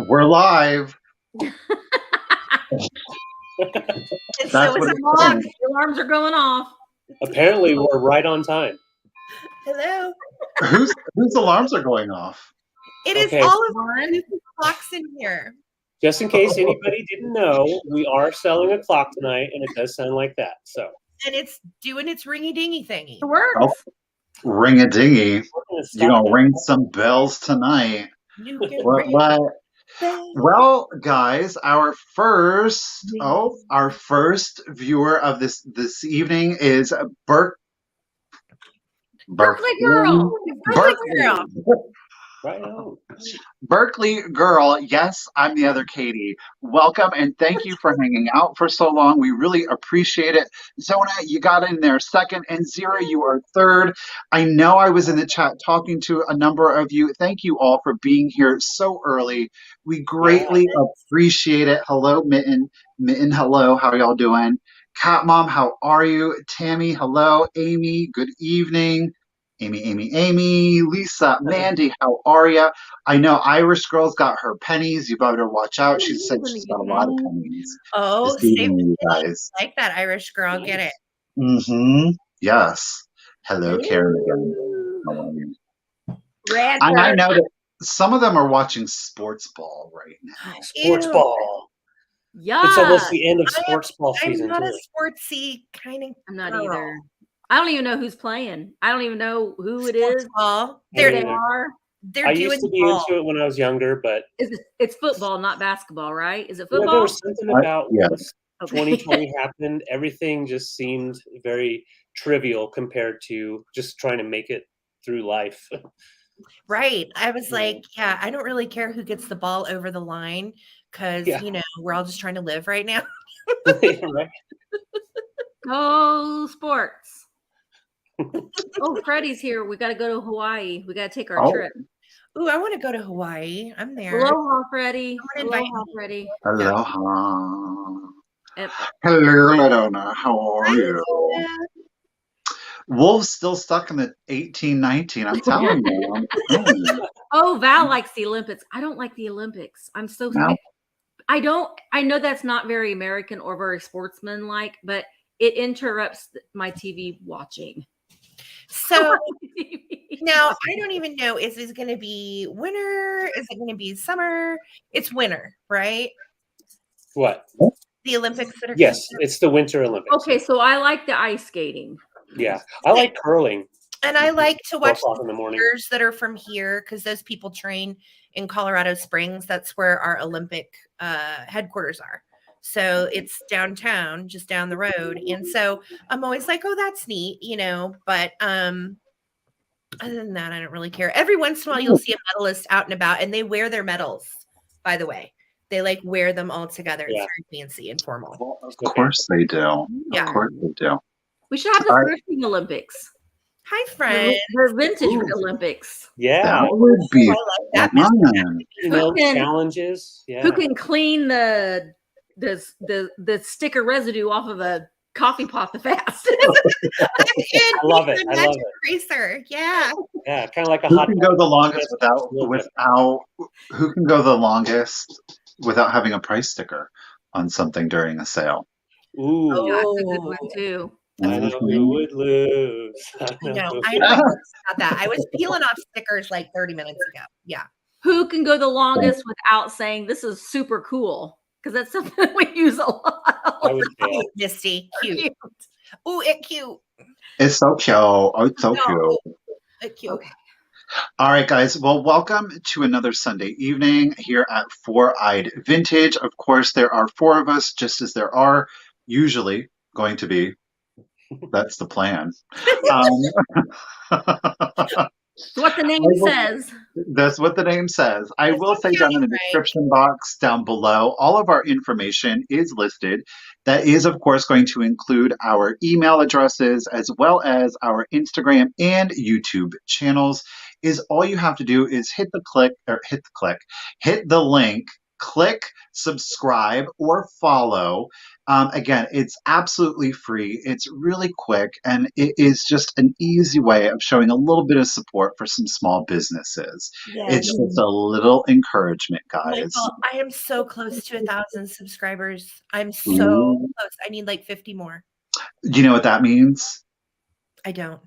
We're live. And That's so what it's it's a saying. vlog. The alarms are going off. Apparently, we're right on time. Hello. Whose alarms are going off? It is Okay. all of the clocks in here. Just in case anybody didn't know, we are selling a clock tonight, and it does sound like that. So, And it's doing its ringy-dingy thingy. It works. Oh, ring-a-dingy. we're gonna stop You're gonna that. ring some bells tonight. You can What? ring What? bells. Well, guys, our first viewer of this evening is Berkeley girl. Berkeley girl. Right on. Berkeley girl. Yes, I'm the other Katie. Welcome and thank you for hanging out for so long. We really appreciate it. Zona, you got in there second, and Zira, you are third. I know I was in the chat talking to a number of you. Thank you all for being here so early. We greatly appreciate it. Hello, Mitten. Mitten, hello. How y'all doing? Cat Mom, how are you? Tammy, hello. Amy, good evening. Amy, Lisa, Mandy, how are ya? I know Irish Girl's got her pennies. You better watch out. She said she's got a lot of pennies. Oh, This evening, same you guys. like that Irish girl. Get it. Mm-hmm. Yes. Hello, Karen again. How are you? Red And I bird. know that some of them are watching sports ball right now. Sports Ew. ball. Yeah. It's almost the end of sports ball I'm season, not too. a sportsy kind of I'm not girl. either. I don't even know who's playing. I don't even know who it Sports is. ball. Me There They're they neither. are. I doing used to be ball. into it when I was younger, but It's football, not basketball, right? Is it you know, football? there was something about Yeah. when 2020 happened. Everything just seemed very trivial compared to just trying to make it through life. Right. I was Yeah. like, yeah, I don't really care who gets the ball over the line because, Yeah. you know, we're all just trying to live right now. Right? Go sports. Oh, Freddie's here. We got to go to Hawaii. We got to take our Oh. trip. Ooh, I want to go to Hawaii. I'm there. Aloha, Freddie. I'm gonna invite Aloha, Freddie. Aloha. Yep. Hello, Ladonna. How are Hi, you? Luna. Wolf's still stuck in the 1819. I'm telling you. Oh, Val likes the Olympics. I don't like the Olympics. I'm so No? I don't. I know that's not very American or very sportsman-like, but it interrupts my TV watching. So now I don't even know, is this going to be winter? Is it going to be summer? It's winter, right? What? The Olympics that are Yes, coming up. it's the Winter Olympics. Okay, so I like the ice skating. Yeah, I like curling. And I like to watch 4 o'clock in the morning. skiers that are from here because those people train in Colorado Springs. That's where our Olympic headquarters are. So it's downtown, just down the road. And so I'm always like, oh, that's neat, you know. But other than that, I don't really care. Every once in a while, you'll see a medalist out and about, and they wear their medals, by the way. They like wear them all together. It's Yeah. very fancy and formal. Well, of course they do. Yeah. Of course they do. We should have the All right. thrifting Olympics. Hi, friend. The vintage Ooh. Olympics. Yeah, That would be I like that. Miss fun. you know, Who can- challenges. Yeah, Who can clean the sticker residue off of a coffee pot the fastest? I love it. I love it. Racer. Yeah. Yeah, kind of like a Who hot can go the longest Little bit. who can go the longest without having a price sticker on something during a sale? Ooh, Oh. Yeah, that's a good one too. I know who would lose. I know No, who- I'm not about that. I was peeling off stickers like 30 minutes ago. Yeah. Who can go the longest without saying this is super cool? Because that's something we use a lot. I would fail. Cute, Misty. Cute. Ooh, it cute. It's so cute. Oh, it's so No. cute. It cute. Okay. All right, guys. Well, welcome to another Sunday evening here at Four-Eyed Vintage. Of course, there are four of us, just as there are usually going to be. That's the plan. That's what the name says. That's what the name says. I will say down in the description box down below, all of our information is listed. That is, of course, going to include our email addresses as well as our Instagram and YouTube channels. Is all you have to do is hit the link click subscribe or follow. Again, it's absolutely free. It's really quick, and it is just an easy way of showing a little bit of support for some small businesses. Yes. It's just a little encouragement, guys. Michael, I am so close to 1,000 subscribers. I'm so Ooh. close. I need like 50 more. Do you know what that means? I don't.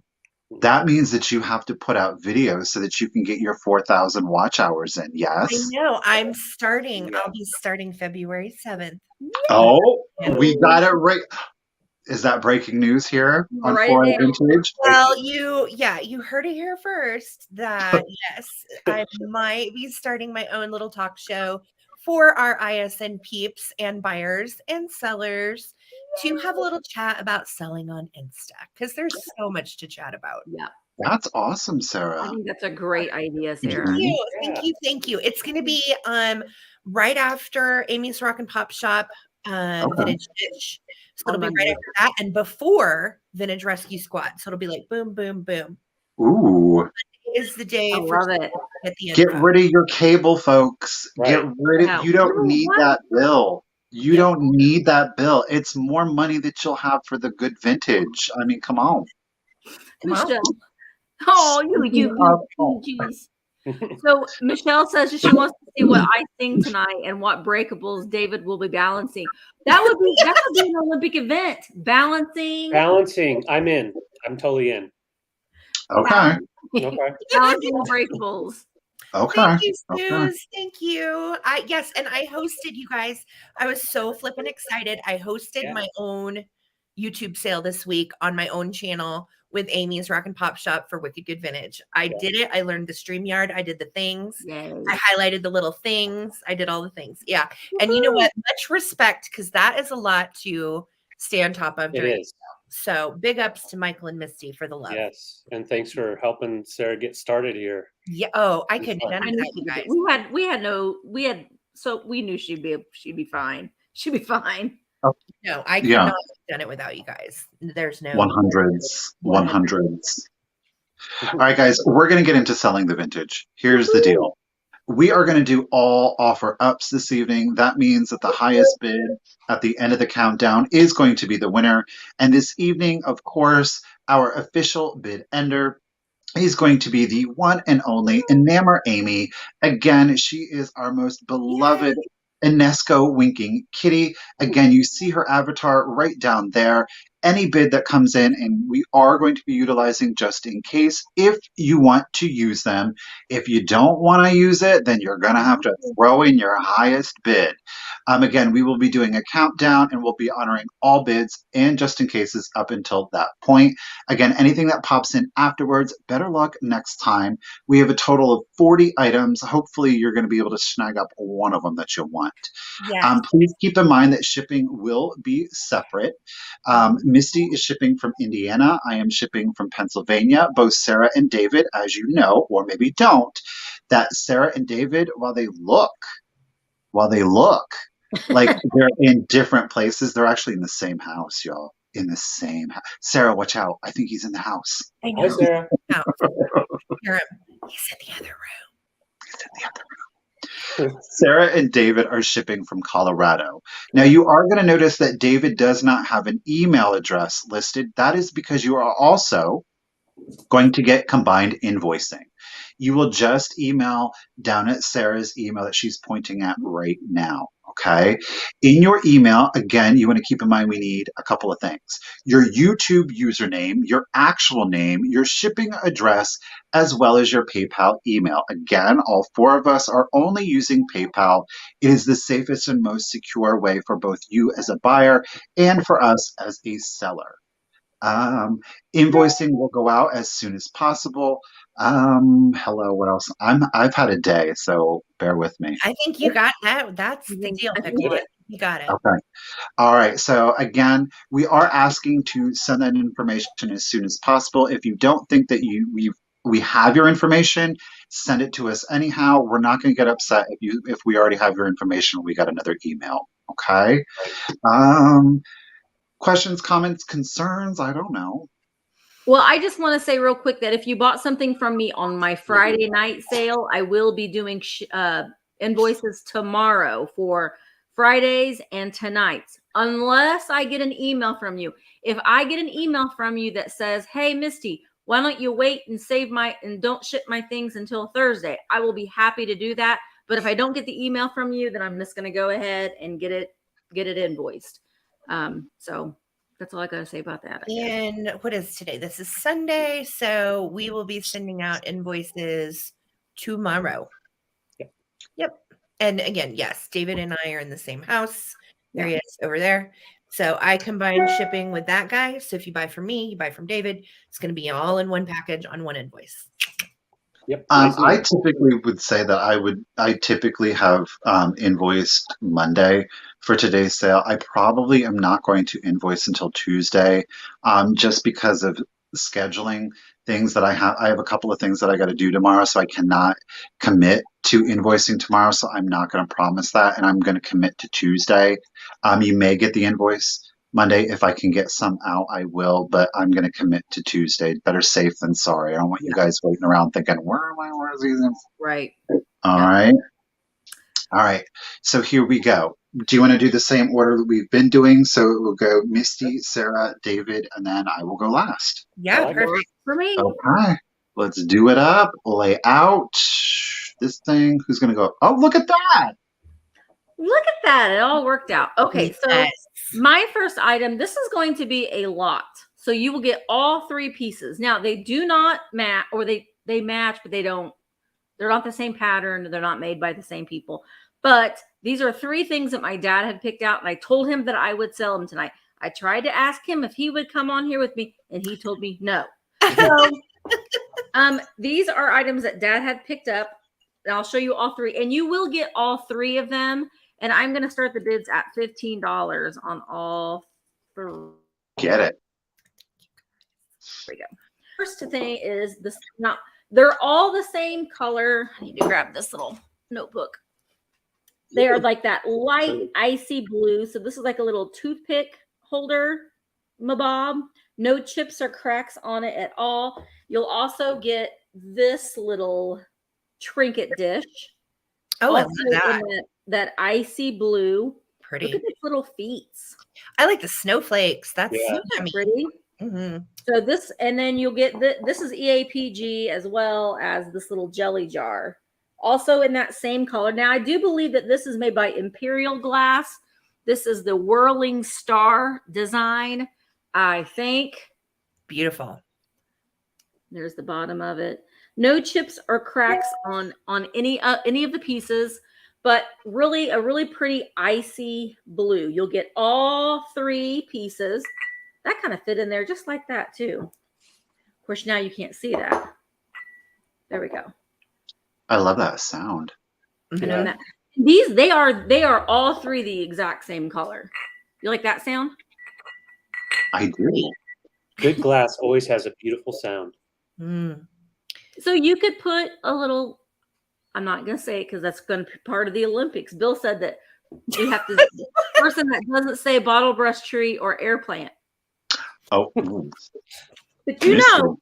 That means that you have to put out videos so that you can get your 4,000 watch hours in. I Yes? know. I'm starting. Yeah. I'll be starting February 7th. Oh, Yeah. we got it right. Is that breaking news here on Write it 4 down. Vintage? Well, you heard it here first that yes, I might be starting my own little talk show for our ISN peeps and buyers and sellers to have a little chat about selling on Insta because there's so much to chat about. Yeah, That's awesome, I Sarah. think that's a great idea, Sarah. Mhm. Thank you. It's going to be right after Amy's Rock and Pop Shop Okay. Vintage Dish. So it'll be On right Monday. after that and before Vintage Rescue Squad. So it'll be like boom, boom, boom. Ooh. Is the day I for love it. at the end. Get rid of your cable, folks. Get Right. rid of Yeah. you don't Ooh, need what? that bill. You Yep. don't need that bill. It's more money that you'll have for the good vintage. I mean, come on. Come on. Michelle. Oh, jeez. So Michelle says that she wants to see what I sing tonight and what breakables David will be balancing. That would be an Olympic event. Balancing. Balancing. I'm in. I'm totally in. Okay. Okay. Balancing breakables. Okay. Thank you, Okay. Suze. Thank you. Yes, and I hosted you guys. I was so flippin' excited. I hosted Yeah. my own YouTube sale this week on my own channel with Amy's Rock and Pop Shop for Wicked Good Vintage. I did it. I learned the StreamYard. I did the things. Yay. I highlighted the little things. I did all the things. Yeah. And you know what? Much respect because that is a lot to stay on top of It during. is. So big ups to Michael and Misty for the love. Yes. And thanks for helping Sarah get started here. Yeah. Oh, I couldn't fun. have I done knew that, you guys. we knew she'd be fine. She'd be fine. No, I could Yeah. not have done it without you guys. There's no 100s. 100s. All right, guys, we're going to get into selling the vintage. Here's the deal. We are going to do all offer ups this evening. That means that the highest bid at the end of the countdown is going to be the winner. And this evening, of course, our official bid ender is going to be the one and only Ephemera Amy. Again, she is our most beloved Enesco winking kitty. Again, you see her avatar right down there. Any bid that comes in, and we are going to be utilizing just in case if you want to use them. If you don't want to use it, then you're going to have to throw in your highest bid. Again, we will be doing a countdown and we'll be honoring all bids and just in cases up until that point. Again, anything that pops in afterwards, better luck next time. We have a total of 40 items. Hopefully, you're going to be able to snag up one of them that you want. Yes. Please keep in mind that shipping will be separate. Misty is shipping from Indiana. I am shipping from Pennsylvania. Both Sarah and David, as you know, or maybe don't, that Sarah and David, while they look like they're in different places, they're actually in the same house, y'all. In the same house. Sarah, watch out. I think he's in the house. I Hi, know. Sarah. Now, hear him. He's in the other room. He's in the other room. Sarah and David are shipping from Colorado. Now, you are going to notice that David does not have an email address listed. That is because you are also going to get combined invoicing. You will just email down at Sarah's email that she's pointing at right now. Okay. In your email, again, you want to keep in mind we need a couple of things: your YouTube username, your actual name, your shipping address, as well as your PayPal email. Again, all four of us are only using PayPal. It is the safest and most secure way for both you as a buyer and for us as a seller. Invoicing will go out as soon as possible. Hello, what else? I've had a day, so bear with me. I think you got that. That's the deal, Piggy. You got it. Okay. All right. So again, we are asking to send that information as soon as possible. If you don't think that we have your information, send it to us anyhow. We're not going to get upset if we already have your information. We got another email. Okay. Questions, comments, concerns? I don't know. Well, I just want to say real quick that if you bought something from me on my Friday night sale, I will be doing invoices tomorrow for Fridays and tonight's, unless I get an email from you. If I get an email from you that says, hey, Misty, why don't you wait and and don't ship my things until Thursday? I will be happy to do that. But if I don't get the email from you, then I'm just going to go ahead and get it invoiced. So that's all I got to say about that. And what is today? This is Sunday. So we will be sending out invoices tomorrow. Yep. And again, yes, David and I are in the same house. There he is over there. So I combine shipping with that guy. So if you buy from me, you buy from David, it's going to be all in one package on one invoice. Yep. I typically would say that I typically have invoiced Monday for today's sale. I probably am not going to invoice until Tuesday, just because of scheduling things that I have a couple of things that I got to do tomorrow, so I cannot commit to invoicing tomorrow. So I'm not going to promise that, and I'm going to commit to Tuesday. You may get the invoice Monday. If I can get some out, I will, but I'm going to commit to Tuesday. Better safe than sorry. I don't want you guys waiting around thinking, where's these? Right. All right. So here we go. Do you want to do the same order that we've been doing? So it will go Misty, Sarah, David, and then I will go last. Yeah, perfect for me. Okay. Let's do it up. Lay out this thing. Who's going to go? Oh, look at that. Look at that. It all worked out. Okay. So my first item, this is going to be a lot. So you will get all three pieces. Now they do not match, or they match, but they're not the same pattern. They're not made by the same people. But these are three things that my dad had picked out, and I told him that I would sell them tonight. I tried to ask him if he would come on here with me, and he told me no. So these are items that Dad had picked up, and I'll show you all three, and you will get all three of them. And I'm going to start the bids at $15 on all three. Get it. There we go. First thing is this. Now, they're all the same color. I need to grab this little notebook. They are like that light icy blue. So this is like a little toothpick holder, mabob. No chips or cracks on it at all. You'll also get this little trinket dish. Oh, also I love that. That icy blue. Pretty. Look at its little feet. I like the snowflakes. That's pretty. Mm-hmm. So this, and then you'll get this is EAPG as well as this little jelly jar. Also in that same color. Now, I do believe that this is made by Imperial Glass. This is the Whirling Star design, I think. Beautiful. There's the bottom of it. No chips or cracks on any of the pieces, but really a really pretty icy blue. You'll get all three pieces. That kind of fit in there just like that too. Of course, now you can't see that. There we go. I love that sound. Yeah. These they are all three the exact same color. You like that sound? I do. Good glass always has a beautiful sound. Mm. So you could put a little. I'm not going to say it because that's going to be part of the Olympics. Bill said that we have to. The person that doesn't say bottle brush tree or air plant. Oh, but you know.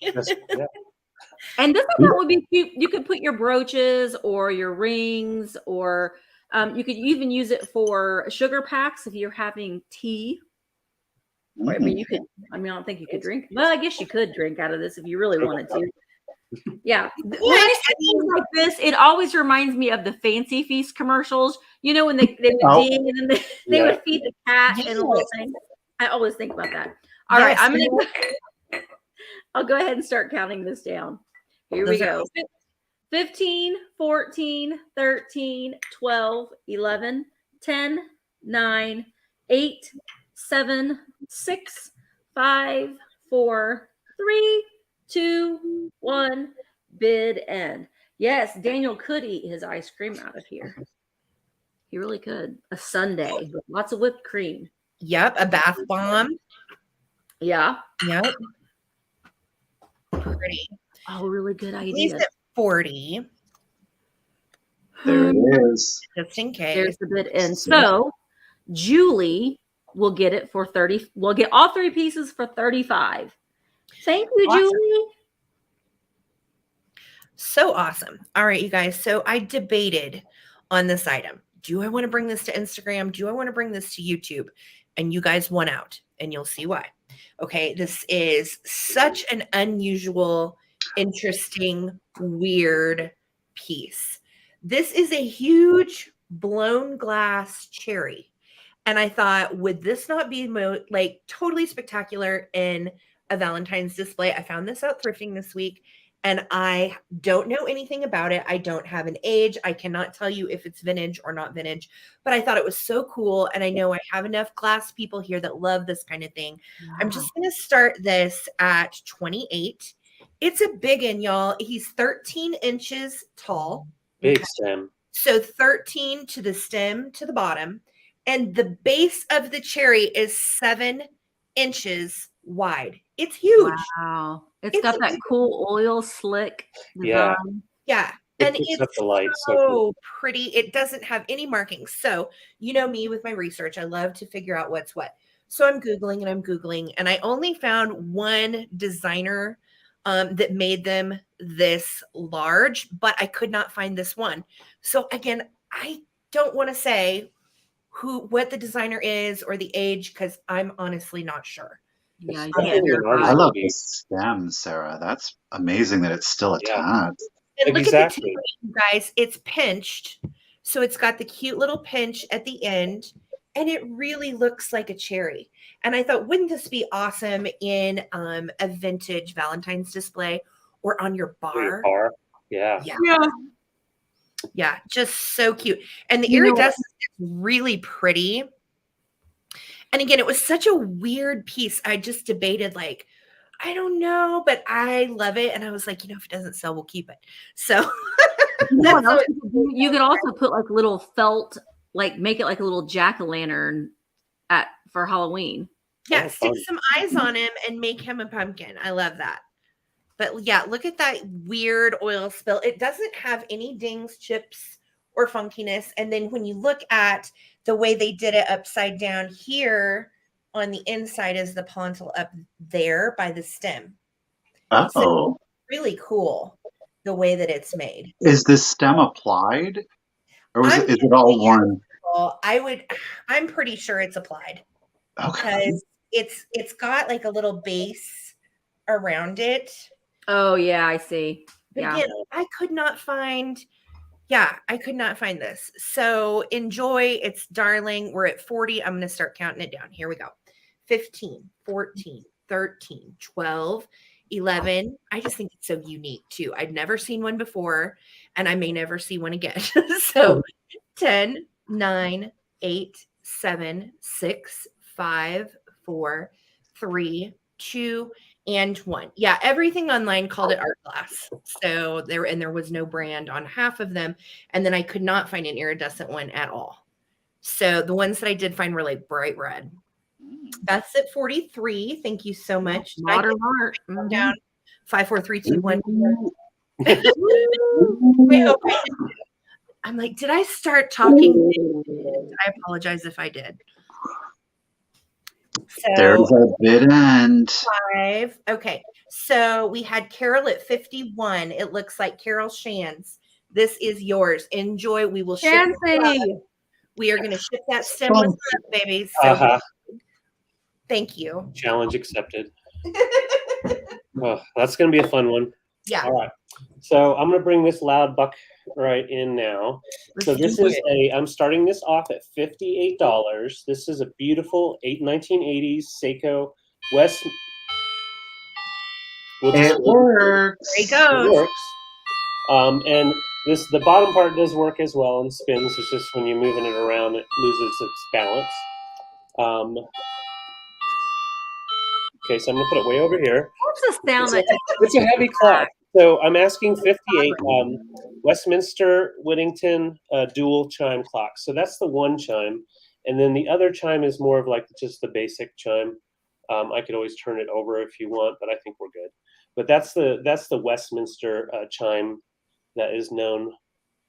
Yeah. And this one would be cute. You could put your brooches or your rings, or you could even use it for sugar packs if you're having tea. I mean, you could. I mean, I don't think you could drink. Well, I guess you could drink out of this if you really wanted to. Yeah. When I see things like this, it always reminds me of the Fancy Feast commercials. You know, when they would ding and then they would feed the cat and the little thing. I always think about that. All right, I'll go ahead and start counting this down. Here we go. 15, 14, 13, 12, 11, 10, 9, 8, 7, 6, 5, 4, 3, 2, 1. Bid end. Yes, Daniel could eat his ice cream out of here. He really could. A sundae with lots of whipped cream. Yep, a bath bomb. Yeah. Yep. Pretty. Oh, really good idea. He's at 40. There it is. Just in case. There's the bid end. So Julie will get it for 30. We'll get all three pieces for 35. Thank you, Awesome. Julie. So awesome. All right, you guys. So I debated on this item. Do I want to bring this to Instagram? Do I want to bring this to YouTube? And you guys won out, and you'll see why. Okay, this is such an unusual, interesting, weird piece. This is a huge blown glass cherry. And I thought, would this not be like totally spectacular in a Valentine's display? I found this out thrifting this week and I don't know anything about it. I don't have an age. I cannot tell you if it's vintage or not vintage, but I thought it was so cool. And I know I have enough glass people here that love this kind of thing. Wow. I'm just going to start this at 28. It's a big one, y'all. He's 13 inches tall. Big stem. So 13 to the stem to the bottom. And the base of the cherry is 7 inches wide. It's huge. Wow. It's got that cool oil slick Yeah. design. Yeah. It And picks it's up the light so so cool. pretty. It doesn't have any markings. So, you know me with my research, I love to figure out what's what. So I'm Googling, and I only found one designer that made them this large, but I could not find this one. So again, I don't want to say what the designer is or the age because I'm honestly not sure. Yeah, you It's can't definitely an verify. I artist love piece. this stem, Sarah. That's amazing that it's still Yeah. attached. And look at Exactly. the tip, you guys. It's pinched. So it's got the cute little pinch at the end. And it really looks like a cherry. And I thought, wouldn't this be awesome in a vintage Valentine's display or on your For your bar? bar. Yeah. Yeah. Yeah. Yeah. Just so cute. And the You know what? iridescence is really pretty. And again, it was such a weird piece. I just debated, like, I don't know, but I love it. And I was like, you know, if it doesn't sell, we'll keep it. So You know what that's else how you could do? You could also put like little felt, like make it like a little jack-o'-lantern for Halloween. yeah, Oh, stick fun. some eyes on him and make him a pumpkin. I love that. But yeah, look at that weird oil spill. It doesn't have any dings, chips, or funkiness. And then when you look at the way they did it upside down here on the inside is the pontil up there by the stem. Oh, Really cool the way that it's made. is this stem applied, or is it all one? Well, I'm pretty sure it's applied Okay. because it's got like a little base around it. Oh yeah, I see. But Yeah. again, I could not find this. So enjoy. It's darling. We're at 40. I'm going to start counting it down. Here we go. 15, 14, 13, 12, 11. I just think it's so unique too. I'd never seen one before and I may never see one again. So 10, 9, 8, 7, 6, 5, 4, 3, 2, and 1. Yeah, everything online called it art glass. So there was no brand on half of them. And then I could not find an iridescent one at all. So the ones that I did find were like bright red. That's at 43. Thank you so much. Modern art. Down 5, 4, 3, 2, 1. I'm like, did I start talking? I apologize if I did. So There's a bid end. 5. Okay. So we had Carol at 51. It looks like Carol Shands. This is yours. Enjoy. We will ship. We are going to ship that stemless up, baby. So thank you. Challenge accepted. Oh, that's going to be a fun one. Yeah. All right. So I'm going to bring this loud buck right in now. So this is I'm starting this off at $58. This is a beautiful 1980s Seiko West. It works. There he goes. It works. And the bottom part does work as well and spins. It's just when you're moving it around, it loses its balance. Okay, so I'm gonna put it way over here. What's the sound? It's a heavy clock. So I'm asking 58 Westminster Whittington dual chime clock. So that's the one chime, and then the other chime is more of like just the basic chime. I could always turn it over if you want, but I think we're good. But that's the Westminster chime that is known.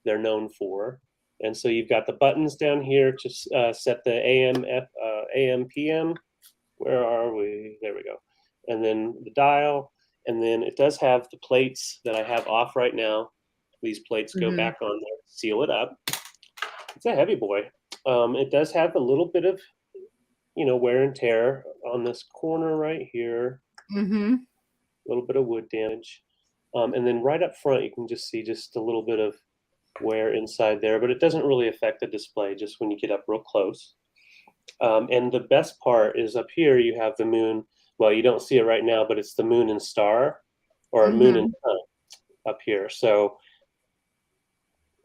They're known for, and so you've got the buttons down here to set the AM PM. Where are we? There we go. And then the dial. And then it does have the plates that I have off right now. These plates go Mhm. back on there, seal it up. It's a heavy boy. It does have a little bit of, wear and tear on this corner right here. Mm-hmm. A little bit of wood damage. And then right up front, you can just see just a little bit of wear inside there, but it doesn't really affect the display just when you get up real close. And the best part is up here, you have the moon. Well, you don't see it right now, but it's the moon and star, or moon and sun up here. So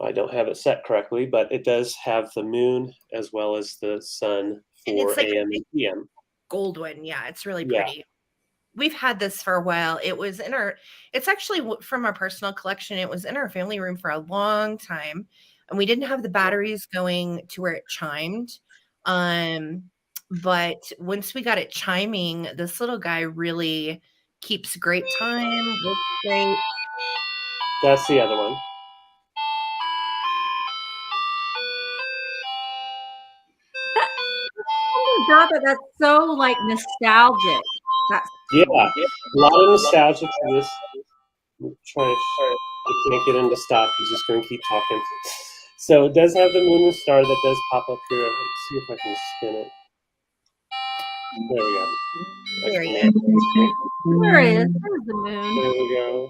I don't have it set correctly, but it does have the moon as well as the sun And for it's like AM a and PM. gold one. Yeah, it's really Yeah. pretty. We've had this for a while. It's actually from our personal collection. It was in our family room for a long time, and we didn't have the batteries going to where it chimed. But once we got it chiming, this little guy really keeps great time, works great. That's the other one. God, that's so like nostalgic. That's Yeah, a lot of nostalgia to this. I'm trying to, I can't get into stop. He's just going to keep talking. So it does have the moon and star that does pop up here. Let's see if I can spin it. There we go. There he I is. there it is. There's the moon. There we go.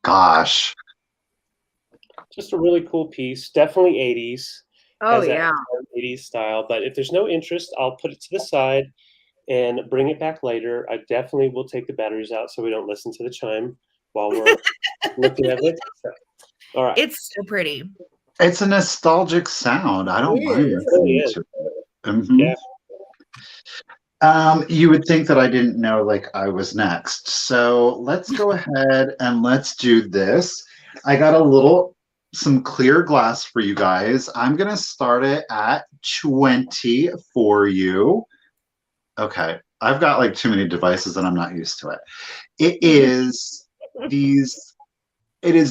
Gosh. Just a really cool piece. Definitely 80s. Oh Has that yeah. 80s style. But if there's no interest, I'll put it to the side and bring it back later. I definitely will take the batteries out so we don't listen to the chime while we're looking at it. So, all right. It's so pretty. It's a nostalgic sound. I don't It mind is. listening to it. Mhm. Yeah. You would think that I didn't know like I was next. So let's go ahead and let's do this. I got some clear glass for you guys. I'm going to start it at 20 for you. Okay. I've got like too many devices and I'm not used to it. It is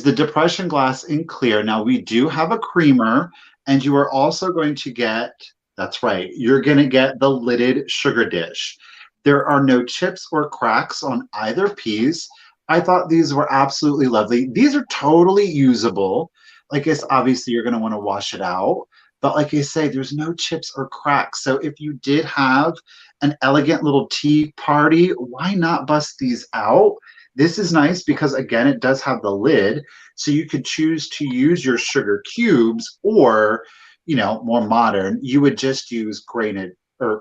the depression glass in clear. Now we do have a creamer, and you are also going to get, that's right, you're going to get the lidded sugar dish. There are no chips or cracks on either piece. I thought these were absolutely lovely. These are totally usable. Like, it's obviously you're going to want to wash it out, but like I say, there's no chips or cracks. So if you did have an elegant little tea party, why not bust these out? This is nice because, again, it does have the lid, so you could choose to use your sugar cubes, or, more modern, you would just use granular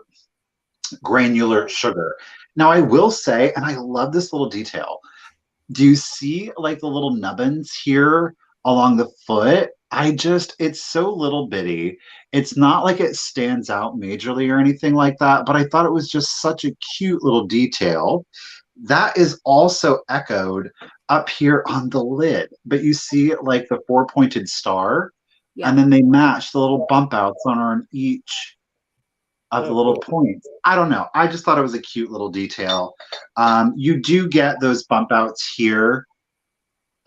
sugar. Now, I will say, and I love this little detail, do you see like the little nubbins here along the foot? It's so little bitty. It's not like it stands out majorly or anything like that, but I thought it was just such a cute little detail. That is also echoed up here on the lid, but you see like the four-pointed star, Yeah. and then they match the little bump outs on each of the little points. I don't know. I just thought it was a cute little detail. You do get those bump outs here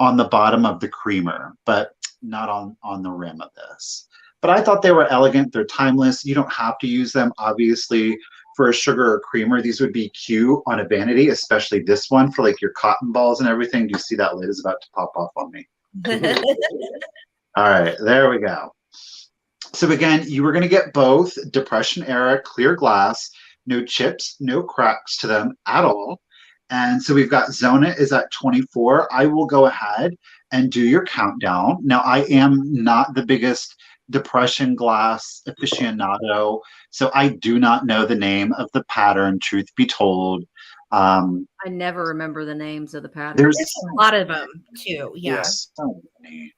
on the bottom of the creamer, but not on the rim of this. But I thought they were elegant. They're timeless. You don't have to use them, obviously, for a sugar or creamer. These would be cute on a vanity, especially this one for like your cotton balls and everything. Do you see that lid is about to pop off on me? All right, there we go. So again, you were going to get both Depression era clear glass, no chips, no cracks to them at all. And so we've got Zona is at 24. I will go ahead and do your countdown. Now, I am not the biggest Depression glass aficionado, so I do not know the name of the pattern, truth be told. I never remember the names of the patterns. There's a lot of them too. Yeah. So many.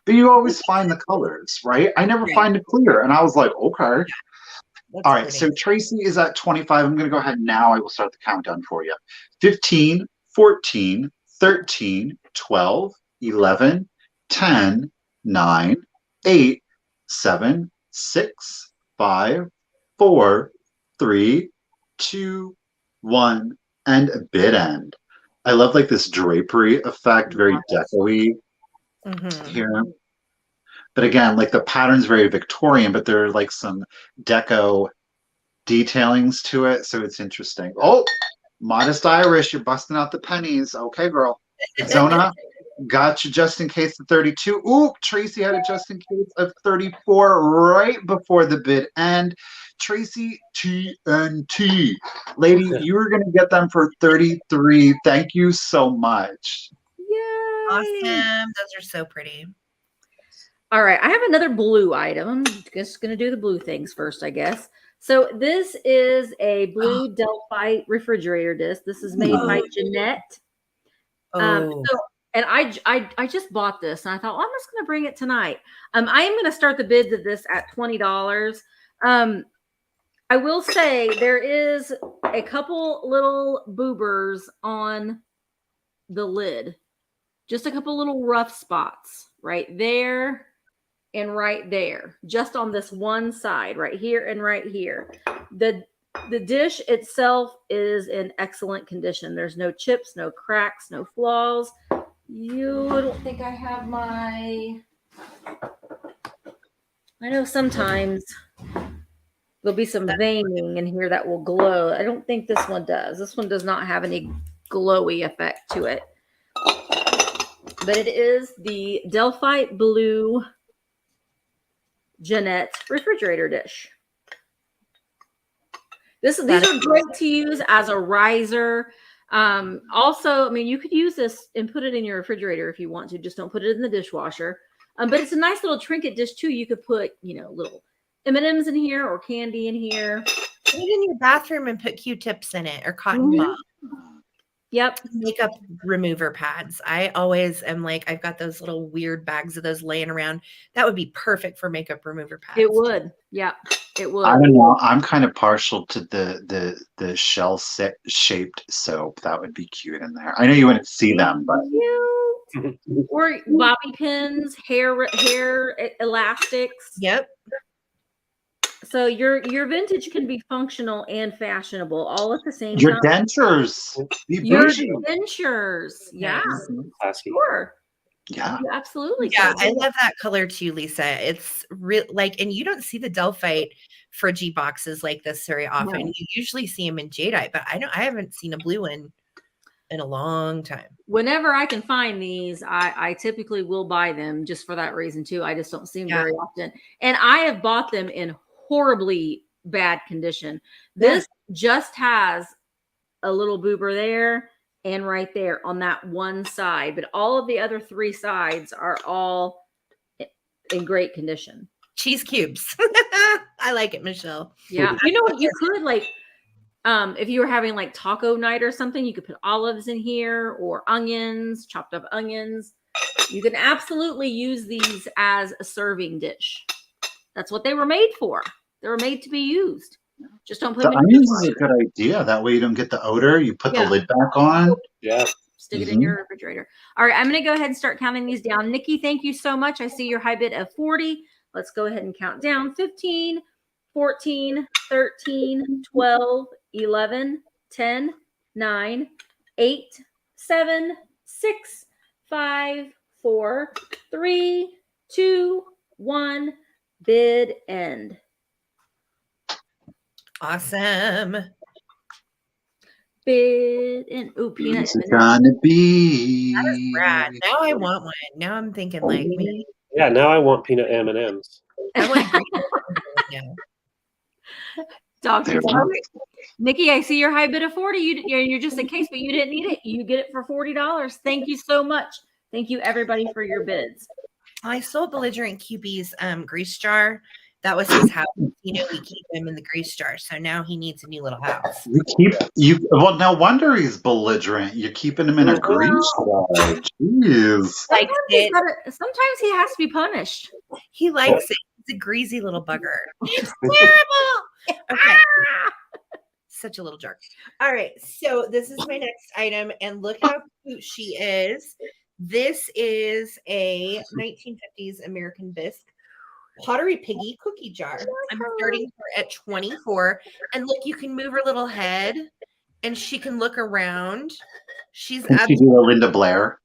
But you always find the colors, right? I never find a clear. And I was like, okay. All right, so Tracy is at 25. I'm going to go ahead now. I will start the countdown for you. 15, 14, 13, 12, 11, 10, 9, 8, 7, 6, 5, 4, 3, 2, 1, and a bid end. I love like this drapery effect, very deco-y here. But again, like the pattern's very Victorian, but there are like some deco detailings to it, so it's interesting. Oh, Modest Irish, you're busting out the pennies. Okay, girl. Zona, got you just in case of 32. Ooh, Tracy had it just in case of 34 right before the bid end. Tracy TNT. Lady, you were going to get them for 33. Thank you so much. Yay! Awesome. Those are so pretty. All right, I have another blue item. I'm just going to do the blue things first, I guess. So this is a blue Delphi refrigerator disc. This is made by Jeanette. And I just bought this, and I thought, well, I'm just going to bring it tonight. I am going to start the bids of this at $20. I will say there is a couple little boobers on the lid, just a couple little rough spots right there and right there, just on this one side, right here and right here. The dish itself is in excellent condition. There's no chips, no cracks, no flaws. You don't think I have my... I know sometimes there'll be some veining in here that will glow. I don't think this one does. This one does not have any glowy effect to it. But it is the Delphi Blue Jeanette refrigerator dish. These are great to use as a riser. Also, I mean, you could use this and put it in your refrigerator if you want to. Just don't put it in the dishwasher. But it's a nice little trinket dish too. You could put, little M&Ms in here or candy in here. Put it in your bathroom and put Q-tips in it or cotton ball. Yep. Makeup remover pads. I always am like, I've got those little weird bags of those laying around. That would be perfect for makeup remover pads. It would. Yeah, it would. I don't know. I'm kind of partial to the shell shaped soap. That would be cute in there. I know you wouldn't see them, but cute. Or bobby pins, hair elastics. Yep. So your vintage can be functional and fashionable all at the same your time. Dentures. Your dentures. Yeah. Sure. Yeah. You absolutely. Yeah, I love that color too, Lisa. It's real and you don't see the Delphi Friggy boxes like this very often. No. You usually see them in jadeite, but I haven't seen a blue one in a long time. Whenever I can find these, I typically will buy them just for that reason too. I just don't see them very often. And I have bought them in horribly bad condition. This just has a little boober there and right there on that one side, but all of the other three sides are all in great condition. Cheese cubes. I like it, Michelle. Yeah. You know what? You could if you were having like taco night or something, you could put olives in here or onions, chopped up onions. You can absolutely use these as a serving dish. That's what they were made for. They were made to be used. Just don't put them in onions is a good idea. That way you don't get the odor. You put the lid back on. Yeah. Stick it in your refrigerator. All right, I'm going to go ahead and start counting these down. Nikki, thank you so much. I see your high bid of 40. Let's go ahead and count down. 15, 14, 13, 12, 11, 10, 9, 8, 7, 6, 5, 4, 3, 2, 1. Bid end. Awesome. Bid end. Ooh, peanut. It's gonna be. That is rad. Now I want one. Now I'm thinking like me. Yeah, now I want peanut M&Ms. I want green. Dr. Nikki, I see your high bid of 40. You're just in case, but you didn't need it. You get it for $40. Thank you so much. Thank you, everybody, for your bids. I sold Belligerent Cupid's grease jar. That was his house. We keep him in the grease jar. So now he needs a new little house. Well, no wonder he's belligerent. You're keeping him in a grease jar. Jeez. Sometimes he has to be punished. He likes it. He's a greasy little bugger. It's terrible. Okay. Such a little jerk. All right. So this is my next item. And look how cute she is. This is a 1950s American Bisque Pottery Piggy cookie jar. I'm starting her at 24. And look, you can move her little head and she can look around. She's Can she do a Linda Blair?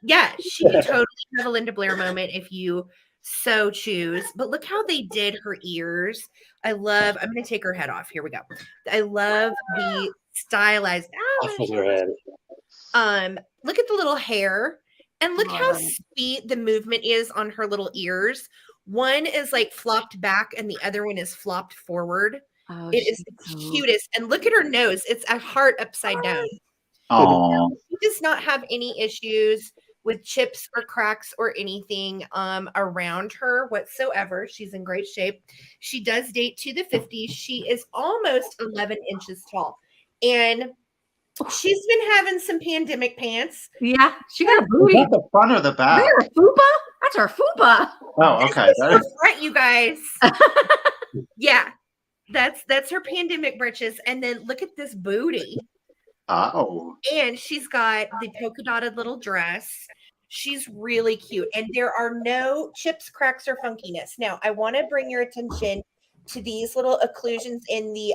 Yeah, she could totally have a Linda Blair moment if you so choose. But look how they did her ears. I'm going to take her head off. Here we go. I love the stylized. Off of her head. Look at the little hair and look how Right. sweet the movement is on her little ears. One is like flopped back and the other one is flopped forward. Oh, It is the cutest. And look at her nose. It's a heart upside down. Oh, She does not have any issues with chips or cracks or anything around her whatsoever. She's in great shape. She does date to the 50s. She is almost 11 inches tall. And she's been having some pandemic pants. Yeah, she got a is booty. that the front or the back? Is that her fupa? That's her fupa. Oh, okay. This is her front, you guys. Yeah, that's her pandemic britches. And then look at this booty. Oh, And she's got the polka dotted little dress. She's really cute. And there are no chips, cracks, or funkiness. Now, I want to bring your attention to these little occlusions in the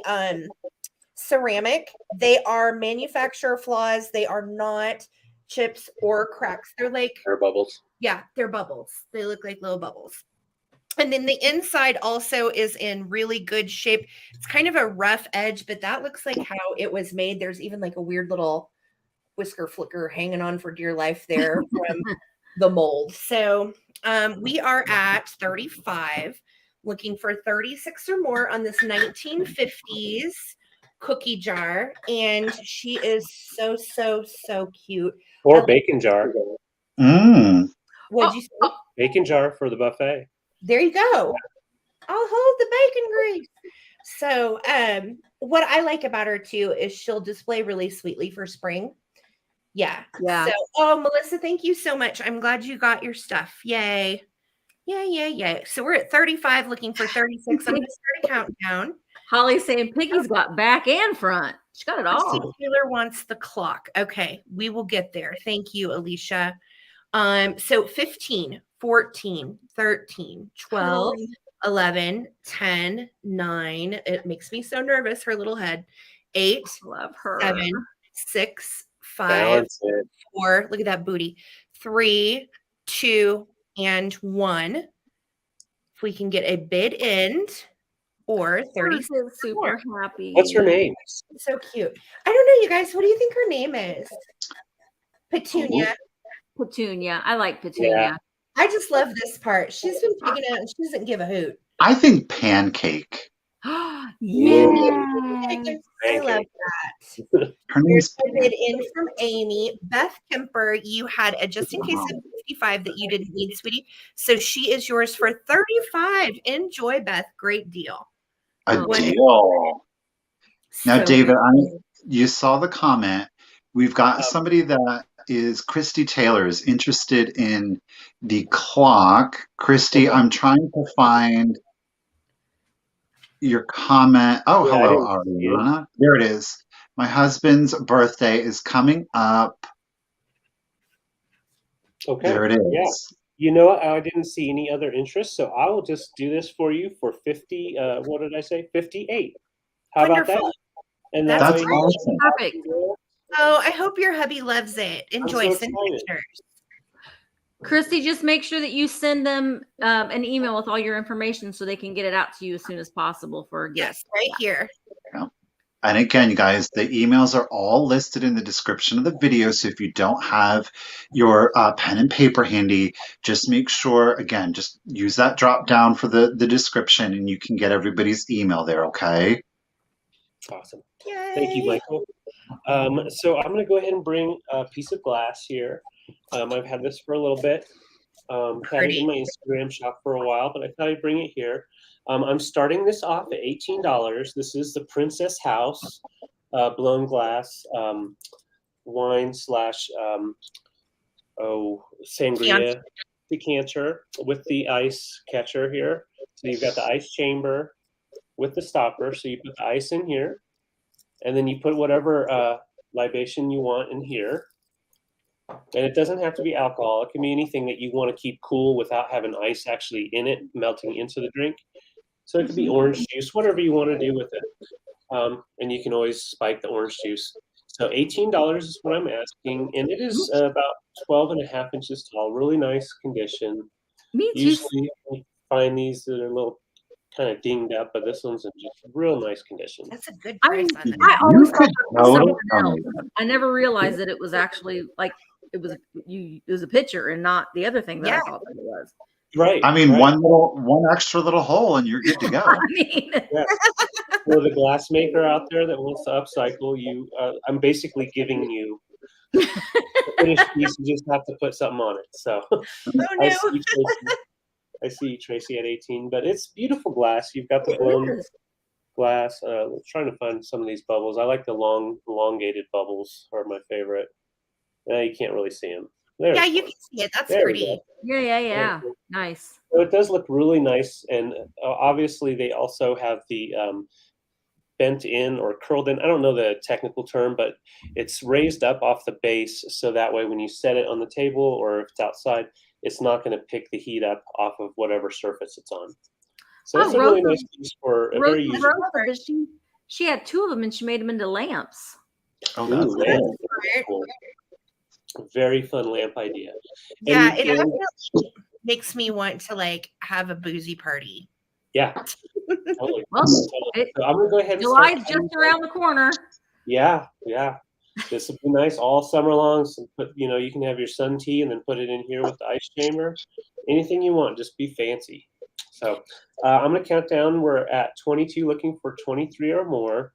ceramic. They are manufacturer flaws. They are not chips or cracks. They're like, Air bubbles. yeah, they're bubbles. They look like little bubbles. And then the inside also is in really good shape. It's kind of a rough edge, but that looks like how it was made. There's even like a weird little whisker flicker hanging on for dear life there from the mold. So we are at 35, looking for 36 or more on this 1950s cookie jar. And she is so, so, so cute. Or bacon jar. What'd you say? Bacon jar for the buffet. There you go. I'll hold the bacon grease. So what I like about her too is she'll display really sweetly for spring. Yeah. Yeah. So, oh, Melissa, thank you so much. I'm glad you got your stuff. Yay. Yay. So we're at 35, looking for 36. I'm going to start a countdown. Holly's saying Piggy's got back and front. She got it all. Taylor wants the clock. Okay, we will get there. Thank you, Alicia. So 15, 14, 13, 12, 11, 10, 9. It makes me so nervous, her little head. 8, Love her. 7, 6, 5, Balance it. 4. Look at that booty. 3, 2, and 1. If we can get a bid end or 30. Hers is super happy. What's her name? So cute. I don't know, you guys. What do you think her name is? Petunia. Petunia. I like Petunia. Yeah. I just love this part. She's been pigging out and she doesn't give a hoot. I think pancake. Yeah. I love that. Her name's Here's a bid in from Amy. Beth Kemper, you had a just in case of 55 that you didn't need, sweetie. So she is yours for 35. Enjoy, Beth. Great deal. a deal. Now, So David, good. you saw the comment. We've got somebody that is Christy Taylor is interested in the clock. Christy, I'm trying to find your comment. Oh, Yeah, I hello, didn't see it. Ariana. There it is. My husband's birthday is coming up. Okay. There it is. Yeah. You know what? I didn't see any other interest, so I will just do this for you for 50. What did I say? 58. How about that? Wonderful. And That's That's way- awesome. Perfect. Oh, I hope your hubby loves it. Enjoy. so Send excited. pictures. Christy, just make sure that you send them an email with all your information so they can get it out to you as soon as possible for a gift. Yes, right here. And again, you guys, the emails are all listed in the description of the video. So if you don't have your pen and paper handy, just make sure, again, just use that drop down for the description and you can get everybody's email there, okay? Awesome. Yay. Thank you, Michael. So I'm going to go ahead and bring a piece of glass here. I've had this for a little bit. Had it in my Instagram shop for a while, but I thought I'd bring it here. I'm starting this off at $18. This is the Princess House blown glass wine slash sangria decanter with the ice catcher here. So you've got the ice chamber with the stopper. So you put the ice in here, and then you put whatever libation you want in here. And it doesn't have to be alcohol. It can be anything that you want to keep cool without having ice actually in it, melting into the drink. So it could be orange juice, whatever you want to do with it. And you can always spike the orange juice. So $18 is what I'm asking. And it is about 12 and a half inches tall, really nice condition. Me too. Usually you find these that are a little kind of dinged up, but this one's in just real nice condition. That's a good price on that. I always You thought could that was totally something else. I never realized that it was actually like it was a picture and not the other thing that I thought that it was. Right. I mean, right. one extra little hole and you're good to go. I mean, Yeah. For the glass maker out there that wants to upcycle, I'm basically giving you the finished piece. You just have to put something on it. So Oh no. I see you, Tracy, at 18, but it's beautiful glass. You've got the blown glass. I'm trying to find some of these bubbles. I like the elongated bubbles are my favorite. You can't really see them. Yeah, you can see it. That's pretty. Yeah. Nice. So it does look really nice, and obviously they also have the bent in or curled in. I don't know the technical term, but it's raised up off the base, so that way when you set it on the table or if it's outside, it's not going to pick the heat up off of whatever surface it's on. So it's a really nice piece for a very useful. She had two of them, and she made them into lamps. Oh, that's cool. Very fun lamp idea. Yeah, it actually makes me want to like have a boozy party. Yeah. Totally. Well, So I'm gonna go ahead and July's just around the corner. Yeah. This will be nice all summer long. So you can have your sun tea and then put it in here with the ice chamber. Anything you want, just be fancy. So I'm gonna count down. We're at 22, looking for 23 or more.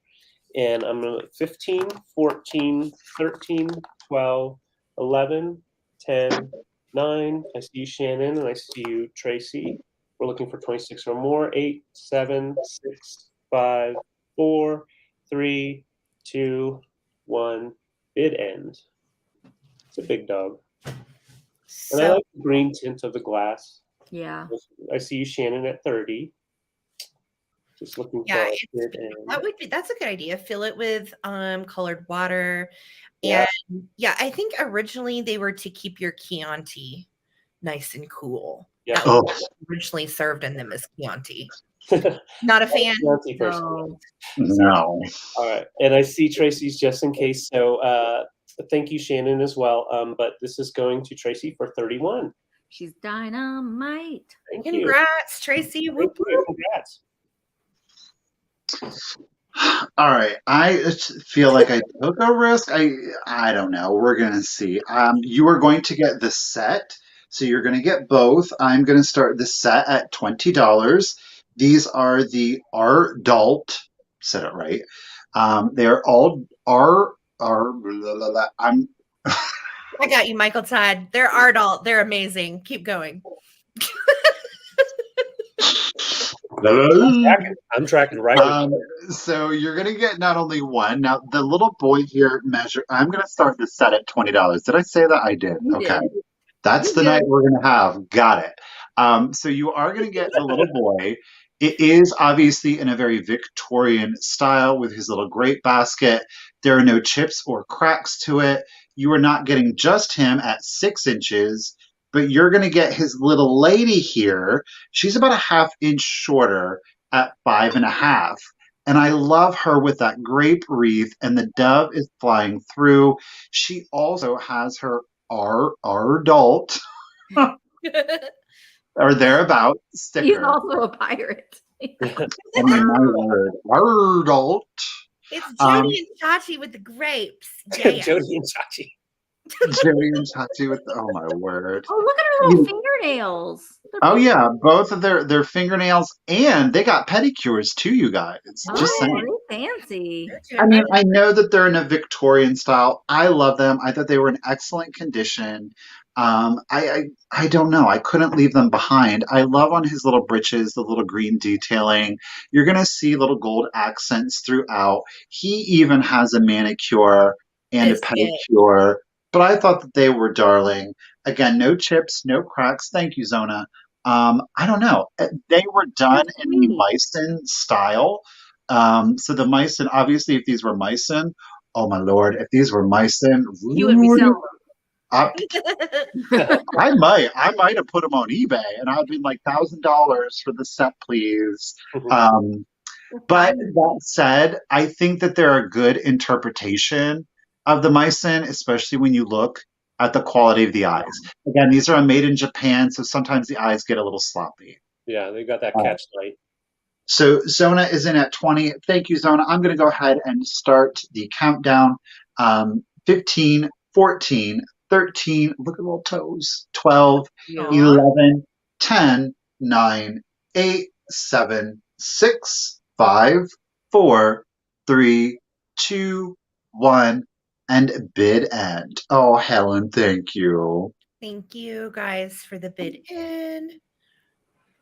And I'm gonna 15, 14, 13, 12, 11, 10, 9. I see you, Shannon, and I see you, Tracy. We're looking for 26 or more. 8, 7, 6, 5, 4, 3, 2, 1. Bid end. It's a big dog. And I like the green tint of the glass. Yeah. I see you, Shannon, at 30. Just looking for a bid end. That's a good idea. Fill it with colored water. And I think originally they were to keep your Chianti nice and cool. Yeah. That was originally served in them as Chianti. Not a fan. No. All right. And I see Tracy's just in case. So thank you, Shannon, as well. But this is going to Tracy for 31. She's dynamite. Congrats, Tracy. Congrats. All right. I feel like I took a risk. I don't know. We're going to see. You are going to get the set. So you're going to get both. I'm going to start the set at $20. These are the adult. Said it right. They're all I'm. I got you, Michael Todd. They're adult. They're amazing. Keep going. I'm tracking right. So you're going to get not only one. Now, the little boy here I'm going to start the set at $20. Did I say that? I did. Okay. That's the night we're going to have. Got it. So you are going to get the little boy. It is obviously in a very Victorian style with his little grape basket. There are no chips or cracks to it. You are not getting just him at 6 inches, but you're going to get his little lady here. She's about a ½ inch shorter at 5.5. And I love her with that grape wreath, and the dove is flying through. She also has her adult or thereabout sticker. He's also a pirate. I mean, my word, adult. It's Jody and Chachi with the grapes. Yeah. Jody and Chachi. Jody and Chachi with oh my word. Oh, look at her little fingernails. Oh yeah, both of their fingernails, and they got pedicures too, you guys. Just saying. Fancy. I mean, I know that they're in a Victorian style. I love them. I thought they were in excellent condition. I don't know. I couldn't leave them behind. I love on his little breeches, the little green detailing. You're going to see little gold accents throughout. He even has a manicure and a pedicure. But I thought that they were darling. Again, no chips, no cracks. Thank you, Zona. I don't know. They were done in the Meissen style. So the Meissen, obviously, if these were Meissen, oh my Lord, if these were Meissen, you would be selling I might have put them on eBay, and I'd be like $1,000 for the set, please. But that said, I think that they're a good interpretation of the Meissen, especially when you look at the quality of the eyes. Again, these are made in Japan, so sometimes the eyes get a little sloppy. Yeah, they got that catch light. So Zona is in at 20. Thank you, Zona. I'm going to go ahead and start the countdown. 15, 14, 13, look at little toes, 12, Aw. 11, 10, 9, 8, 7, 6, 5, 4, 3, 2, 1, and bid end. Oh, Helen, thank you. Thank you guys for the bid in.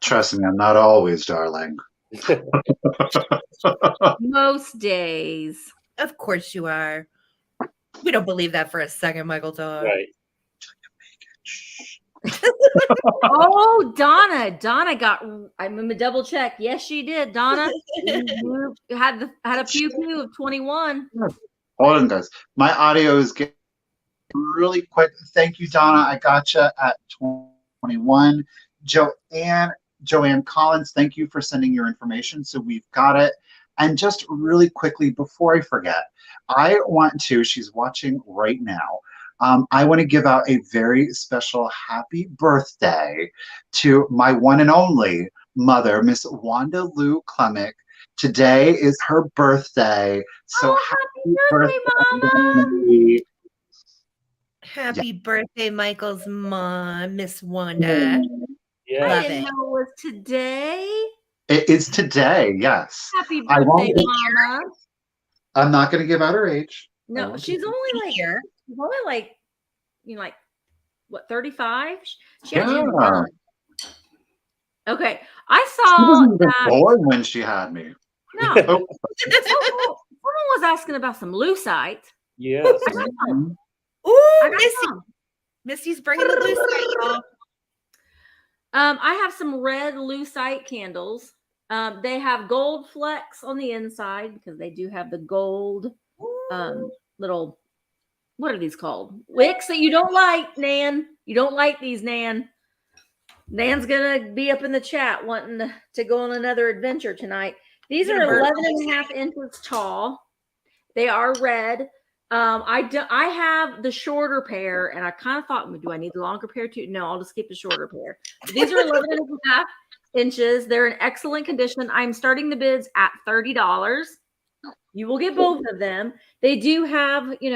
Trust me, I'm not always, darling. Most days. Of course you are. We don't believe that for a second, Michael Todd. Right. Oh, Donna got. I'm gonna double check. Yes, she did. Donna you had a pew pew of 21. Hold on, guys. My audio is getting really quick. Thank you, Donna. I gotcha at 21. Joanne Collins, thank you for sending your information. So we've got it. And just really quickly, before I forget, I want to, she's watching right now, I want to give out a very special happy birthday to my one and only mother, Miss Wanda Lou Klemick. Today is her birthday. So happy birthday, Mama! Happy birthday, Michael's mom, Miss Wanda. Yeah. Love I didn't it. know it was today. It is today, yes. Happy I won't birthday, give- Mama! I'm not going to give out her age. No, she's only like Here. she's only like like what 35? She hasn't even Yeah. done. Okay, I She saw wasn't even that. born when she had me. No, Oh. someone was asking about some lucite. Yes. I got some. Ooh, I got Misty. some. Misty's bringing the lucite, y'all. I have some red lucite candles. They have gold flecks on the inside because they do have the gold little, what are these called? Wicks that you don't like, Nan. You don't like these, Nan. Nan's gonna be up in the chat wanting to go on another adventure tonight. These are 11 and a half inches tall. They are red. I have the shorter pair, and I kind of thought, do I need the longer pair too? No, I'll just keep the shorter pair. These are 11 and a half inches. They're in excellent condition. I'm starting the bids at $30. You will get both of them. They do have, you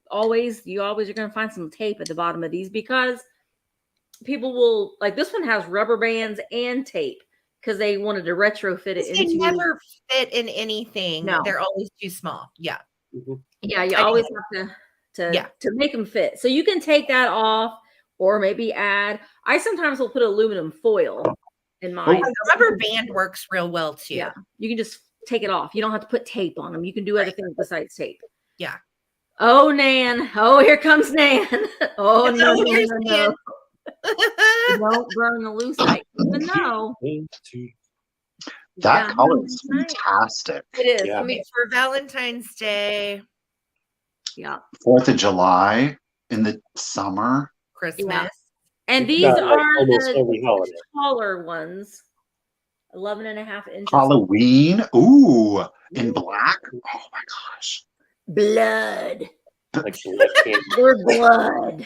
always are going to find some tape at the bottom of these because people will, like this one has rubber bands and tape because they wanted to retrofit it They into. never fit in anything. No. They're always too small. Yeah. Mm-hmm. Yeah, you always have to make them fit. So you can take that off or maybe add. I sometimes will put aluminum foil in mine. The rubber band works real well too. Yeah, you can just take it off. You don't have to put tape on them. You can do other things besides tape. Yeah. Oh, Nan. Oh, here comes Nan. Oh, no. Don't burn the lucite. Even though that color is fantastic. It is. Yeah. I mean, for Valentine's Day, Yeah. 4th of July in the summer. Christmas. Yeah. And these Got, like, are almost the every holiday. taller ones. 11 and a half inches. Halloween. Ooh, in black. Oh my gosh. Blood. Like some wet candy. Or blood.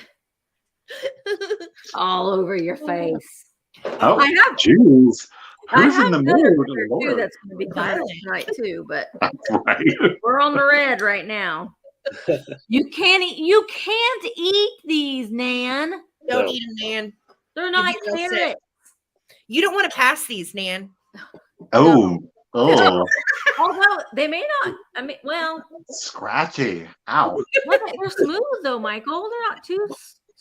All over your face. Oh, I have jeez. I Who's have in the another mood? picture, too, Lord. that's going to be violent tonight too, but Right. we're on the red right now. You can't eat these, Nan. Don't No. eat them, Nan. They're not You'd be real sick. carrots. You don't want to pass these, Nan. Oh, oh, Although they may not. I mean, well, scratchy. Ow. they're smooth though, Michael. They're not too.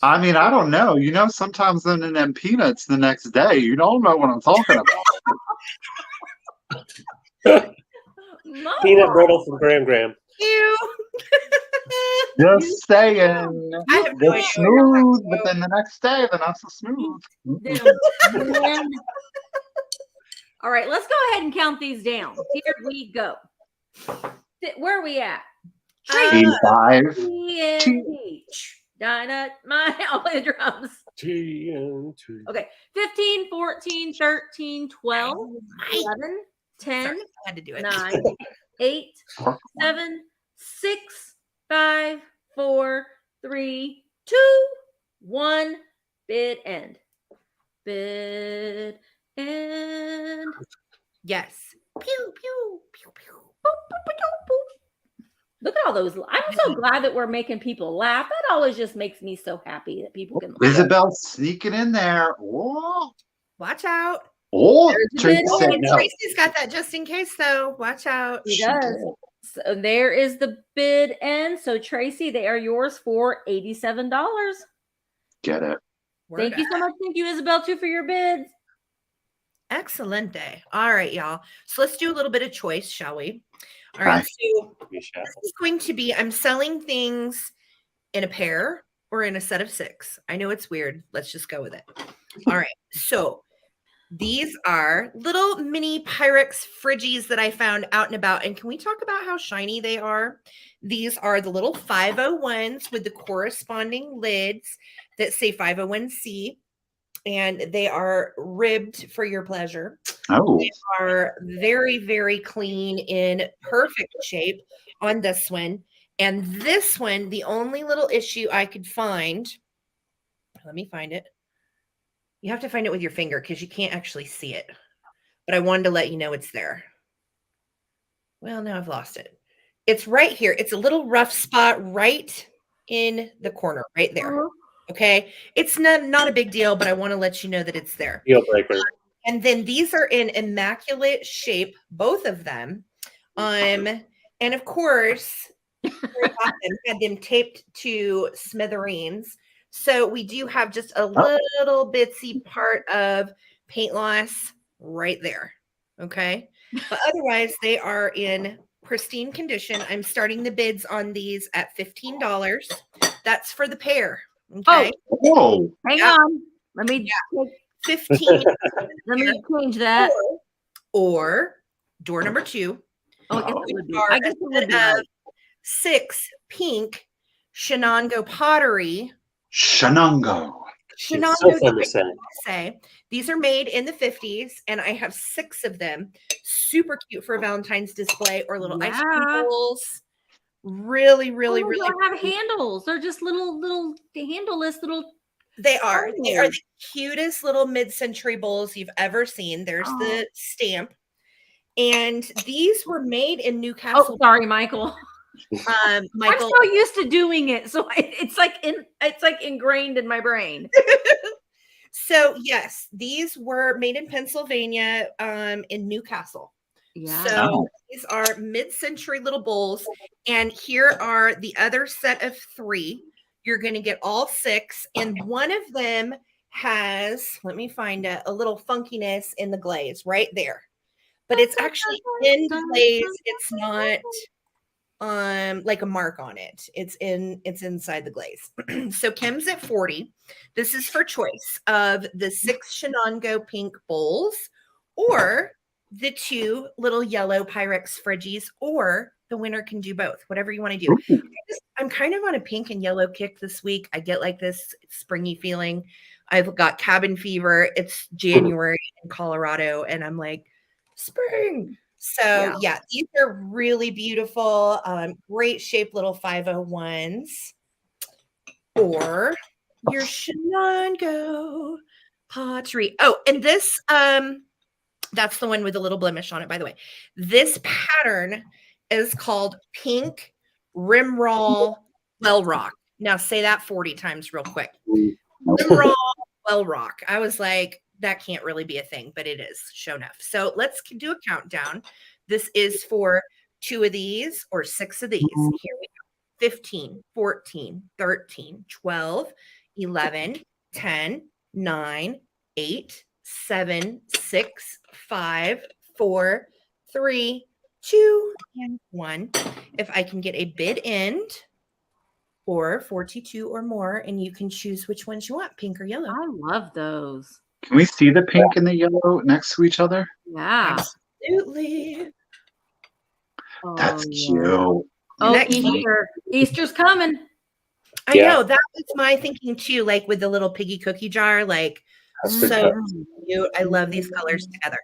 I mean, I don't know. Sometimes in them peanuts the next day, you don't know what I'm talking about. No. Peanut brittle from Graham. Ew. Just saying. I have no They're idea smooth, but then the next day, they're not so smooth. Them. All right, let's go ahead and count these down. Here we go. Where are we at? 85. TNT. Dynamite. All the drums. TNT. Okay. 15, 14, 13, 12, 11, 10, Sorry, I had to do it. 9, 8, 7, 6, 5, 4, 3, 2, 1, bid end. Bid end. Yes. Pew, pew, pew, pew. Boop, boop, boop, boop, boop. Look at all those. I'm so glad that we're making people laugh. That always just makes me so happy that people can laugh. Isabel sneaking in there. Whoa. Watch out. Oh, Tracy Tracy said no. Tracy's got that just in case, though. Watch out. She does. So there is the bid end. So Tracy, they are yours for $87. Get it. Thank you so much. Thank you, Isabel, too, for your bids. Excellent day. All right, y'all. So let's do a little bit of choice, shall we? All right. So this is going to be, I'm selling things in a pair or in a set of 6. I know it's weird. Let's just go with it. All right. So these are little mini Pyrex Frigies that I found out and about. And can we talk about how shiny they are? These are the little 501s with the corresponding lids that say 501c. And they are ribbed for your pleasure. Oh. They are very, very clean, in perfect shape on this one. And this one, the only little issue I could find, let me find it. You have to find it with your finger because you can't actually see it. But I wanted to let you know it's there. Well, now I've lost it. It's right here. It's a little rough spot right in the corner, right there. Okay. It's not a big deal, but I want to let you know that it's there. Deal breaker. And then these are in immaculate shape, both of them. And of course, had them taped to smithereens. So we do have just a little bitsy part of paint loss right there. Okay. But otherwise, they are in pristine condition. I'm starting the bids on these at $15. That's for the pair. Okay. Oh, hang on. Let me 15. Let me change that. Or door number 2. Oh, I guess it would be right. 6 pink Shenango Pottery. Shenango. Shenango, so fun to say. These are made in the 50s, and I have 6 of them. Super cute for a Valentine's display or little ice cream bowls. Really, really, really. They don't have handles. They're just little handleless little. They are. They are the cutest little mid-century bowls you've ever seen. There's the stamp. And these were made in Newcastle. Oh, sorry, Michael. Michael. I'm so used to doing it, so it's like ingrained in my brain. So yes, these were made in Pennsylvania, in Newcastle. Yeah. So these are mid-century little bowls, and here are the other set of 3. You're going to get all 6, and one of them has, let me find a little funkiness in the glaze right there, but it's actually in glaze. It's not like a mark on it. It's inside the glaze. So Kim's at 40. This is for choice of the 6 Shenango pink bowls, or the 2 little yellow Pyrex Frigies, or the winner can do both, whatever you want to do. I'm kind of on a pink and yellow kick this week. I get like this springy feeling. I've got cabin fever. It's January in Colorado, and I'm like, spring. So yeah, these are really beautiful, great shaped little 501s, or your Shenango Pottery. Oh, and this, that's the one with the little blemish on it, by the way. This pattern is called Pink Rimroll Well Rock. Now say that 40 times real quick. Rimroll Well Rock. I was like, that can't really be a thing, but it is, sure enough. So let's do a countdown. This is for 2 of these or 6 of these. Here we go. 15, 14, 13, 12, 11, 10, 9, 8, 7, 6, 5, 4, 3, 2, and 1. If I can get a bid end, or 42 or more, and you can choose which ones you want, pink or yellow. I love those. Can we see the pink and the yellow next to each other? Yeah. Absolutely. That's cute. Oh, Easter. Easter's coming. I know. That was my thinking too, like with the little piggy cookie jar. Like, so cute. I love these colors together.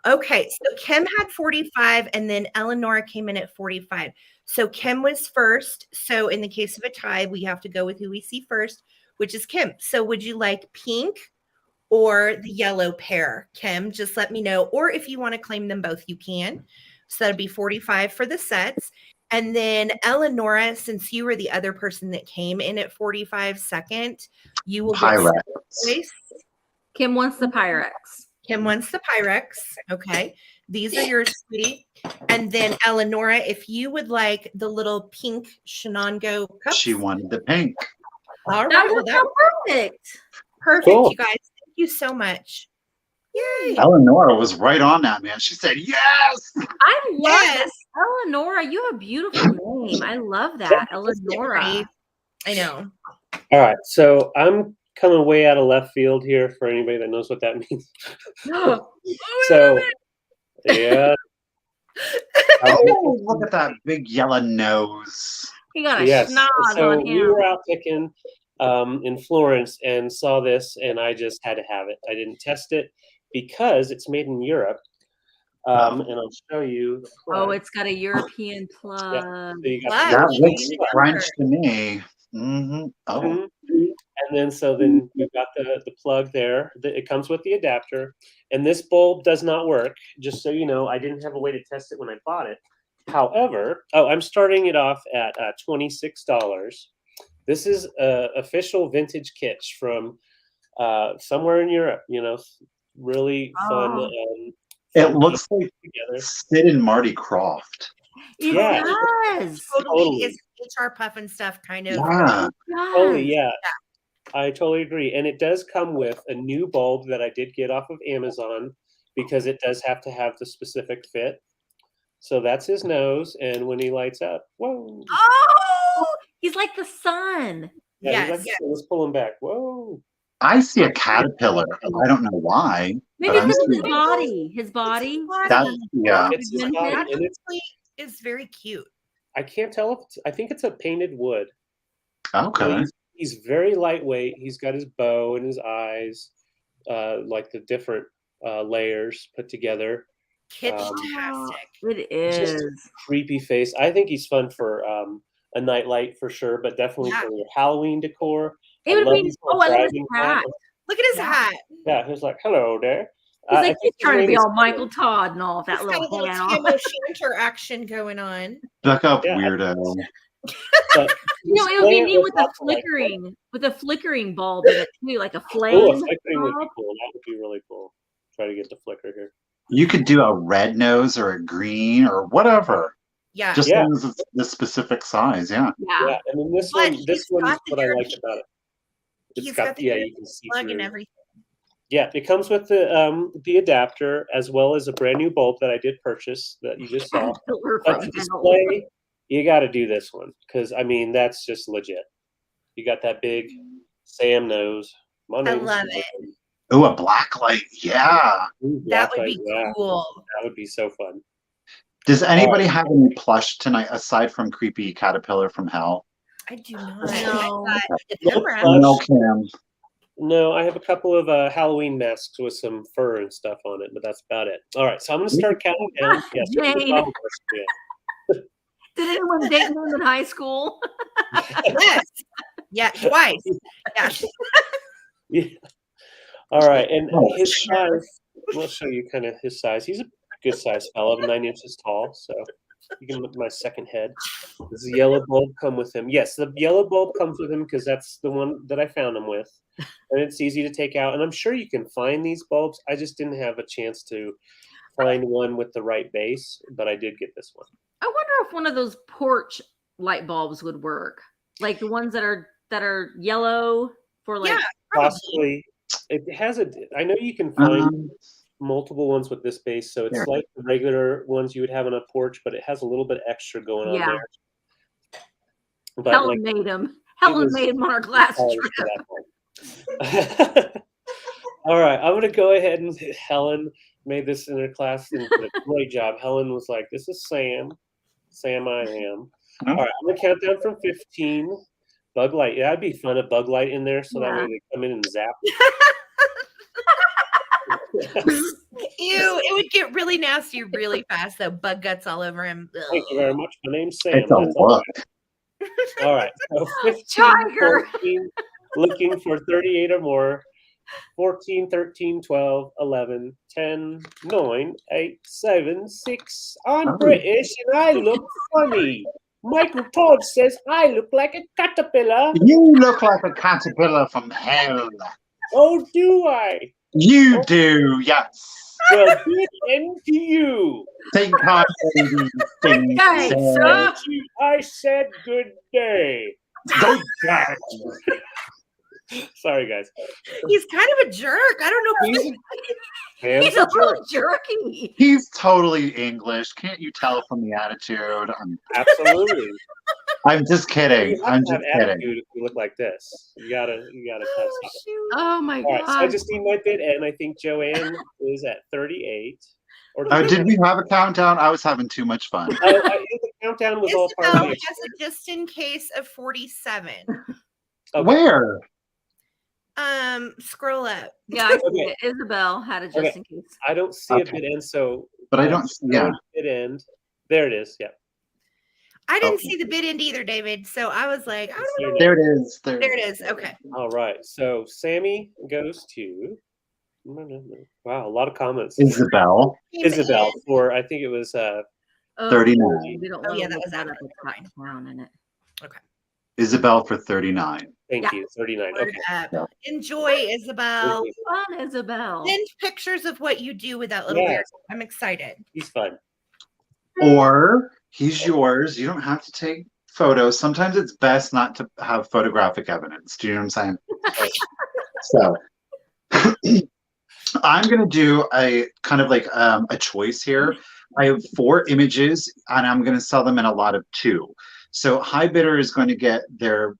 Okay, so Kim had 45, and then Eleanor came in at 45. So Kim was first. So in the case of a tie, we have to go with who we see first. which is Kim. So would you like pink or the yellow pair? Kim, just let me know. Or if you want to claim them both, you can. So that'd be $45 for the sets. And then Eleonora, since you were the other person that came in at 45 second, you will get Pyrex. Kim wants the Pyrex. Kim wants the Pyrex. Okay. These are yours, sweetie. And then Eleonora, if you would like the little pink Shenango cups. She wanted the pink. All right. That worked out perfect. Perfect, Cool. you guys. Thank you so much. Yay. Eleonora was right on that, man. She said, yes. I love that. Eleonora, you have a beautiful name. I love that. Eleonora. I know. All right, so I'm coming way out of left field here for anybody that knows what that means. So, yeah. Oh, look at that big yellow nose. He got a Yes. schnoz So on we him. were out picking in Florence and saw this, and I just had to have it. I didn't test it because it's made in Europe. And I'll show you the plug. Oh, it's got a European plug. So you got Wow. That you looks need a French number. to me. Mm-hmm. Oh, Mhm. And then we've got the plug there. It comes with the adapter. And this bulb does not work. Just so you know, I didn't have a way to test it when I bought it. However, I'm starting it off at $26. This is official vintage kits from somewhere in Europe. You know, really fun. it fun looks pieces like together. Sid and Marty Croft. It Yeah. does. Totally is HR puff and stuff kind of. Yeah. Totally, yeah. I totally agree. And it does come with a new bulb that I did get off of Amazon because it does have to have the specific fit. So that's his nose, and when he lights up, whoa. Oh, he's like the sun. Yeah, he's Yes, like, yes. let's pull him back. Whoa. I see a caterpillar. I don't know why. Maybe but I'm because of his seeing- body. His body. That's, yeah. It's his Vintage. body, and it's, Actually, is very cute. I can't tell if I think it's a painted wood. So Okay. he's very lightweight. He's got his bow and his eyes, like the different layers put together. Kitsch-tastic. It Just is. creepy face. I think he's fun for a nightlight for sure, but definitely Yeah. for your Halloween decor. It would love be. his little Oh, I love his driving hat. Look at his Yeah. hat. Yeah, he's like, hello there. He's I like he's think his trying to name be is all Michael Todd and all of that He's got a little little hat on. Ttbsarahc action going on. Look up Yeah, weirdo. But You know, it would be display neat with a lots of, like, flickering bulb in it too, like a flame. oh, a flickering would be bulb. cool. That would be really cool. Try to get the flicker here. You could do a red nose or a green or whatever. Yeah. Just Yeah. as long as it's the specific size. Yeah. Yeah. Yeah, and then this But one, this he's one is got the what I like European- about it. It's He's got, got the yeah, you European can see plug through. and everything. Yeah, it comes with the adapter as well as a brand new bulb that I did purchase that you just saw. Caterpillar But from to hell. display, you got to do this one because I mean that's just legit. You got that big Sam nose. My I name's love Sam. it. Oh, a black light. Yeah. Ooh, That black would light, be yeah, cool. that would be so fun. Does anybody have any plush tonight aside from creepy caterpillar from hell? I do not. No. I've got No ephemera. plush. No, Kim. No, I have a couple of Halloween masks with some fur and stuff on it, but that's about it. All right, so I'm gonna start counting down. Yes, Jane. Did anyone date him in high school? Yes. Yeah, twice. Yeah. Yeah. All right, and Oh, his size. We'll show you kind of his size. He's a good sized fellow, 9 inches tall. So you can look at my second head. Does the yellow bulb come with him? Yes, the yellow bulb comes with him because that's the one that I found him with, and it's easy to take out. And I'm sure you can find these bulbs. I just didn't have a chance to find one with the right base, but I did get this one. I wonder if one of those porch light bulbs would work, like the ones that are yellow for like. Yeah, probably. Possibly, it has a. I know you can find Um, multiple ones with this base, so it's Yeah. like the regular ones you would have on a porch, but it has a little bit extra going on Yeah. there. But Helen like, made him. Helen was made him on our glass polished strip. for that one. All right, I'm gonna go ahead and Helen made this in her class and did a great job. Helen was like, "This is Sam. Sam, I am." Oh. All right, I'm gonna count down from 15. Bug light. Yeah, that'd be fun. A bug light in there, so that way Yeah. they come in and zap. Ew, it would get really nasty really fast though. Bug guts all over him. Ugh. Thank you very much. My name's Sam. it's a That's all. look. All right. So 15, Tiger. 14, looking for 38 or more. 14, 13, 12, 11, 10, 9, 8, 7, 6. I'm Oh. British and I look funny. Michael Todd says I look like a caterpillar. You look like a caterpillar from hell. Oh, do I? You do, yes. Well, good end to you. Think time, baby. Think Guys, so. I said good day. Go back. Sorry, guys. He's kind of a jerk. I don't know. He's a little jerky. He's totally English. Can't you tell from the attitude? Absolutely. I'm just kidding. I'm just kidding. Attitude if you look like this. You gotta kind of stop it. Oh my All right, so I god. just need my bid, and I think Joanne is at 38. Or Oh, did we have a countdown? I was having too much fun. I think the countdown was all part Isabel of has the a just in case of 47. Okay. Where? Scroll up. Yeah, I see Okay. it. Isabel had it just Okay. in case. I don't see a bid end, so But I don't. Yeah. bid end. There it is. Yeah. I didn't Okay. see the bid end either, David. So I was like, I don't know. There it is. There it is. Okay. All right. So Sammy goes to. Wow, a lot of comments. Isabel. Isabel for I think it was 39. We don't Oh, want yeah, to that look was at out of the fine. countdown in it. Isabel for 39. thank Yeah. you 39. Word Okay. up. Yeah. Enjoy, Isabel. Thank you. Fun, Isabel. Send pictures of what you do with that little Yes. beard. I'm excited. He's fun. Or he's yours. You don't have to take photos. Sometimes it's best not to have photographic evidence. Do you know what I'm saying? So I'm going to do a kind of like a choice here. I have 4 images and I'm going to sell them in a lot of 2. So high bidder is going to get their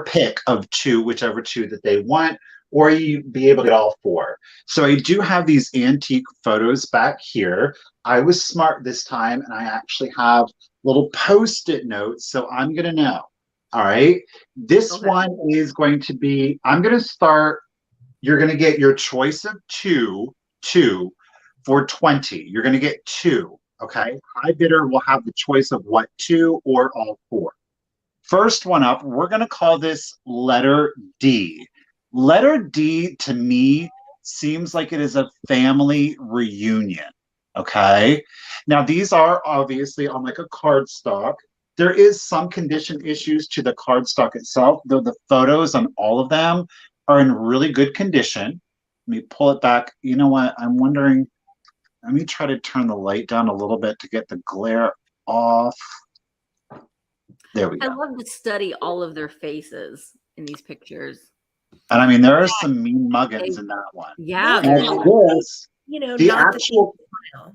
pick of 2, whichever 2 that they want, or you be able to get all 4. So I do have these antique photos back here. I was smart this time and I actually have little post-it notes, so I'm going to know. All right. This one is going to be, I'm going to start, you're going to get your choice of 2 for 20. You're going to get 2. Okay. High bidder will have the choice of what 2 or all 4. First one up, we're going to call this letter D. Letter D to me seems like it is a family reunion. Okay. Now these are obviously on like a cardstock. There is some condition issues to the cardstock itself, though the photos on all of them are in really good condition. Let me pull it back. You know what? I'm wondering, let me try to turn the light down a little bit to get the glare off. There we go. I love to study all of their faces in these pictures. And I mean, there are some mean muggins in that one. Yeah. And this, You know, the not actual, the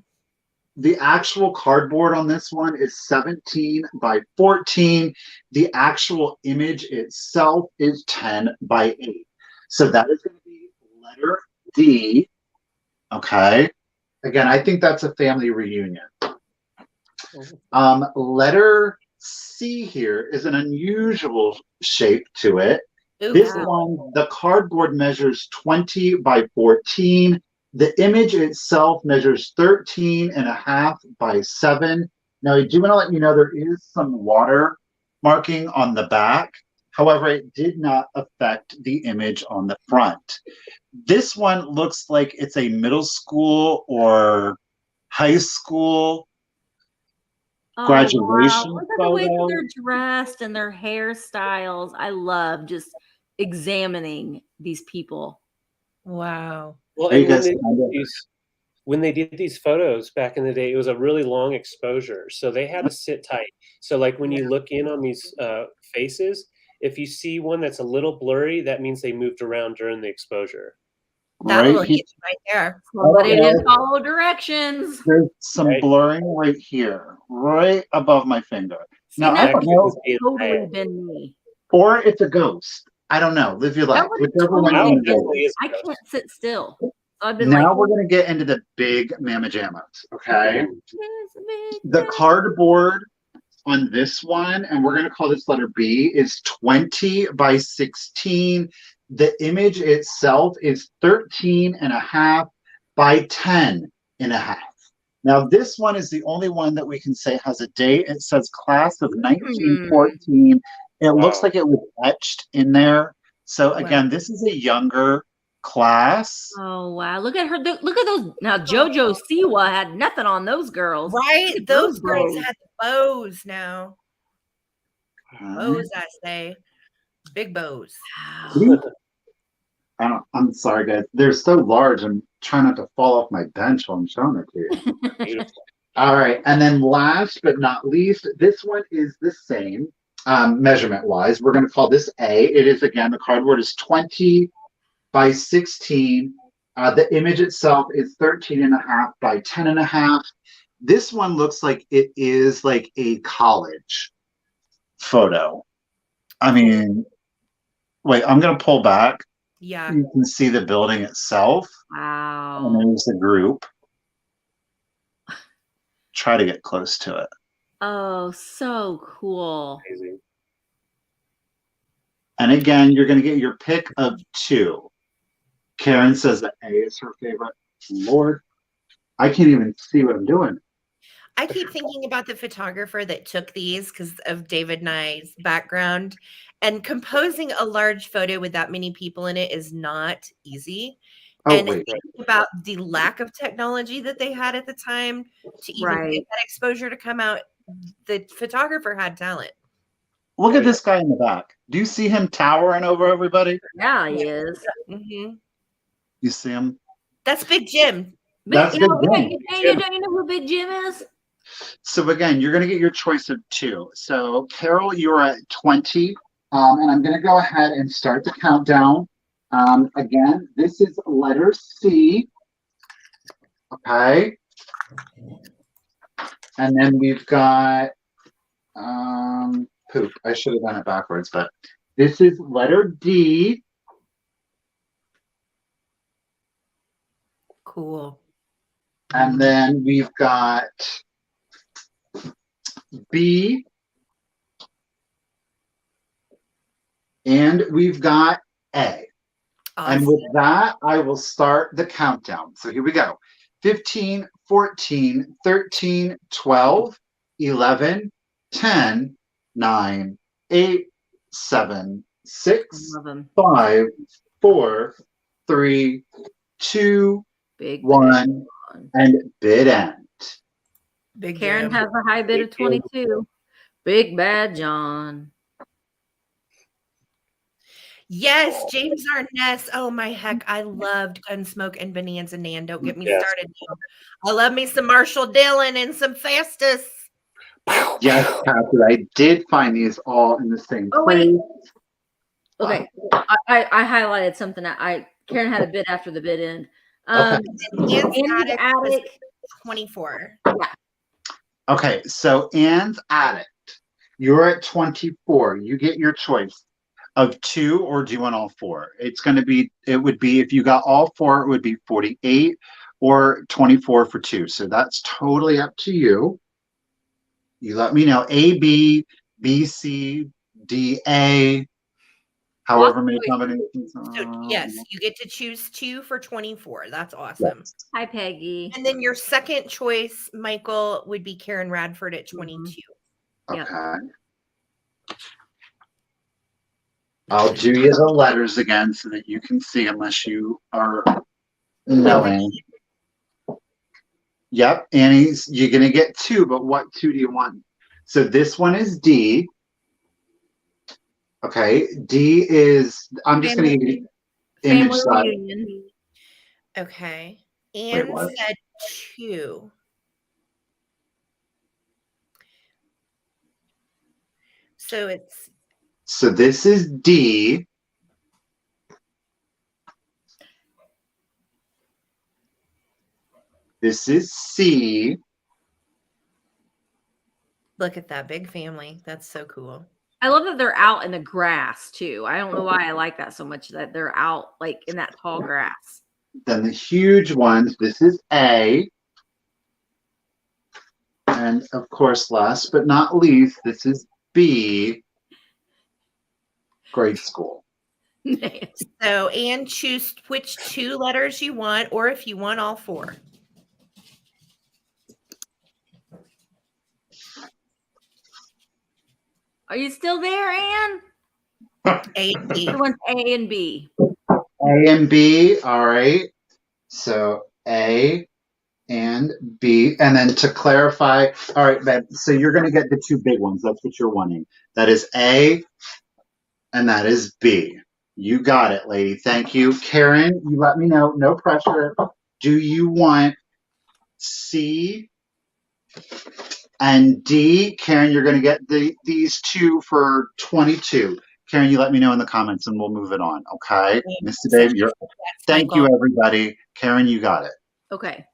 the actual cardboard on this one is 17 by 14. The actual image itself is 10 by 8. So that is going to be letter D. Okay. Again, I think that's a family reunion. Letter C here is an unusual shape to it. Ooh, This wow. one, the cardboard measures 20 by 14. The image itself measures 13.5 by 7. Now, I do want to let you know there is some water marking on the back. However, it did not affect the image on the front. This one looks like it's a middle school or high school graduation Wow. Look at the way that photo. they're dressed and their hairstyles. I love just examining these people. Wow. Well, Are you and guys when they did these photos back in the day, it was a really long exposure, so they had to sit tight. So, like when you look in on these faces, if you see one that's a little blurry, that means they moved around during the exposure. That will Right hit here, you right there. Somebody Okay. didn't follow directions. there's some Right. blurring right here, right above my finger. See, Now, I that don't could know, totally been me. or it's a ghost. I don't know. Live your life. That would Whichever one totally you been want to me. is a I ghost. can't sit still. So I've do. been Now like, we're going to get into the big mamma jammas, okay? "It's a big The cardboard on this one, and we're going to call this letter B, is 20 by 16. The image itself is 13.5 by 10.5. Now, this one is the only one that we can say has a date. It says class of 1914. It looks Wow. like it was etched in there. So again, this is a younger class. Oh wow! Look at her. Look at those. Now JoJo Siwa had nothing on those girls. Right? Those girls bows. had bows now. Okay. Bows, I say. Big bows. I'm sorry, guys. They're so large. I'm trying not to fall off my bench while I'm showing it to you. Beautiful. All right. And then last but not least, this one is the same measurement wise. We're going to call this A. It is, again, the cardboard is 20 by 16. The image itself is 13.5 by 10.5. This one looks like it is like a college photo. I mean, wait, I'm going to pull back. Yeah. You can see the building itself. Wow. And there's the group. Try to get close to it. Oh, so cool. Amazing. And again, you're going to get your pick of 2. Karen says that A is her favorite. Lord, I can't even see what I'm doing. I keep thinking about the photographer that took these because of David and I's background. And composing a large photo with that many people in it is not easy. Oh, and wait. think about the lack of technology that they had at the time to even get that exposure to come out. The photographer had talent. Look at this guy in the back. Do you see him towering over everybody? Yeah, he is. Mm-hmm. You see him? That's Big Jim. That's Big Jim. You know who Big Jim is? So again, you're going to get your choice of 2. So Carol, you're at 20. And I'm going to go ahead and start the countdown. Again, this is letter C. Okay. And then we've got poop. I should have done it backwards, but this is letter D. Cool. And then we've got B. And we've got A. Awesome. And with that, I will start the countdown. So here we go. 15, 14, 13, 12, 11, 10, 9, 8, 7, 6, 5, 4, 3, 2, Big 1, and bid end. Big Karen Jim. has a high bid of 22. Big Bad John. Yes, James Arness. Oh my heck, I loved Gunsmoke and Bonanza Nan. Don't get me started now. I love me some Marshall Dillon and some Festus. Yes, Catherine, I did find these all in the same place. Wait. Okay, I highlighted something. Karen had a bid after the bid end. Anne's Attic 24. Yeah. Okay, so Anne's Attic. You're at 24. You get your choice of 2, or do you want all 4? It's going to be, it would be, if you got all 4, it would be 48 or 24 for 2. So that's totally up to you. You let me know. A, B, B, C, D, A, however many combinations. So, yes, you get to choose 2 for 24. That's awesome. Yes. Hi, Peggy. And then your second choice, Michael, would be Karen Radford at 22. Okay. I'll do you the letters again so that you can see, unless you are knowing. Yep, Annie's, you're going to get 2, but what 2 do you want? So this one is D. Okay, D is, I'm just going to give you the image side. Okay. Anne said 2. So it's. So this is D. This is C. Look at that big family. That's so cool. I love that they're out in the grass too. I don't know why I like that so much, that they're out like in that tall grass. Then the huge ones, this is A. And of course, last but not least, this is B. Grade school. So, Anne, choose which 2 letters you want, or if you want all 4. Are you still there, Anne? A and B. Who wants A and B? A and B. All right. So A and B. And then to clarify, all right, babe, so you're going to get the two big ones. That's what you're wanting. That is A and that is B. You got it, lady. Thank you. Karen, you let me know. No pressure. Do you want C and D? Karen, you're going to get these two for 22. Karen, you let me know in the comments and we'll move it on. Okay. Misty Babe, you're. Thank you, everybody. Karen, you got it. Okay.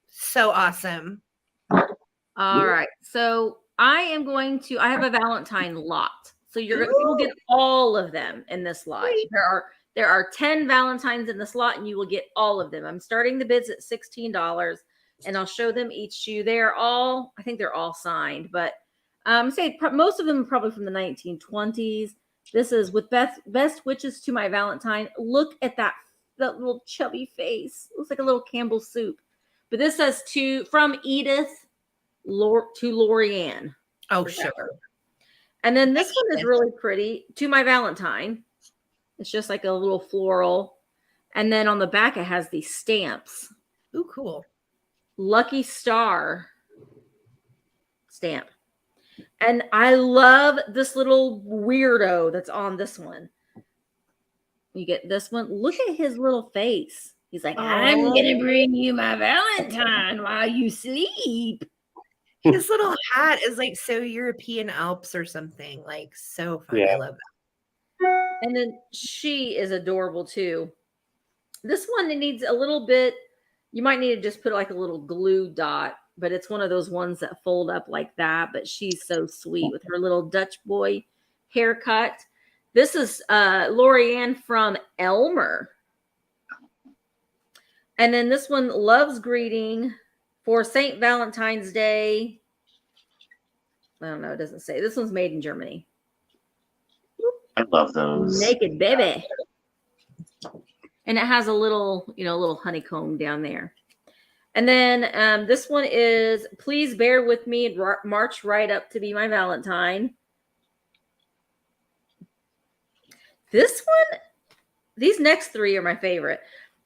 So awesome. All right. So I have a Valentine lot. So you'll get all of them in this lot. There are 10 Valentines in this lot and you will get all of them. I'm starting the bids at $16 and I'll show them each to you. I think they're all signed, but say most of them are probably from the 1920s. This is with best wishes to my Valentine. Look at that little chubby face. Looks like a little Campbell's soup. But this says from Edith to Lorianne. Oh, sure. And then this one is really pretty. To my Valentine. It's just like a little floral. And then on the back, it has these stamps. Ooh, cool. Lucky Star stamp. And I love this little weirdo that's on this one. You get this one. Look at his little face. He's like, I'm going to bring you my Valentine while you sleep. His little hat is like so European Alps or something. Like so fun. Yeah. I love that. And then she is adorable too. This one, it needs a little bit. You might need to just put like a little glue dot, but it's one of those ones that fold up like that. But she's so sweet with her little Dutch boy haircut. This is Lorianne from Elmer. And then this one, Love's Greeting for St. Valentine's Day. I don't know. It doesn't say. This one's made in Germany. I love those. Naked baby. And it has a little, little honeycomb down there. And then this one is, please bear with me and march right up to be my Valentine. This one, these next three are my favorite.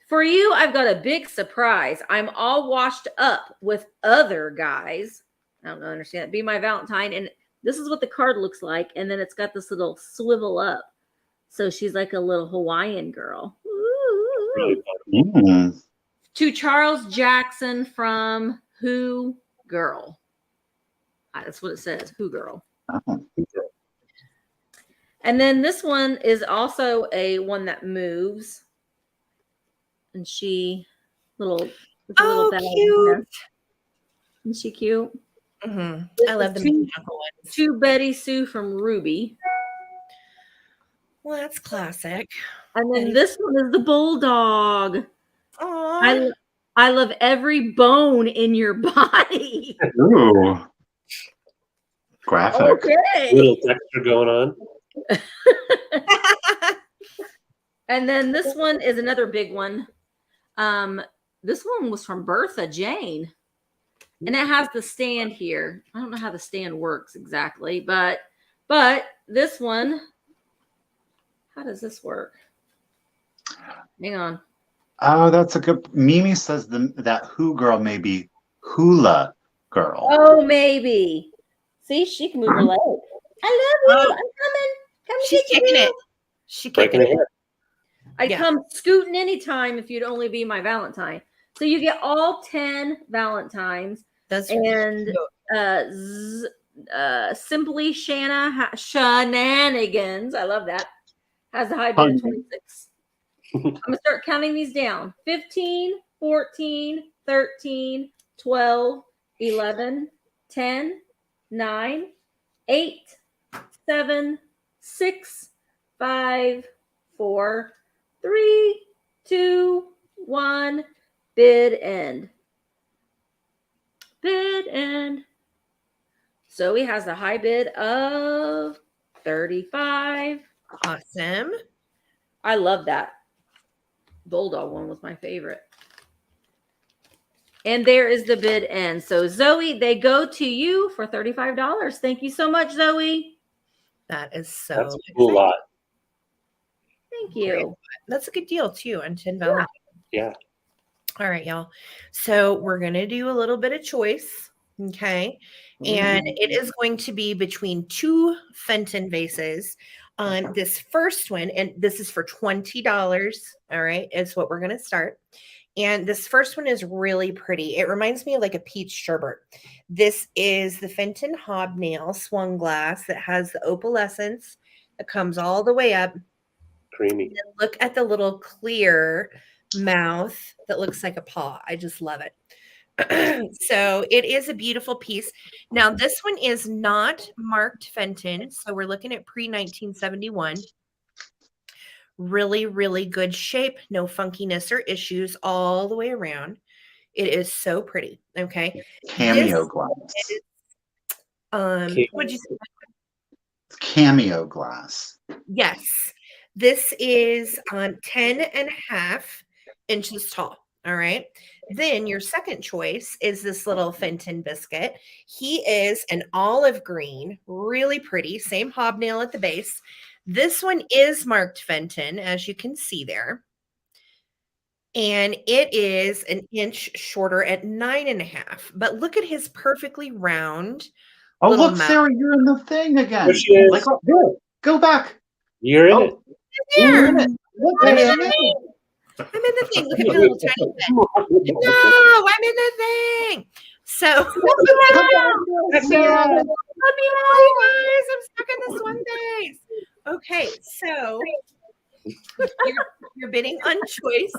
For you, I've got a big surprise. I'm all washed up with other guys. I don't understand. Be my Valentine. And this is what the card looks like. And then it's got this little swivel up. So she's like a little Hawaiian girl. Mm. To Charles Jackson from Who Girl. That's what it says. Who Girl. Oh. And then this one is also a one that moves. And she little cute. Isn't she cute? Mm-hmm. I love the mechanical ones. To Betty Sue from Ruby. Well, that's classic. And then this one is the bulldog. Aww. I love every bone in your body. Ooh. Graphic. Okay. Little texture going on. And then this one is another big one. This one was from Bertha Jane. And it has the stand here. I don't know how the stand works exactly, but this one, how does this work? Hang on. Oh, that's a good. Mimi says that Who Girl may be Hula Girl. Oh, maybe. See, she can move her leg. I love you. I'm coming. Come She's get kicking you. it. She kicking it. I'd come scooting anytime if you'd only be my Valentine. So you get all 10 Valentines. That's and Simply Shenanigans. I love that. Has the high bid of 26. I'm going to start counting these down. 15, 14, 13, 12, 11, 10, 9, 8, 7, 6, 5, 4, 3, 2, 1. Bid end. Bid end. Zoe has a high bid of 35. Awesome. I love that. Bulldog one was my favorite. And there is the bid end. So Zoe, they go to you for $35. Thank you so much, Zoe. That is so That's a cool lot. Thank you. That's a good deal too on 10 Valentine. Yeah. All right, y'all. So we're going to do a little bit of choice. Okay. And it is going to be between 2 Fenton vases. This first one, and this is for $20. All right. Is what we're going to start. And this first one is really pretty. It reminds me of like a peach sherbet. This is the Fenton Hobnail swung glass that has the opalescence that comes all the way up. Creamy. Look at the little clear mouth that looks like a paw. I just love it. So it is a beautiful piece. Now, this one is not marked Fenton. So we're looking at pre-1971. Really, really good shape. No funkiness or issues all the way around. It is so pretty. Okay. Cameo glass. What'd you say? Cameo glass. Yes. This is 10.5 inches tall. All right. Then your second choice is this little Fenton biscuit. He is an olive green, really pretty, same hobnail at the base. This one is marked Fenton, as you can see there. And it is an inch shorter at 9.5. But look at his perfectly round. Oh, little look, mouth. Sarah, you're in the thing again. There she is. Like, oh, go back. You're in it. You're in it. Look, I'm there in she the is. thing. I'm in the thing. Look at my little tiny bit. No, I'm in the thing. So, Sarah. hi guys, I'm stuck in this one base. Okay, so you're bidding on choice.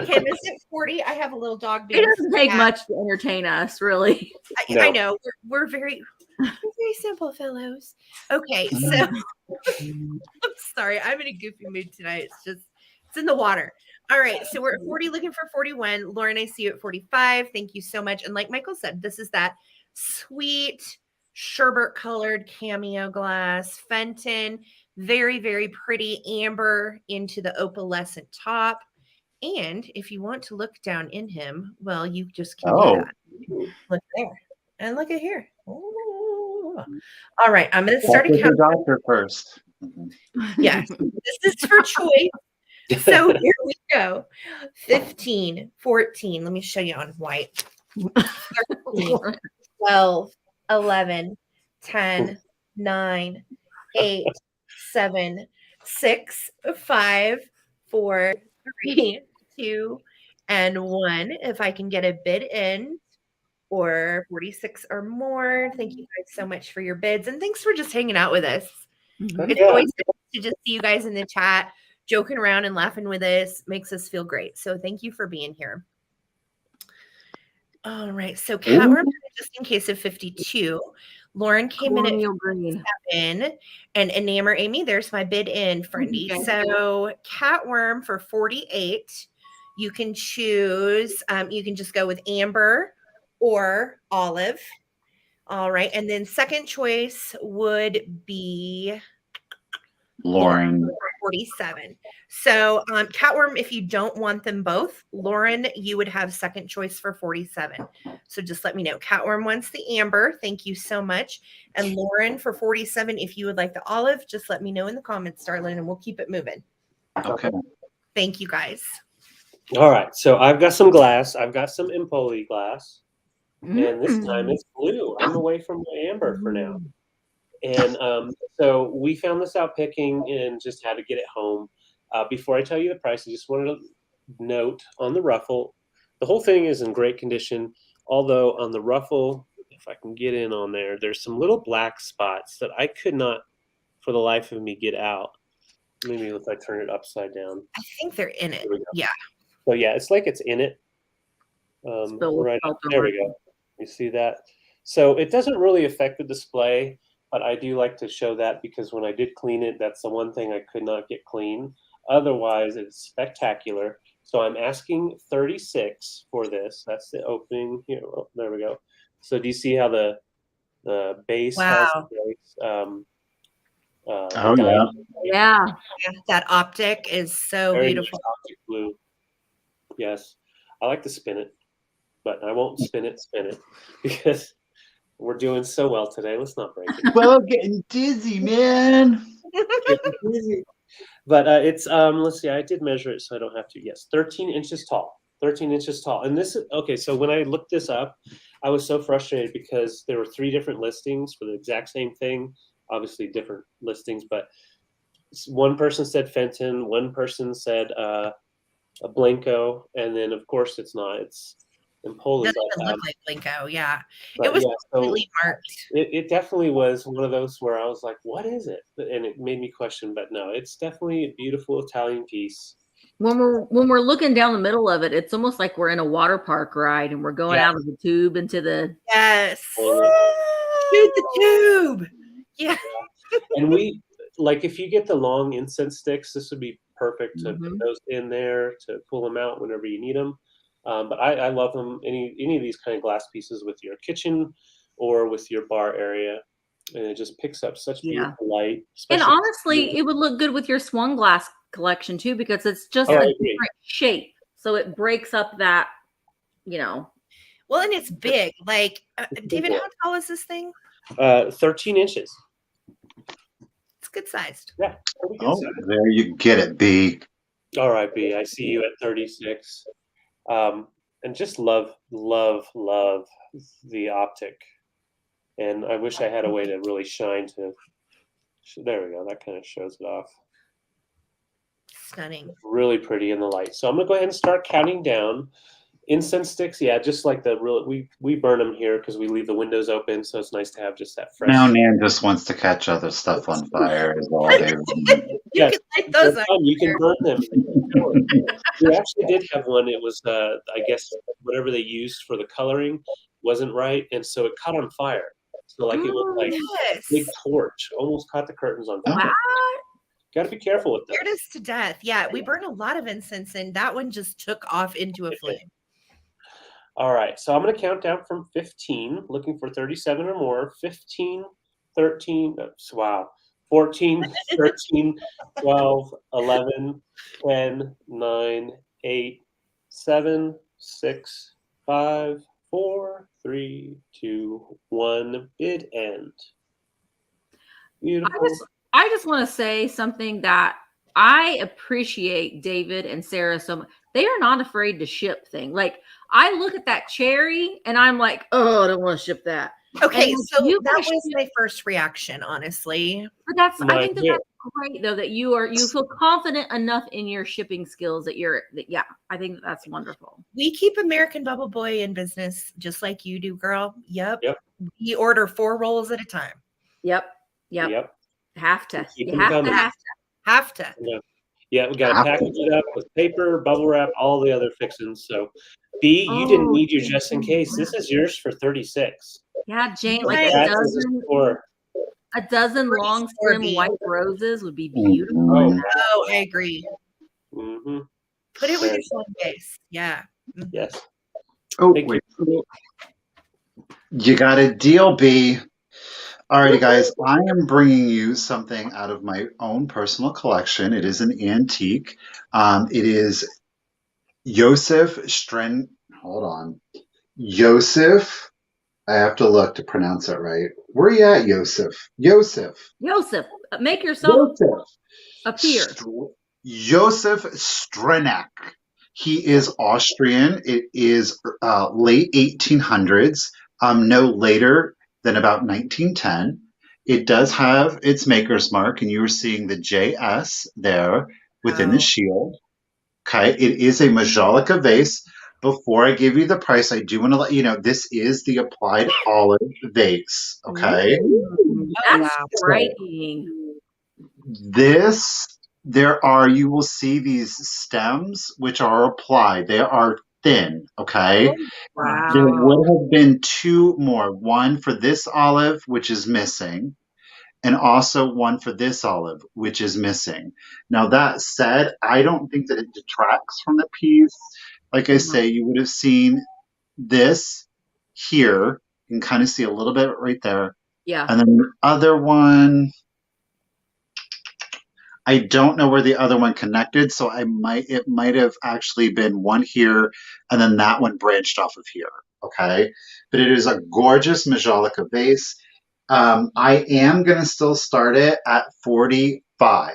Kim is at 40. I have a little dog. It doesn't take much to entertain us, really. I know we're very simple fellows. Okay, so I'm sorry, I'm in a goofy mood tonight. It's in the water. All right, so we're at 40, looking for 41. Lauren, I see you at 45. Thank you so much. And like Michael said, this is that sweet sherbet colored cameo glass Fenton. Very, very pretty amber into the opalescent top. And if you want to look down in him, well, you just can do that. Look there. And look at here. Ooh. All right, I'm going to start a count. Doctor first. Yes, this is for choice. So here we go. 15, 14. Let me show you on white. 13, 12, 11, 10, 9, 8, 7, 6, 5, 4, 3, 2, and 1. If I can get a bid in or 46 or more. Thank you guys so much for your bids. And thanks for just hanging out with us. It's always good to just see you guys in the chat, joking around and laughing with us. Makes us feel great. So thank you for being here. All right. So Catwoman, just in case of 52. Lauren came in at 7 and Enamour Amy, there's my bid in, friendy. Okay. So Catworm for 48. You can choose, you can just go with amber or olive. All right. And then second choice would be Lauren 47. So Catworm, if you don't want them both, Lauren, you would have second choice for 47. So just let me know. Catworm wants the amber. Thank you so much. And Lauren for 47, if you would like the olive, just let me know in the comments, darling, and we'll keep it moving. Okay. Thank you guys. All right. So I've got some glass. I've got some Empoli glass. And this time it's blue. I'm away from the amber for now. And so we found this out picking and just had to get it home. Before I tell you the price, I just wanted to note on the ruffle, the whole thing is in great condition. Although on the ruffle, if I can get in on there, there's some little black spots that I could not, for the life of me, get out. Maybe if I turn it upside down. I think they're in it. Yeah. So yeah, it's like it's in it. Right up, there we go. You see that? So it doesn't really affect the display, but I do like to show that because when I did clean it, that's the one thing I could not get clean. Otherwise, it's spectacular. So I'm asking 36 for this. That's the opening here. Oh, there we go. So do you see how the base has the base, yeah. That optic is so very beautiful. nice optic blue. Yes. I like to spin it, but I won't spin it because we're doing so well today. Let's not break it. Well, getting dizzy, man. Getting dizzy. But it's let's see, I did measure it, so I don't have to. Yes, 13 inches tall. 13 inches tall. And this is okay. So when I looked this up, I was so frustrated because there were 3 different listings for the exact same thing. Obviously, different listings, but one person said Fenton, one person said a Blanco, and then of course it's not. It's Impoli's. Doesn't look like Blanco. Yeah, But it was yeah, so completely marked. it definitely was one of those where I was like, what is it? And it made me question, but no, it's definitely a beautiful Italian piece. When we're looking down the middle of it, it's almost like we're in a water park ride and we're going out of the tube into the Yes. Shoot the tube. Yeah. And we like if you get the long incense sticks, this would be perfect to put those in there to pull them out whenever you need them. But I love them. Any of these kind of glass pieces with your kitchen or with your bar area, and it just picks up such beautiful light. And honestly, it would look good with your swung glass collection too, because it's just a different shape, so it breaks up that, Well, and it's big. Like, David, how tall is this thing? 13 inches. It's good sized. Yeah. Oh, there you get it, B. All right, B. I see you at 36. And just love the optic. And I wish I had a way to really shine to. There we go. That kind of shows it off. Stunning. Really pretty in the light. So I'm gonna go ahead and start counting down. Incense sticks, yeah, just like the real. We burn them here because we leave the windows open, so it's nice to have just that fresh. Now Nan just wants to catch other stuff on fire as well, David. Yes, can light those up. you can burn them. We actually did have one. It was, I guess, whatever they used for the coloring wasn't right, and so it caught on fire. So like it was like a big torch, almost caught the curtains on fire. Got to be careful with that. Scared us to death. Yeah, we burn a lot of incense, and that one just took off into a flame. All right, so I'm going to count down from 15, looking for 37 or more. 15, 13, wow. 14, 13, 12, 11, 10, 9, 8, 7, 6, 5, 4, 3, 2, 1. Bid end. Beautiful. I just want to say something that I appreciate David and Sarah so much. They are not afraid to ship things. Like, I look at that cherry and I'm like, oh, I don't want to ship that. Okay, so that was my first reaction, honestly. But I think that's great though, that you feel confident enough in your shipping skills that I think that's wonderful. We keep American Bubble Boy in business just like you do, girl. Yep. We order 4 rolls at a time. Yep. Have to. You have to. Yeah, we got to package it up with paper, bubble wrap, all the other fixings. So, B, you didn't need your just in case. This is yours for 36. Yeah, Jane, like a dozen long stem white roses would be beautiful. Oh, I agree. Mm-hmm. Put it with your phone case. Yeah. Mm-hmm. Yes. Oh, wait. You got a deal, B. Alrighty, guys, I am bringing you something out of my own personal collection. It is an antique. It is Josef Stren. Hold on. Josef. I have to look to pronounce it right. Where are you at, Josef? Josef. Make yourself appear. Josef Strenach. He is Austrian. It is late 1800s, no later than about 1910. It does have its maker's mark, and you are seeing the JS there within the shield. Okay, it is a Majolica vase. Before I give you the price, I do want to let you know this is the applied olive vase. Okay, that's striking. You will see these stems which are applied. They are thin. Okay. Wow. There would have been 2 more. One for this olive, which is missing, and also one for this olive, which is missing. Now, that said, I don't think that it detracts from the piece. Like I say, you would have seen this here. You can kind of see a little bit right there. Yeah. And then the other one, I don't know where the other one connected, so it might have actually been one here, and then that one branched off of here. Okay, but it is a gorgeous Majolica vase. I am going to still start it at 45.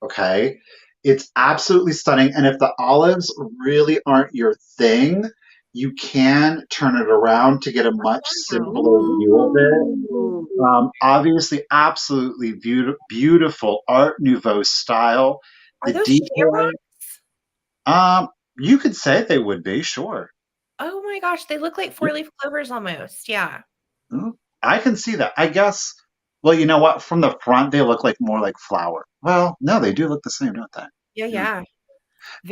Okay. It's absolutely stunning. And if the olives really aren't your thing, you can turn it around to get a much simpler view of it. Ooh. Obviously, absolutely beautiful Art Nouveau style. Are The those decoy, shamrocks? you could say they would be, sure. Oh my gosh, they look like four-leaf clovers almost. Yeah. I can see that. I guess, well, you know what? From the front, they look like more like flower. Well, no, they do look the same, don't they? Yeah, yeah.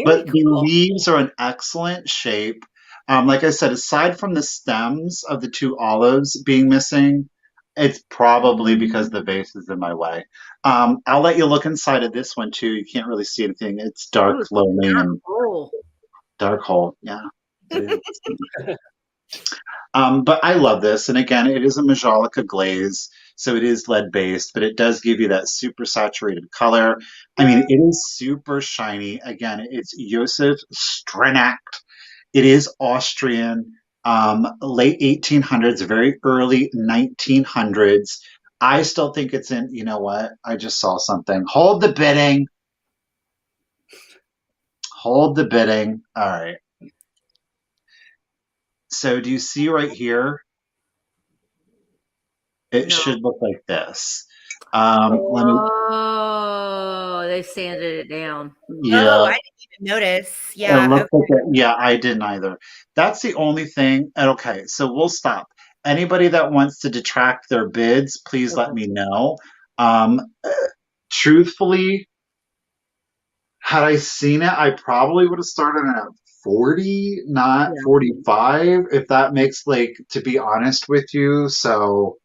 But Very the cool. leaves are in excellent shape. Like I said, aside from the stems of the two olives being missing, it's probably because the vase is in my way. I'll let you look inside of this one too. You can't really see anything. It's dark, Ooh, lonely, and cool. dark hole. Yeah, it is. But I love this. And again, it is a Majolica glaze, so it is lead based, but it does give you that super saturated color. I mean, it is super shiny. Again, it's Josef Strenach. It is Austrian, late 1800s, very early 1900s. I still think it's in, you know what? I just saw something. Hold the bidding. Hold the bidding. All right. So do you see right here? It No. should look like this. Let me, Oh, they sanded it down. Oh, yeah, I didn't even notice. it Yeah. looks like it. Yeah, I didn't either. That's the only thing. And okay, so we'll stop. Anybody that wants to detract their bids, please let me know. Um, uh, Truthfully, had I seen it, I probably would have started at 40, not Yeah. 45, if that makes, like, to be honest with you. So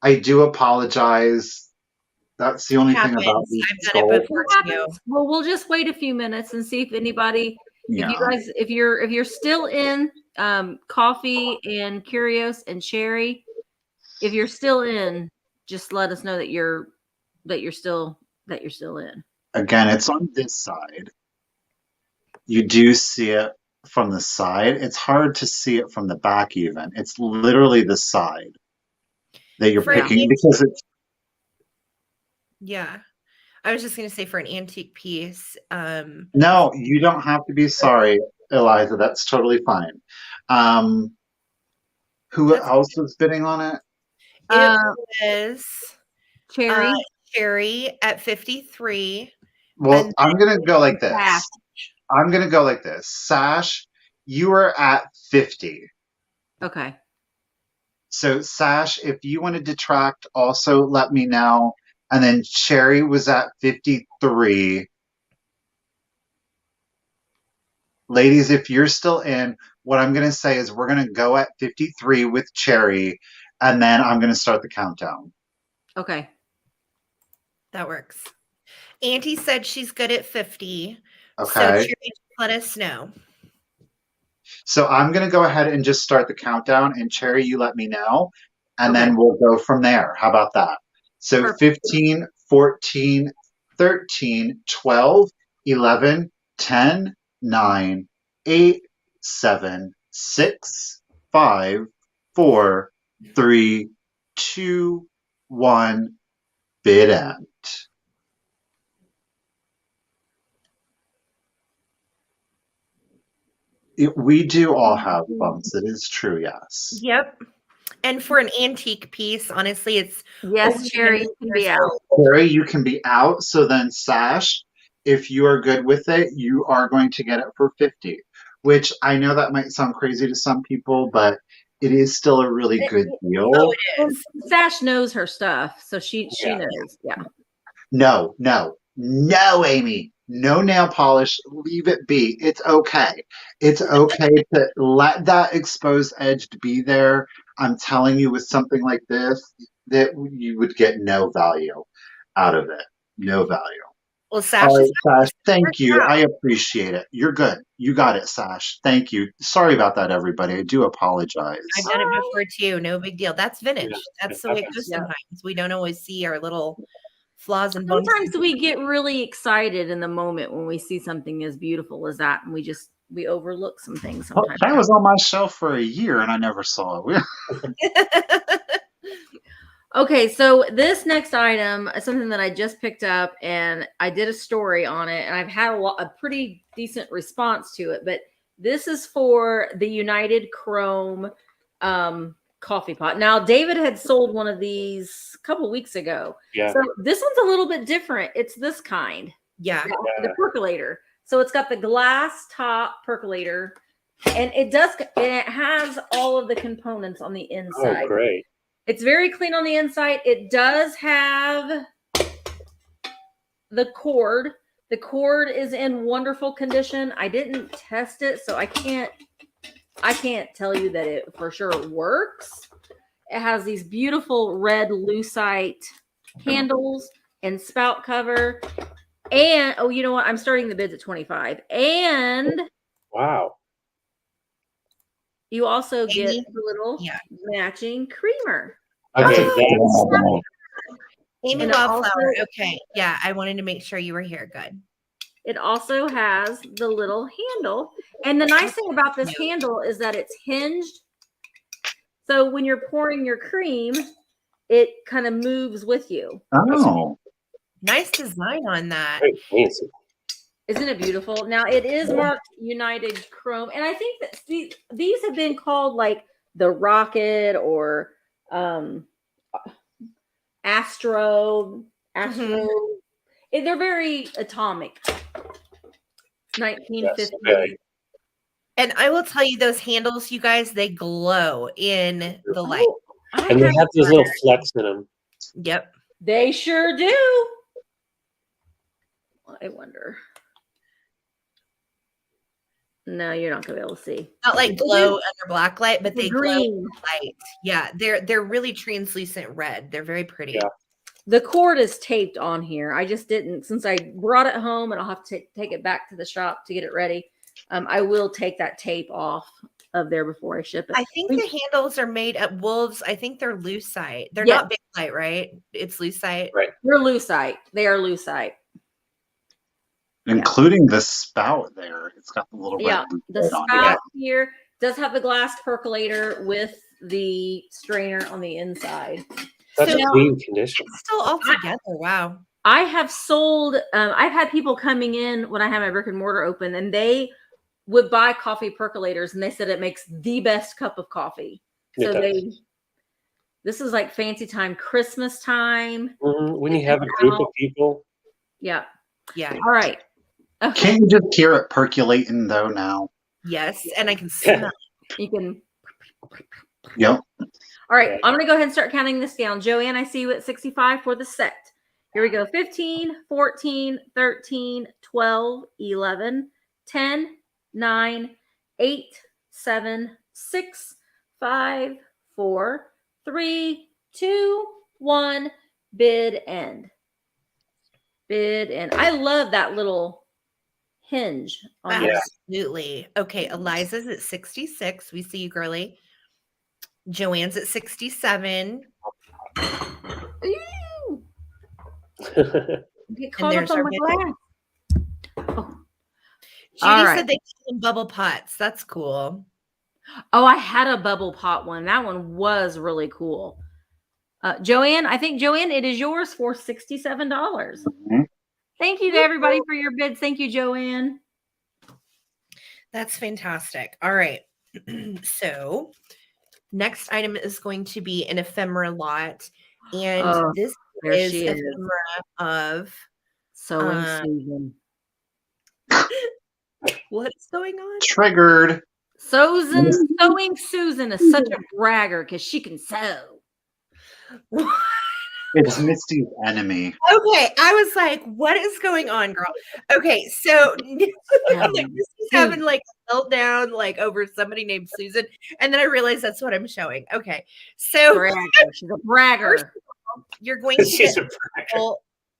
I do apologize. That's the only thing about Happens. these I've done it sculpts. before What too. happens? Well, we'll just wait a few minutes and see if anybody, if you Yeah. guys, if you're still in coffee and curios and cherry, if you're still in, just let us know that you're still in. Again, it's on this side. You do see it from the side. It's hard to see it from the back even. It's literally the side that you're For an picking antique, because it's yeah. I was just gonna say for an antique piece, no, you don't have to be sorry, Eliza. That's totally fine. Um, who that's else was bidding on it? it Uh, was cherry. cherry at 53. Well, And I'm gonna go like Sash. this. I'm gonna go like this. Sash, you are at 50. Okay. So Sash, if you want to detract, also let me know. And then Cherry was at 53. Ladies, if you're still in, what I'm going to say is we're going to go at 53 with Cherry, and then I'm going to start the countdown. Okay. that works. Auntie said she's good at 50. So Okay. Cherry, just let us know. So I'm going to go ahead and just start the countdown, and Cherry, you let me know, and Okay. then we'll go from there. How about that? So Perfect. 15, 14, 13, 12, 11, 10, 9, 8, 7, 6, 5, 4, 3, 2, 1, bid end. We do all have bumps. It is true, yes. Yep. And for an antique piece, honestly, it's Yes, Cherry, you can be out. Carrie, you can be out. So then, Sash, if you are good with it, you are going to get it for 50, which I know that might sound crazy to some people, but it is still a really good deal. Oh, it is. Sash knows her stuff, so she Yeah. knows. Yeah. No, Amy. No nail polish. Leave it be. It's okay. It's okay to let that exposed edge be there. I'm telling you, with something like this, that you would get no value out of it. No value. Well, All Sash right, is Sash. Thank worked you. out. I appreciate it. You're good. You got it, Sash. Thank you. Sorry about that, everybody. I do apologize. I've done it before too. No big deal. That's vintage. Yeah, That's it the way it happens. goes Yeah. sometimes. We don't always see our little flaws and bumps. Sometimes we get really excited in the moment when we see something as beautiful as that, and we overlook some things Well, sometimes. that was on my shelf for a year and I never saw it. Okay, so this next item is something that I just picked up, and I did a story on it, and I've had a pretty decent response to it. But this is for the United Chrome coffee pot. Now, David had sold one of these a couple weeks ago. Yeah. So this one's a little bit different. It's this kind. Yeah. The percolator. So it's got the glass top percolator, and it has all of the components on the inside. Oh, great. It's very clean on the inside. It does have the cord. The cord is in wonderful condition. I didn't test it, so I can't tell you that it for sure works. It has these beautiful red lucite handles and spout cover. And oh, you know what? I'm starting the bids at $25. And wow. You also get the little matching creamer. Okay, Oh. Amy Wildflower. Okay. Yeah, I wanted to make sure you were here. Good. It also has the little handle. And the nice thing about this handle is that it's hinged. So when you're pouring your cream, it kind of moves with you. Oh. Nice design on that. Very fancy. Isn't it beautiful? Now, it is marked United Chrome. And I think that these have been called like the Rocket or Astro. They're very atomic. 1950. Yes, and I will tell you, those handles, you guys, they glow in the light. And they have those little flecks in them. Yep. They sure do. I wonder. No, you're not gonna be able to see. Not like glow under black light, but they green glow light. Yeah, they're really translucent red. They're very pretty. Yeah. The cord is taped on here. I just didn't, since I brought it home and I'll have to take it back to the shop to get it ready. I will take that tape off of there before I ship it. I think the handles are made at Wolves. I think they're lucite. They're not big light, right? It's lucite. Right. They're lucite. They are lucite. Including the spout there. It's got the little red the spout here does have the glass percolator with the strainer on the inside. That's clean condition. It's still all together. Wow. I have sold, I've had people coming in when I had my brick and mortar open, and they would buy coffee percolators, and they said it makes the best cup of coffee. So this is like fancy time, Christmas time. When you have a group of people. Yeah. Yeah. All right. Okay. Can't you just hear it percolating though now? Yes, and I can smell it. You can. Yep. All right, I'm going to go ahead and start counting this down. Joanne, I see you at 65 for the set. Here we go. 15, 14, 13, 12, 11, 10, 9, 8, 7, 6, 5, 4, 3, 2, 1. Bid end. Bid end. I love that little hinge. On Absolutely. Okay, Eliza's at 66. We see you, girly. Joanne's at 67. Get caught up on my glass. Judy said they call them bubble pots. That's cool. Oh, I had a bubble pot one. That one was really cool. Joanne, I think, Joanne, it is yours for $67. Mm-hmm. Thank you to everybody for your bids. Thank you, Joanne. That's fantastic. All right. So next item is going to be an Ephemera Lot. And this is Ephemera of Sewing Susan. What's going on? Triggered. Sewing Susan is such a bragger because she can sew. It's Misty's enemy. Okay, I was like, what is going on, girl? Okay, so Misty's having like a meltdown like over somebody named Susan, and then I realized that's what I'm showing. Okay, so she's a bragger. You're going to get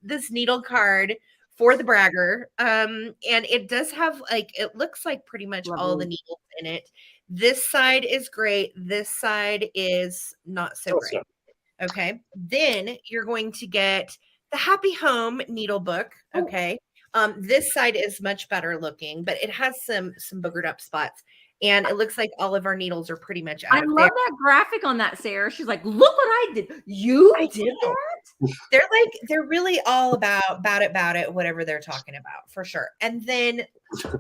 this needle card for the bragger, and it does have like, it looks like pretty much all the needles in it. This side is great. This side is not so great. Okay, then you're going to get the Happy Home needle book. Okay, this side is much better looking, but it has some boogered up spots. And it looks like all of our needles are pretty much I out of love there. that graphic on that, Sarah. She's like, look what I did. You I did know. that? They're really all about it, whatever they're talking about, for sure. And then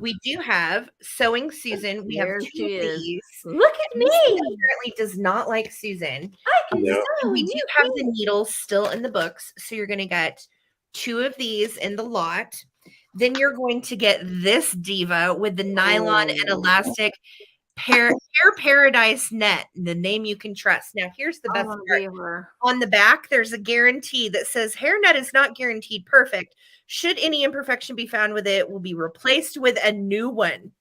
we do have sewing Susan. We have There 2 she of is. these. Look at Misty me. apparently does not like Susan. I can Yeah. sew. We and do you have can't. the needles still in the books, so you're going to get 2 of these in the lot. Then you're going to get this diva with the nylon and elastic hair paradise net, the name you can trust. Now, here's the I best want to part. be her. On the back, there's a guarantee that says hairnet is not guaranteed perfect. Should any imperfection be found with it, will be replaced with a new one.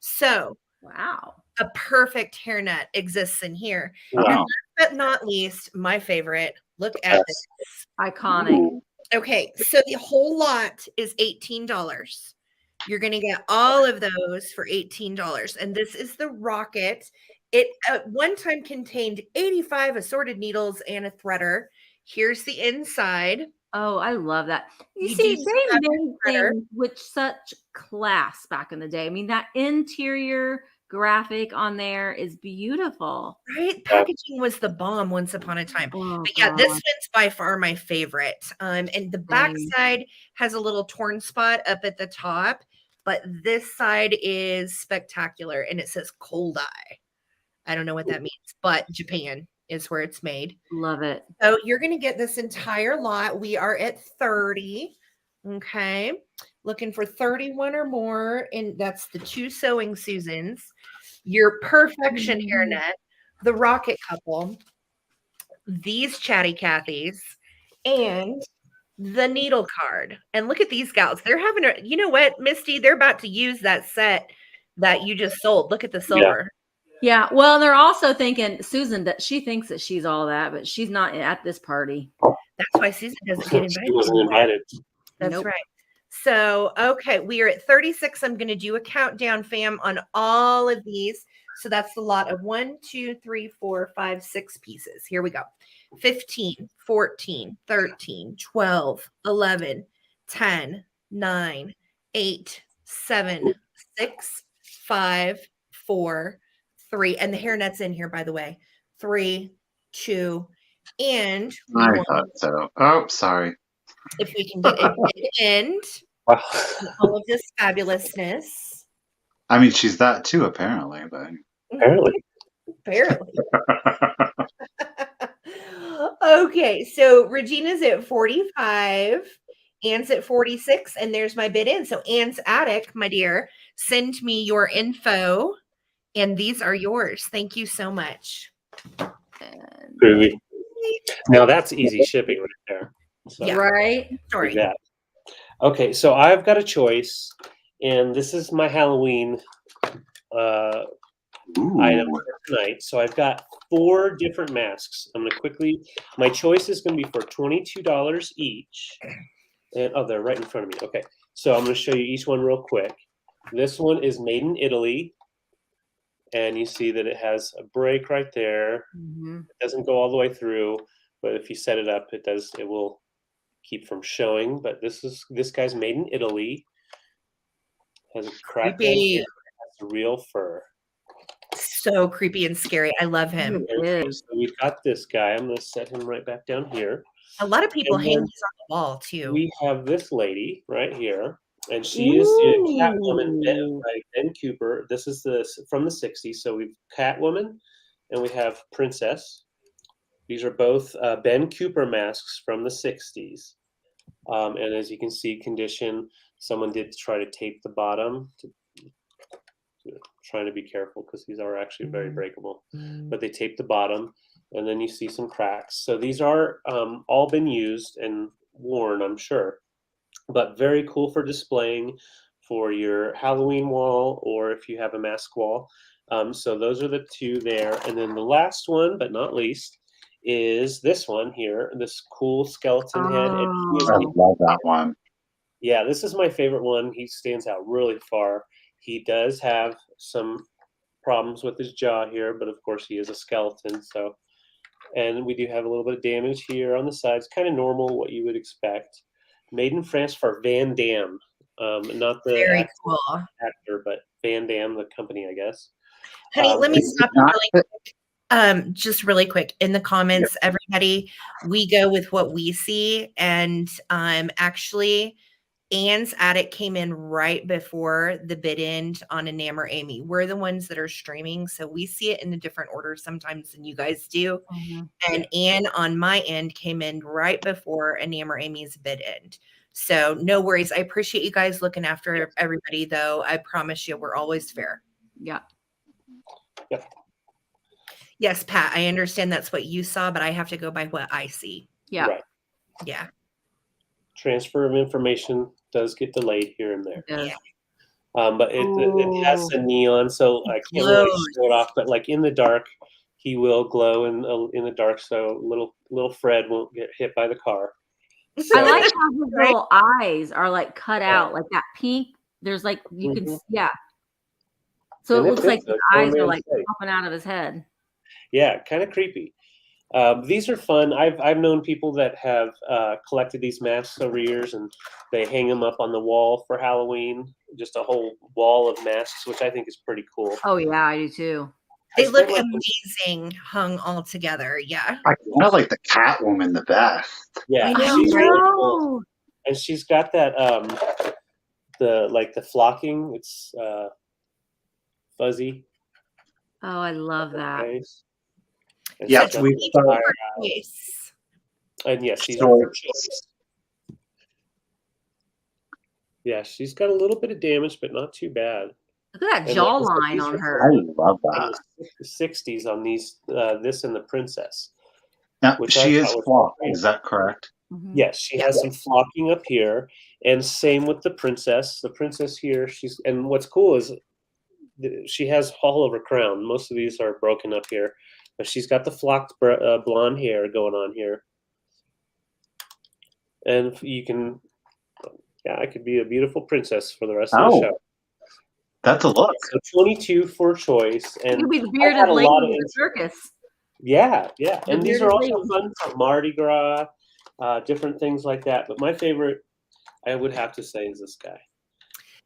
So, Wow. a perfect hairnet exists in here. Wow. And last but not least, my favorite. Look at Yes. this. Iconic. Okay, so the whole lot is $18. You're going to get all of those for $18. And this is the Rocket. It at one time contained 85 assorted needles and a threader. Here's the inside. Oh, I love that. You You see, do they have made threader. things with such class back in the day. I mean, that interior graphic on there is beautiful. Right? Packaging was the bomb once upon a time. Oh, But yeah, this God. one's by far my favorite. And the back side has a little torn spot up at the top, but this side is spectacular and it says cold eye. I don't know what that means, but Japan is where it's made. Love it. So you're going to get this entire lot. We are at 30. Okay. Looking for 31 or more. And that's the 2 sewing Susans, your perfection hairnet, the Rocket couple, these chatty Cathys, and the needle card. And look at these gals. They're having a, you know what, Misty, they're about to use that set that you just sold. Look at the silver. Yeah. Well, they're also thinking Susan that she thinks that she's all that, but she's not at this party. That's why Susan doesn't get invited. She wasn't invited. That's Nope. right. So, okay, we are at 36. I'm going to do a countdown, fam, on all of these. So that's the lot of 1, 2, 3, 4, 5, 6 pieces. Here we go. 15, 14, 13, 12, 11, 10, 9, 8, 7, 6, 5, 4, 3. And the hairnet's in here, by the way. 3, 2, and I 1. thought so. Oh, sorry. If we can get a good end. Wow. All of this fabulousness. I mean, she's that too, apparently. But Apparently. Apparently. Okay, so Regina's at 45. Anne's at 46, and there's my bid in. So Anne's Attic, my dear, send me your info, and these are yours. Thank you so much. Groovy. Now that's easy shipping right there. So, Yeah. Right. like Sorry. that. Okay, so I've got a choice, and this is my Halloween item for tonight. So I've got 4 different masks. I'm going to quickly, my choice is going to be for $22 each. And oh, they're right in front of me. Okay, so I'm going to show you each one real quick. This one is made in Italy. And you see that it has a break right there. Mm-hmm. It doesn't go all the way through, but if you set it up, it does. It will keep from showing. But this guy's made in Italy. Has a crack. Creepy. Has real fur. So creepy and scary. I love him. Okay, so we've got this guy. I'm going to set him right back down here. A lot of people And hang then these on the wall too. We have this lady right here, and she is Catwoman by Ben Cooper. This is from the 60s. So we've Catwoman, and we have Princess. These are both Ben Cooper masks from the 60s. And as you can see, condition, someone did try to tape the bottom, trying to be careful because these are actually very breakable. But they taped the bottom, and then you see some cracks. So these are all been used and worn, I'm sure. But very cool for displaying for your Halloween wall or if you have a mask wall. So those are the 2 there. And then the last one, but not least, is this one here, this cool skeleton head. And I love that one. yeah, this is my favorite one. He stands out really far. He does have some problems with his jaw here, but of course he is a skeleton. So, and we do have a little bit of damage here on the sides, kind of normal, what you would expect. Made in France for Van Damme, not the Very cool. actor, but Van Damme, the company, I guess. Honey, let me stop you Not really quick. Just really quick. In the comments, everybody, we go with what we see. And actually, Anne's Attic came in right before the bid end on Enamour Amy. We're the ones that are streaming, so we see it in a different order sometimes than you guys do. And Anne on my end came in right before Enamour Amy's bid end. So no worries. I appreciate you guys looking after everybody, though. I promise you, we're always fair. Yeah. Yep. Yes, Pat, I understand that's what you saw, but I have to go by what I see. Yeah. Right. Yeah. Transfer of information does get delayed here and there. Yeah. But it has a neon, so I can't really show it off. But like in the dark, he will glow in the dark, so little Fred won't get hit by the car. So, I like how his little eyes are like cut out, like that pink. There's like you can, yeah. So And it looks like his eyes are like safe. popping out of his head. Yeah, kind of creepy. These are fun. I've known people that have collected these masks over years, and they hang them up on the wall for Halloween. Just a whole wall of masks, which I think is pretty cool. Oh yeah, I do too. They look amazing hung all together. Yeah. I kind of like the Catwoman the best. Yeah, I know, she's right? really cool. And she's got that the flocking. It's fuzzy. Oh, I love that. Nice. And Yes, she's got we the saw. fire out. Yes. And yes, these are for choice. Yeah, she's got a little bit of damage, but not too bad. Look at that And jawline on her. I love that. The 60s on these, this and the Princess. Now, which she I is thought was flocked. great. Is that correct? Yes, she has some flocking up here, and same with the Princess. The Princess here, and what's cool is she has all over crown. Most of these are broken up here, but she's got the flocked blonde hair going on here, and you can, I could be a beautiful princess for the rest of the show. That's a look. So 22 for choice, and you could be the bearded lady in the circus. Yeah, and these are also lady. fun for Mardi Gras, different things like that. But my favorite, I would have to say, is this guy.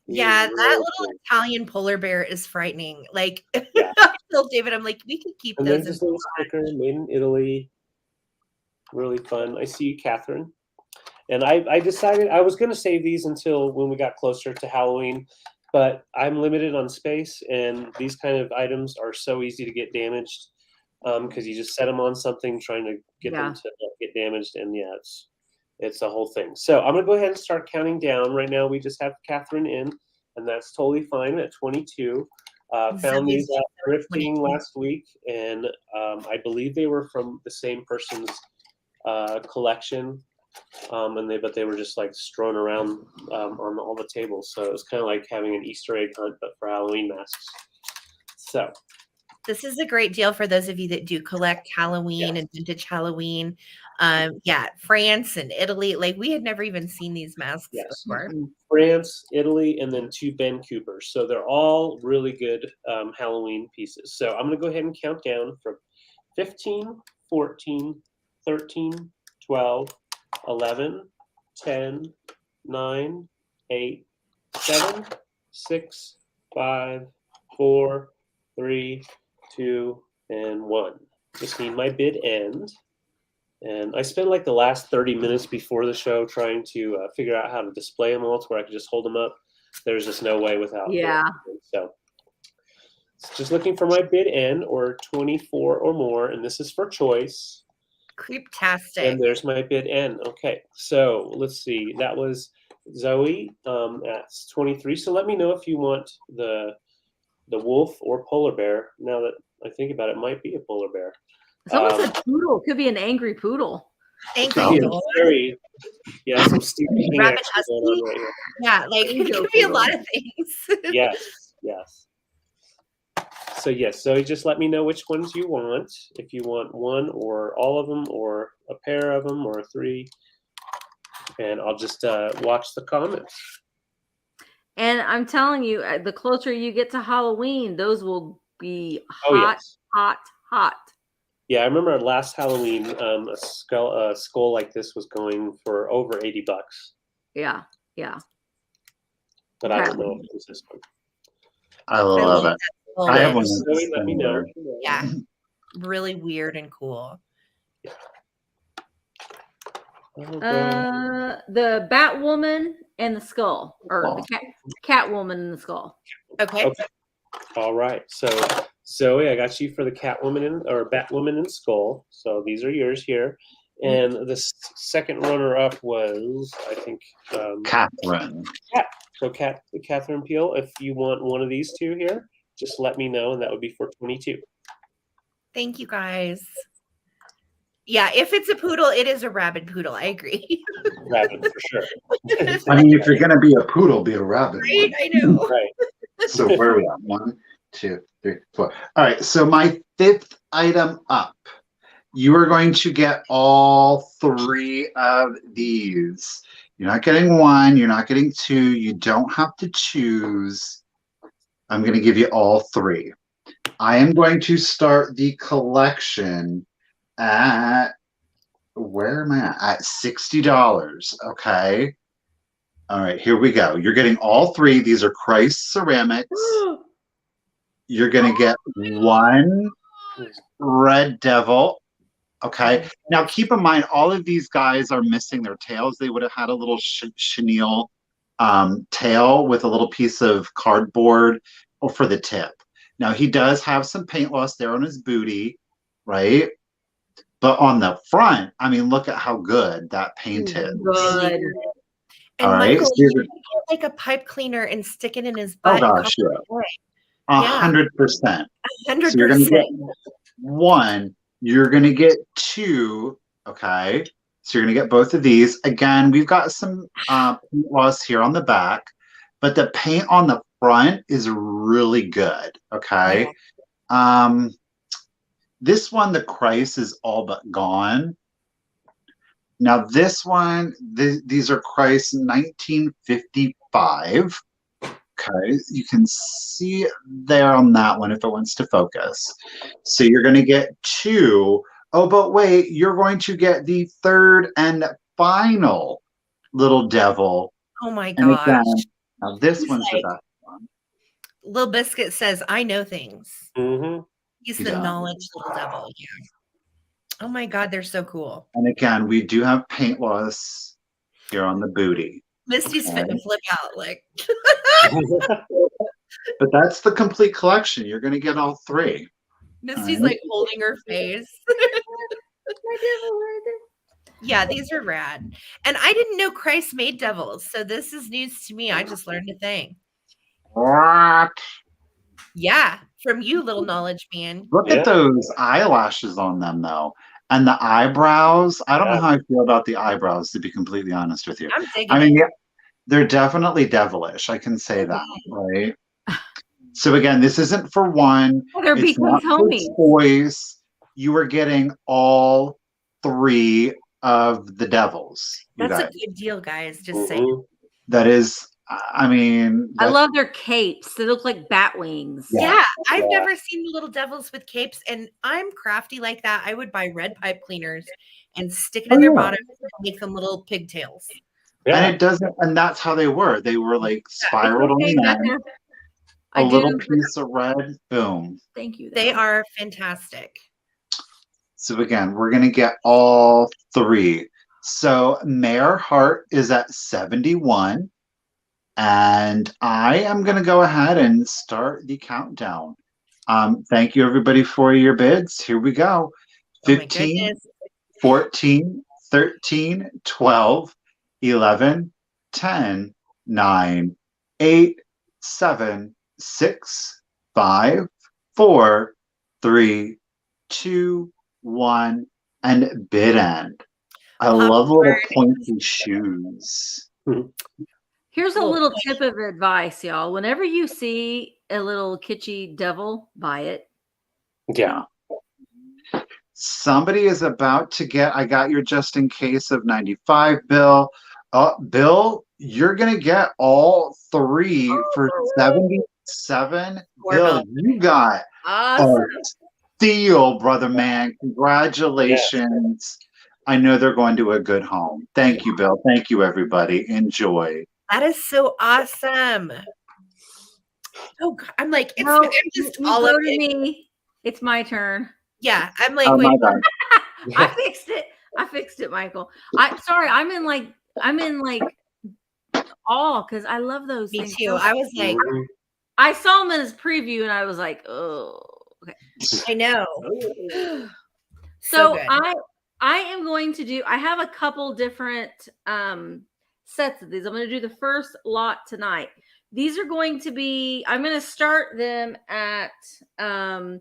Yeah, He's that really little cool. Italian polar bear is frightening. Like, Yeah. I told David, I'm like, we could keep And those. there's this little sticker made in Italy. Really fun. I see you, Catherine. And I decided I was going to save these until when we got closer to Halloween, but I'm limited on space, and these kind of items are so easy to get damaged because you just set them on something trying to get them to not get damaged, and it's a whole thing. So I'm going to go ahead and start counting down. Right now we just have Catherine in, and that's totally fine at 22. Found these at thrifting last week, and I believe they were from the same person's collection. But they were just like strewn around on all the tables. So it was kind of like having an Easter egg hunt, but for Halloween masks. So this is a great deal for those of you that do collect Halloween and vintage Halloween. France and Italy, like we had never even seen these masks before. France, Italy, and then 2 Ben Coopers. So they're all really good Halloween pieces. So I'm going to go ahead and count down from 15, 14, 13, 12, 11, 10, 9, 8, 7, 6, 5, 4, 3, 2, and 1. Just need my bid end. And I spent like the last 30 minutes before the show trying to figure out how to display them all to where I could just hold them up. There's just no way without. So just looking for my bid end, or 24 or more, and this is for choice. Creeptastic. And there's my bid end. Okay, so let's see. That was Zoe at 23. So let me know if you want the wolf or polar bear. Now that I think about it, it might be a polar bear. Someone said poodle. It could be an angry poodle. Angry poodle. Some Stephen King rabbit action going on right here. Yeah, like it could be a lot of things. Yes. So so just let me know which ones you want. If you want one or all of them, or a pair of them, or 3, and I'll just watch the comments. And I'm telling you, the closer you get to Halloween, those will be hot. Yeah, I remember last Halloween, a skull like this was going for over $80. Yeah. But I don't know if it was this one. I love it. I have one So that's let me know. Yeah. Really weird and cool. The Batwoman and the skull, or the Catwoman and the skull. Okay. All right. So Zoe, I got you for the Catwoman or Batwoman and skull. So these are yours here. And the second runner-up was, I think, Catherine. Yeah. So Catherine Peel. If you want one of these two here, just let me know, and that would be for 22. Thank you, guys. Yeah, if it's a poodle, it is a rabid poodle. I agree. Rabbit for sure. I mean, if you're going to be a poodle, be a rabbit. Right, I know. Right. So where are we at? 1, 2, 3, 4. All right. So my 5th item up. You are going to get all 3 of these. You're not getting 1. You're not getting 2. You don't have to choose. I'm going to give you all 3. I am going to start the collection at, where am I at $60. Okay. All right, here we go. You're getting all 3. These are Christ ceramics. You're going to get 1 red devil. Okay. Now, keep in mind, all of these guys are missing their tails. They would have had a little chenille tail with a little piece of cardboard for the tip. Now, he does have some paint loss there on his booty, right? But on the front, I mean, look at how good that paint is. Good. And All right. Michael, So you can get like a pipe cleaner and stick it in his butt. Oh gosh, yeah. 100%. 100%. So you're going to get 1. You're going to get 2. Okay. So you're going to get both of these. Again, we've got some paint loss here on the back, but the paint on the front is really good. Okay. Yeah. This one, the Christ is all but gone. Now this one, these are Christ 1955. Okay, you can see it there on that one if it wants to focus. So you're going to get 2. Oh, but wait, you're going to get the 3rd and final little devil. Oh my And gosh. again, now this one's the best one. Little Biscuit says, I know things. Mm-hmm. He's the knowledge little devil. Yeah. Oh my God, they're so cool. And again, we do have paint loss here on the booty. Misty's fitting to flip out like. But that's the complete collection. You're going to get all 3. Misty's like holding her face. Yeah, these are rad. And I didn't know Christ made devils. So this is news to me. I just learned a thing. What? Yeah, from you, little knowledge man. Look at those eyelashes on them, though. And the eyebrows. I don't know how I feel about the eyebrows, to be completely honest with you. I'm digging I mean, it. yeah, they're definitely devilish. I can say that, right? So again, this isn't for 1. They're It's not for homies. toys. You are getting all 3 of the devils. That's a good deal, guys. Just saying. That is, I mean, I love their capes. They look like bat wings. Yeah, I've never seen the little devils with capes, and I'm crafty like that. I would buy red pipe cleaners and stick it in their bottom and make them little pigtails. Yeah. And it doesn't, and that's how they were. They were like spiraled on the end. A little piece of red, boom. Thank you. They are fantastic. So again, we're going to get all 3. So Mayor Hart is at 71. And I am going to go ahead and start the countdown. Thank you, everybody, for your bids. Here we go. 15, 14, 13, 12, 11, 10, 9, 8, 7, 6, 5, 4, 3, 2, 1, and bid end. I love little pointy shoes. Here's a little tip of advice, y'all. Whenever you see a little kitschy devil, buy it. Yeah. Somebody is about to get, I got your just in case of 95, Bill. Bill, you're going to get all 3 for 77. Bill, you got a steal, brother man. Congratulations. I know they're going to a good home. Thank you, Bill. Thank you, everybody. Enjoy. That is so awesome. Oh, God. I'm like, it's No, I'm just you all go of to it. me. It's my turn. Yeah, I'm like, Oh wait, my God. I fixed it, Michael. I'm in like awe because I love those me things. too. So I was like, Mhm. I saw them in his preview and I was like, oh, okay. I know. So good. I am going to do. I have a couple different sets of these. I'm going to do the first lot tonight. These are going to be. I'm going to start them at $15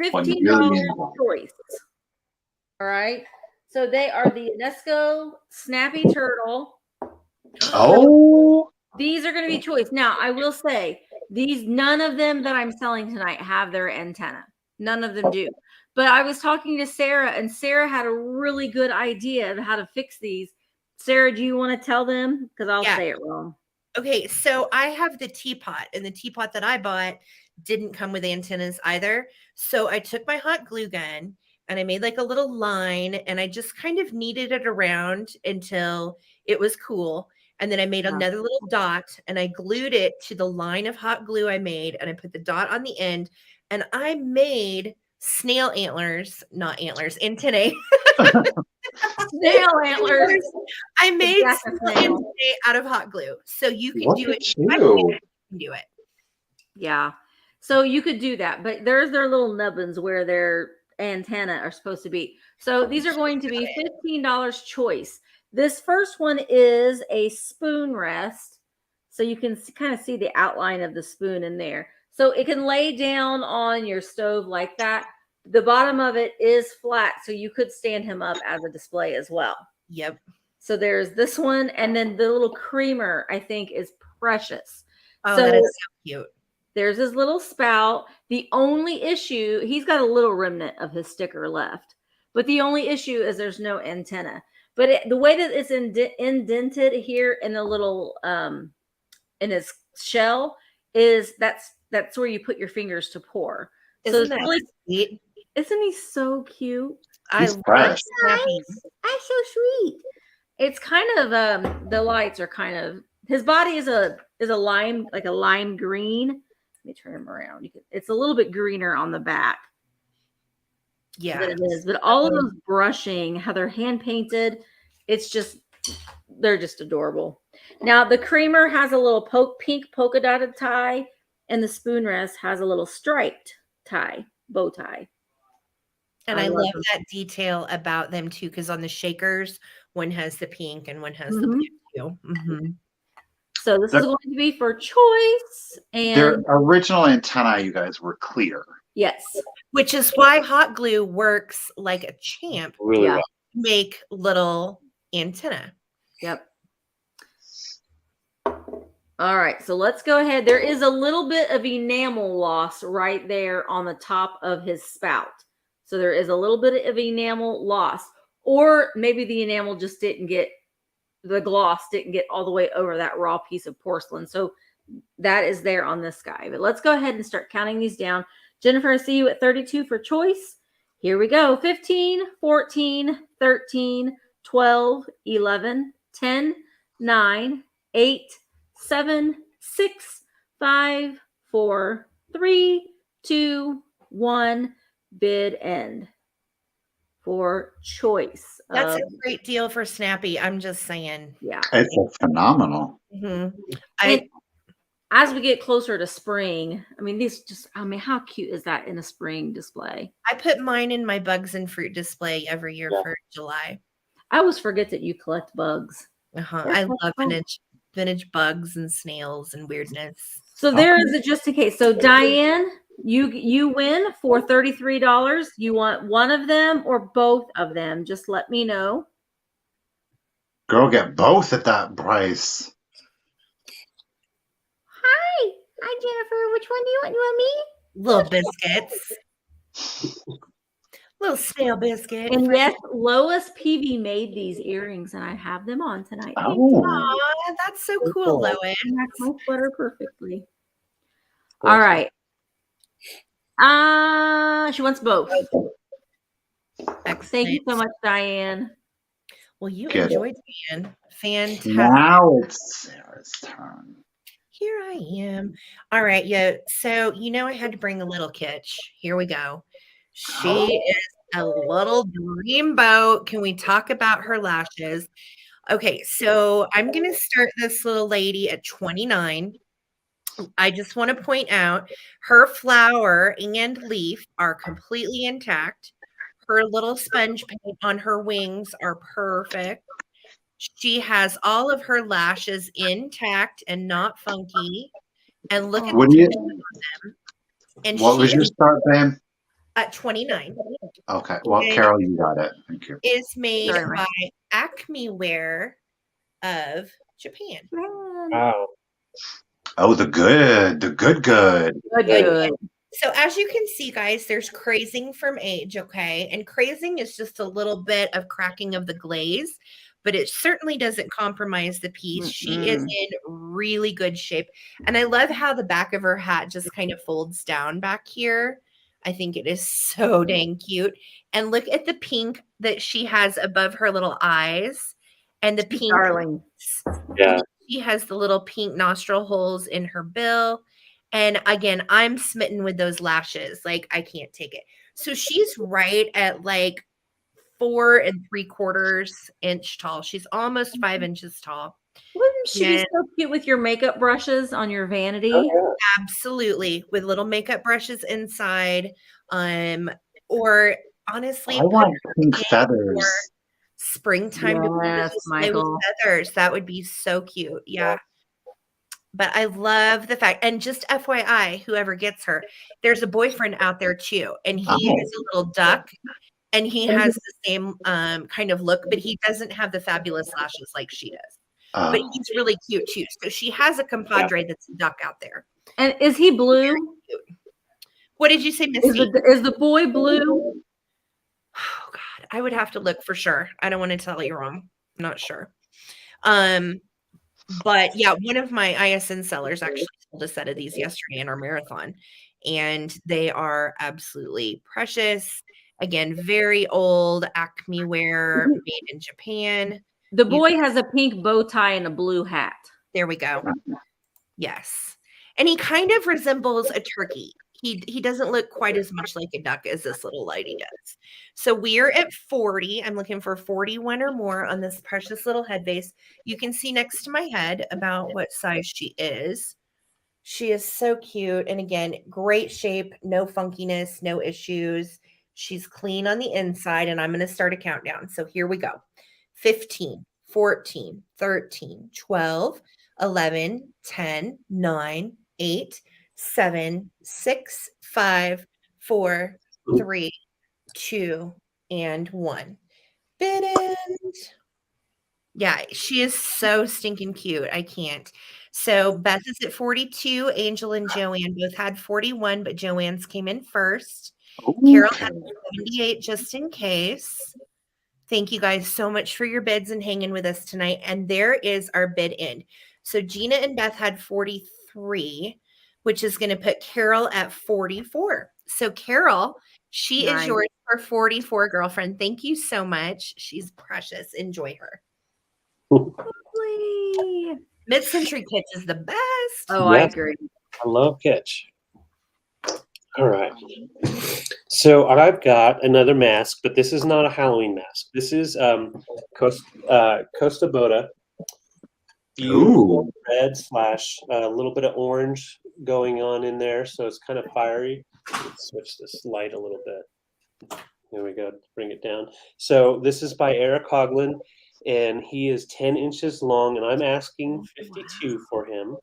choice. All right. So they are the UNESCO Snappy Turtle. Oh. These are going to be choice. Now, I will say none of them that I'm selling tonight have their antenna. None of them do. But I was talking to Sarah, and Sarah had a really good idea of how to fix these. Sarah, do you want to tell them? Because I'll say it wrong. Okay, so I have the teapot, and the teapot that I bought didn't come with antennas either. So I took my hot glue gun and I made like a little line, and I just kind of kneaded it around until it was cool. And then I made another little dot and I glued it to the line of hot glue I made, and I put the dot on the end, and I made snail antlers, not antlers, antennae. Snail antlers. I made Exactly. snail antennae out of hot glue. So you can do it. You. You can do it. Yeah. So you could do that, but there's their little nubbins where their antenna are supposed to be. So these are going to be $15 choice. This first one is a spoon rest. So you can kind of see the outline of the spoon in there. So it can lay down on your stove like that. The bottom of it is flat, so you could stand him up as a display as well. Yep. So there's this one, and then the little creamer, I think, is precious. Oh, so that is so cute. There's his little spout. The only issue, he's got a little remnant of his sticker left, but the only issue is there's no antenna. But the way that it's indented here in the little in his shell is that's where you put your fingers to pour. Isn't that really sweet? Isn't he so cute? I love Snappy. I'm so sweet. It's kind of the lights are kind of, his body is a lime, like a lime green. Let me turn him around. It's a little bit greener on the back. Yeah, than it is. But all of those brushing, how they're hand painted, they're just adorable. Now the creamer has a little pink polka dotted tie, and the spoon rest has a little striped tie, bow tie. And I love that detail about them too, because on the shakers, one has the pink and one has the blue too. Mm-hmm. So this is going to be for choice. And their original antennae, you guys, were clear. Yes. Which is why hot glue works like a champ. Really well. Make little antenna. Yep. All right, so let's go ahead. There is a little bit of enamel loss right there on the top of his spout. So there is a little bit of enamel loss, or maybe the enamel just didn't get, the gloss didn't get all the way over that raw piece of porcelain. So that is there on this guy. But let's go ahead and start counting these down. Jennifer, I see you at 32 for choice. Here we go. 15, 14, 13, 12, 11, 10, 9, 8, 7, 6, 5, 4, 3, 2, 1. Bid end for choice. That's a great deal for Snappy. I'm just saying. Yeah. It's phenomenal. Mm-hmm. As we get closer to spring, I mean, how cute is that in a spring display? I put mine in my bugs and fruit display every year for July. I always forget that you collect bugs. I love vintage bugs and snails and weirdness. So there is a just in case. So Diane, you win for $33. You want one of them or both of them? Just let me know. Girl, get both at that price. Hi, Jennifer. Which one do you want? You want me? Little biscuits. Little snail biscuit. And yes, Lois Peavy made these earrings, and I have them on tonight. Oh, Aw, that's so cool, Lois. And that's my sweater perfectly. All right. She wants both. Excellent. Thank you so much, Diane. Well, you Get enjoyed, Diane. Fantastic. now it's Sarah's turn. Here I am. All right, yeah. So I had to bring a little kitsch. Here we go. She is a little dreamboat. Can we talk about her lashes? Okay, so I'm gonna start this little lady at 29. I just want to point out her flower and leaf are completely intact. Her little sponge paint on her wings are perfect. She has all of her lashes intact and not funky. And look at What the do detail you? on them. And What she was your is start, babe? at 29 Okay. Well, and Carol, you got it. Thank you. is made Sorry, by Acme Wear of Japan. Wow. Oh, the good. Good. Good. So as you can see, guys, there's crazing from age, okay? And crazing is just a little bit of cracking of the glaze, but it certainly doesn't compromise the piece. She is in really good shape. And I love how the back of her hat just kind of folds down back here. I think it is so dang cute. And look at the pink that she has above her little eyes and the pink. Darling. Yeah. She has the little pink nostril holes in her bill. And again, I'm smitten with those lashes. Like, I can't take it. So she's right at like 4 3/4 inch tall. She's almost 5 inches tall. Wouldn't she be so cute with your makeup brushes on your vanity? Oh, yeah. Absolutely. With little makeup brushes inside. Or honestly, I want pink feathers. Springtime Yes, to play with Michael. feathers. That would be so cute. Yeah. But I love the fact, and just FYI, whoever gets her, there's a boyfriend out there too, and he is a little duck, and he has the same kind of look, but he doesn't have the fabulous lashes like she does. But he's really cute too. So she has a compadre that's a duck out there. And is he blue? What did you say, Misty? Is the boy blue? Oh God, I would have to look for sure. I don't want to tell you wrong. I'm not sure. But yeah, one of my ISN sellers actually sold a set of these yesterday in our marathon, and they are absolutely precious. Again, very old Acme wear, made in Japan. The boy has a pink bow tie and a blue hat. There we go. Yes. And he kind of resembles a turkey. He doesn't look quite as much like a duck as this little lady does. So we're at 40. I'm looking for 41 or more on this precious little head base. You can see next to my head about what size she is. She is so cute. And again, great shape, no funkiness, no issues. She's clean on the inside. And I'm going to start a countdown. So here we go. 15, 14, 13, 12, 11, 10, 9, 8, 7, 6, 5, 4, 3, 2, and 1. Bid end. Yeah, she is so stinking cute. I can't. So Beth is at 42. Angel and Joanne both had 41, but Joanne's came in first. Carol had 78 just in case. Thank you guys so much for your bids and hanging with us tonight. And there is our bid in. So Gina and Beth had 43, which is going to put Carol at 44. So Carol, she is yours for 44, girlfriend. Thank you so much. She's precious. Enjoy her. Mid-century Kitsch is the best. Oh, yes. I agree. I love Kitsch. All right. So I've got another mask, but this is not a Halloween mask. This is Costa Boda. Beautiful red / a little bit of orange going on in there, so it's kind of fiery. Let's switch this light a little bit. There we go. Bring it down. So this is by Eric Hoagland, and he is 10 inches long, and I'm asking 52 for him.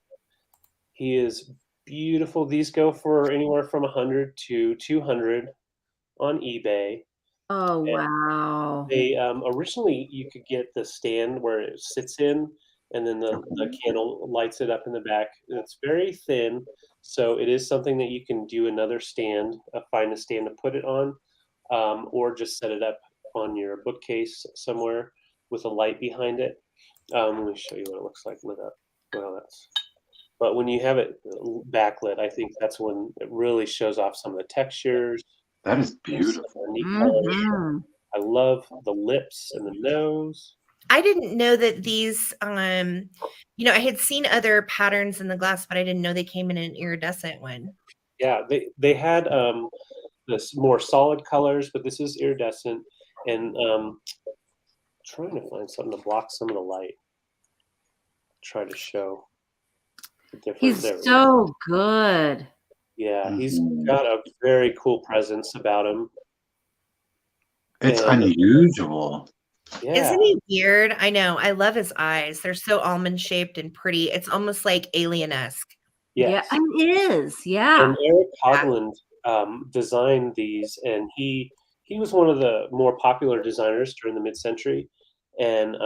He is beautiful. These go for anywhere from 100 to 200 on eBay. Oh, wow. They originally you could get the stand where it sits in, and then the candle lights it up in the back. And it's very thin, so it is something that you can do another stand, find a stand to put it on, or just set it up on your bookcase somewhere with a light behind it. Let me show you what it looks like with that. Well, but when you have it backlit, I think that's when it really shows off some of the textures. That is beautiful. I love the lips and the nose. I didn't know that these, I had seen other patterns in the glass, but I didn't know they came in an iridescent one. Yeah, they had this more solid colors, but this is iridescent, and trying to find something to block some of the light. Try to show the difference. He's so good. Yeah, he's got a very cool presence about him. It's unusual. Yeah. Isn't he weird? I know. I love his eyes. They're so almond shaped and pretty. It's almost like alien-esque. Yes. Yeah, it is. Yeah. And Eric Hogland designed these, and he was one of the more popular designers during the mid-century, and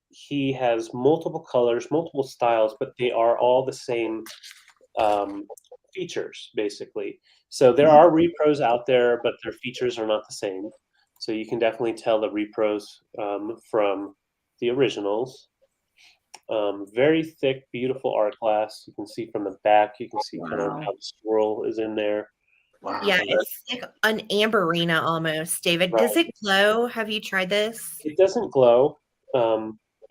he has multiple colors, multiple styles, but they are all the same features, basically. So there are repros out there, but their features are not the same. So you can definitely tell the repros from the originals. Very thick, beautiful art glass. You can see from the back. You can see kind of how the swirl is in there. Wow. Yeah, it's like an amberina almost, David. Right. Does it glow? Have you tried this? It doesn't glow.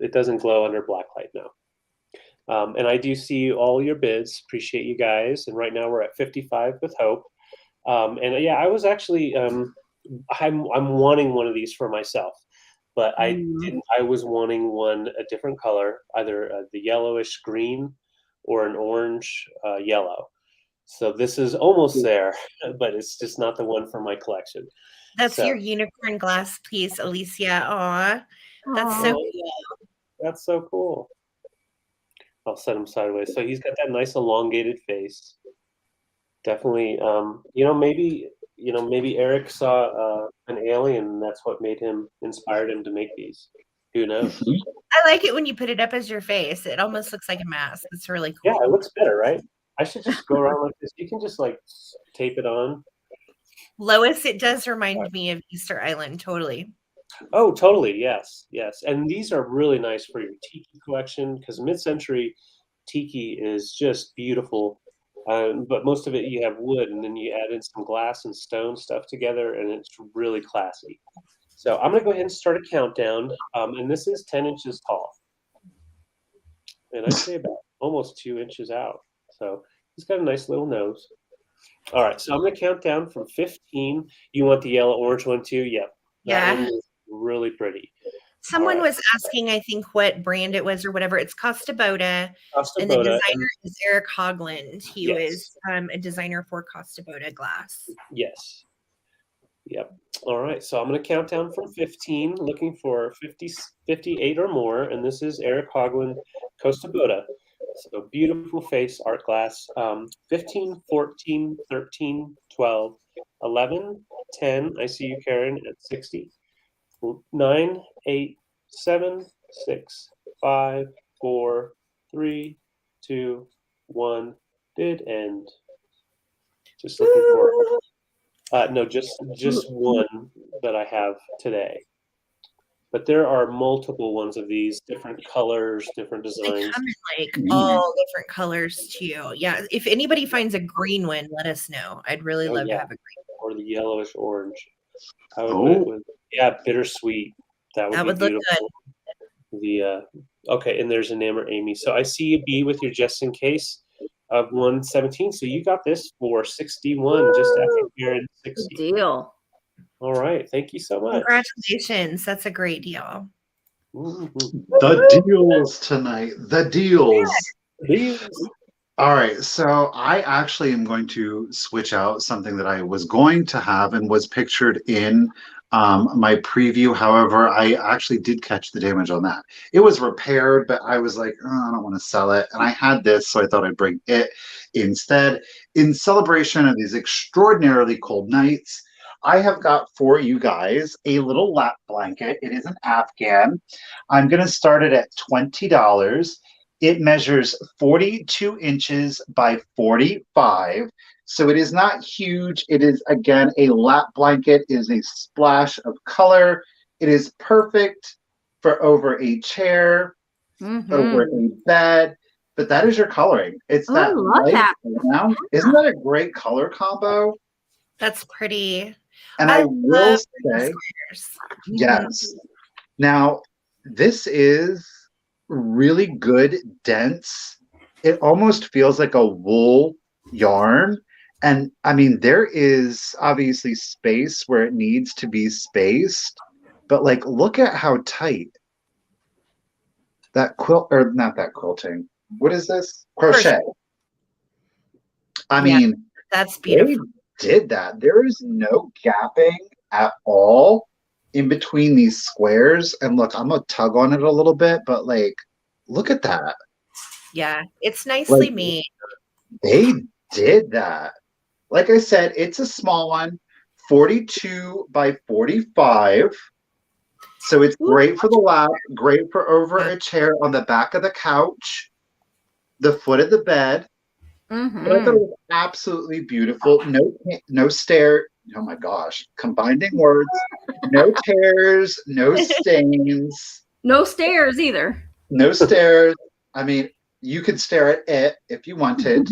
It doesn't glow under black light, no. And I do see all your bids. Appreciate you guys. And right now we're at 55 with Hope. And yeah, I was actually I'm wanting one of these for myself, but I didn't. I was wanting one a different color, either the yellowish green or an orange yellow. So this is almost there, but it's just not the one for my collection. That's your unicorn glass piece, Alicia. Aw, that's so cool. That's so cool. I'll set him sideways. So he's got that nice elongated face. Definitely, maybe Eric saw an alien, and that's what inspired him to make these. Who knows? I like it when you put it up as your face. It almost looks like a mask. It's really cool. Yeah, it looks better, right? I should just go around like this. You can just like tape it on. Lois, it does remind me of Easter Island, totally. Oh, totally. Yes, yes. And these are really nice for your tiki collection, because mid-century tiki is just beautiful. But most of it you have wood, and then you add in some glass and stone stuff together, and it's really classy. So I'm going to go ahead and start a countdown, and this is 10 inches tall. And I'd say about almost 2 inches out. So he's got a nice little nose. All right, so I'm going to count down from 15. You want the yellow-orange one too? Yep. That one is really pretty. Someone was asking, I think, what brand it was or whatever. It's Costa Boda. And the designer is Eric Hogland. He was a designer for Costa Boda glass. Yes. Yep. All right. So I'm going to count down from 15, looking for 58 or more. And this is Eric Hogland, Costa Boda. So beautiful face, art glass. 15, 14, 13, 12, 11, 10. I see you, Karen, at 60. 9, 8, 7, 6, 5, 4, 3, 2, 1. Did end. Just looking for no, just one that I have today. But there are multiple ones of these, different colors, different designs. They come in like all different colors too. Yeah. If anybody finds a green one, let us know. I'd really love to have a green one. Or the yellowish orange. I would put it with, bittersweet. That would be beautiful. Look good. Okay, and there's an Amber Amy. So I see a B with your just in case of 117. So you got this for 61, just after you're in 60. Good deal. All right, thank you so much. Congratulations. That's a great deal. The deals tonight. The deals. All right, so I actually am going to switch out something that I was going to have and was pictured in my preview. However, I actually did catch the damage on that. It was repaired, but I was like, oh, I don't want to sell it. And I had this, so I thought I'd bring it instead. In celebration of these extraordinarily cold nights, I have got for you guys a little lap blanket. It is an Afghan. I'm going to start it at $20. It measures 42 inches by 45. So it is not huge. It is, again, a lap blanket. It is a splash of color. It is perfect for over a chair, over a bed. But that is your coloring. It's that. I love that. Now. Isn't that a great color combo? That's pretty. And I will say, yes. Now, this is really good, dense. It almost feels like a wool yarn. And I mean, there is obviously space where it needs to be spaced, but like, look at how tight that quilt, or not that quilting. What is this? Crochet. I Yeah, mean, that's they beautiful. did that. There is no gapping at all in between these squares. And look, I'm gonna tug on it a little bit, but like, look at that. Yeah, it's nicely Like, made. they did that. Like I said, it's a small one, 42 by 45. So it's great for the lap, great for over a chair on the back of the couch, the foot of the bed. But I thought it was absolutely beautiful. No stair. Oh my gosh, combining words. No tears, no stains, No stairs either. no stairs. I mean, you could stare at it if you wanted.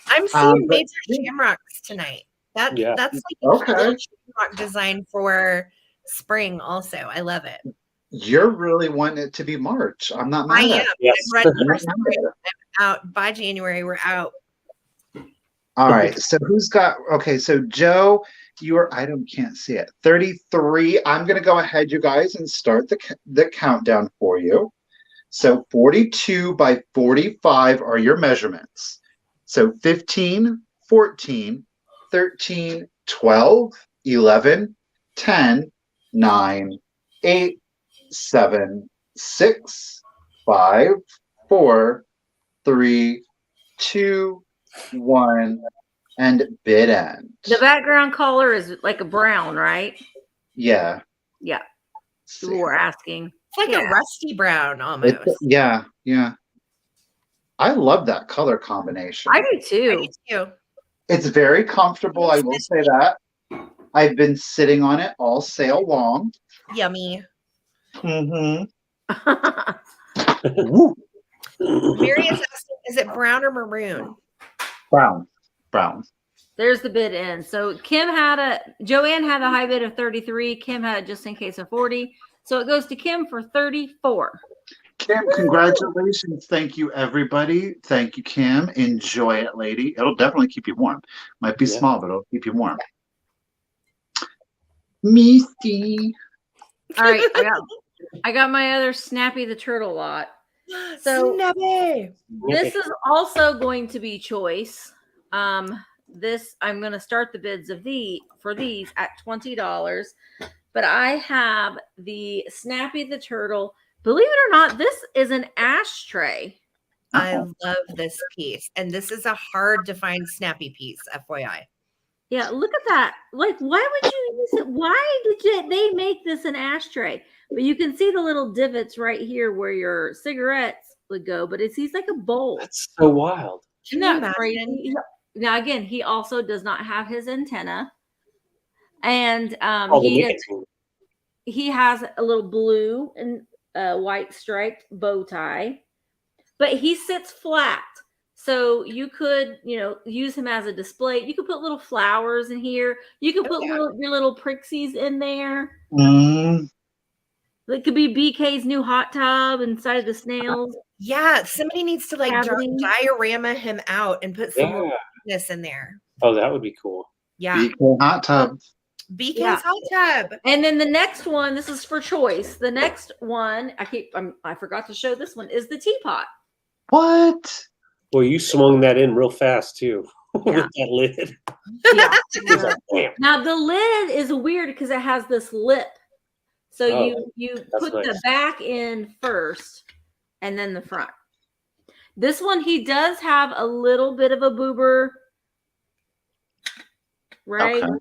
I'm seeing But major shamrocks tonight. That's like a okay. little shamrock design for spring. Also, I love it. You're really wanting it to be March. I'm not I mad am. at Yes. I'm ready you. for spring. I'm out by January. We're out. All right. So who's got? Okay. So Joe, can't see it. 33. I'm gonna go ahead, you guys, and start the countdown for you. So 42 by 45 are your measurements. So 15, 14, 13, 12, 11, 10, 9, 8, 7, 6, 5, 4, 3, 2, 1, and bid end. The background color is like a brown, right? Yeah. Yeah. We're asking. It's like a rusty brown almost. Yeah. I love that color combination. I do too. It's very comfortable. I will say that. I've been sitting on it all sail long. Yummy. Mm-hmm. Mary is asking, is it brown or maroon? Brown. There's the bid in. So Joanne had a high bid of 33. Kim had just in case of 40. So it goes to Kim for 34. Kim, congratulations. Thank you, everybody. Thank you, Kim. Enjoy it, lady. It'll definitely keep you warm. Might be small, but it'll keep you warm. Misty. All right. I got my other Snappy the Turtle lot. So Snappy. This is also going to be choice. This I'm going to start the bids for these at $20. But I have the Snappy the Turtle. Believe it or not, this is an ashtray. I love this piece. And this is a hard to find snappy piece, FYI. Yeah, look at that. Like, why would you use it? Why did they make this an ashtray? But you can see the little divots right here where your cigarettes would go. But he's like a bowl. That's so wild. Isn't that crazy? Now, again, he also does not have his antenna. And he has a little blue and white striped bow tie. But he sits flat. So you could, use him as a display. You could put little flowers in here. You could put your little prixies in there. It could be BK's new hot tub inside of the snails. Yeah, somebody needs to diorama him out and put some more goodness in there. Oh, that would be cool. Yeah. BK hot tub. BK's hot tub. And then the next one, this is for choice. The next one, I forgot to show this one, is the teapot. What? Well, you swung that in real fast too with that lid. Yeah. Now the lid is weird because it has this lip. So you put the back in first and then the front. This one, he does have a little bit of a boober, right? Okay.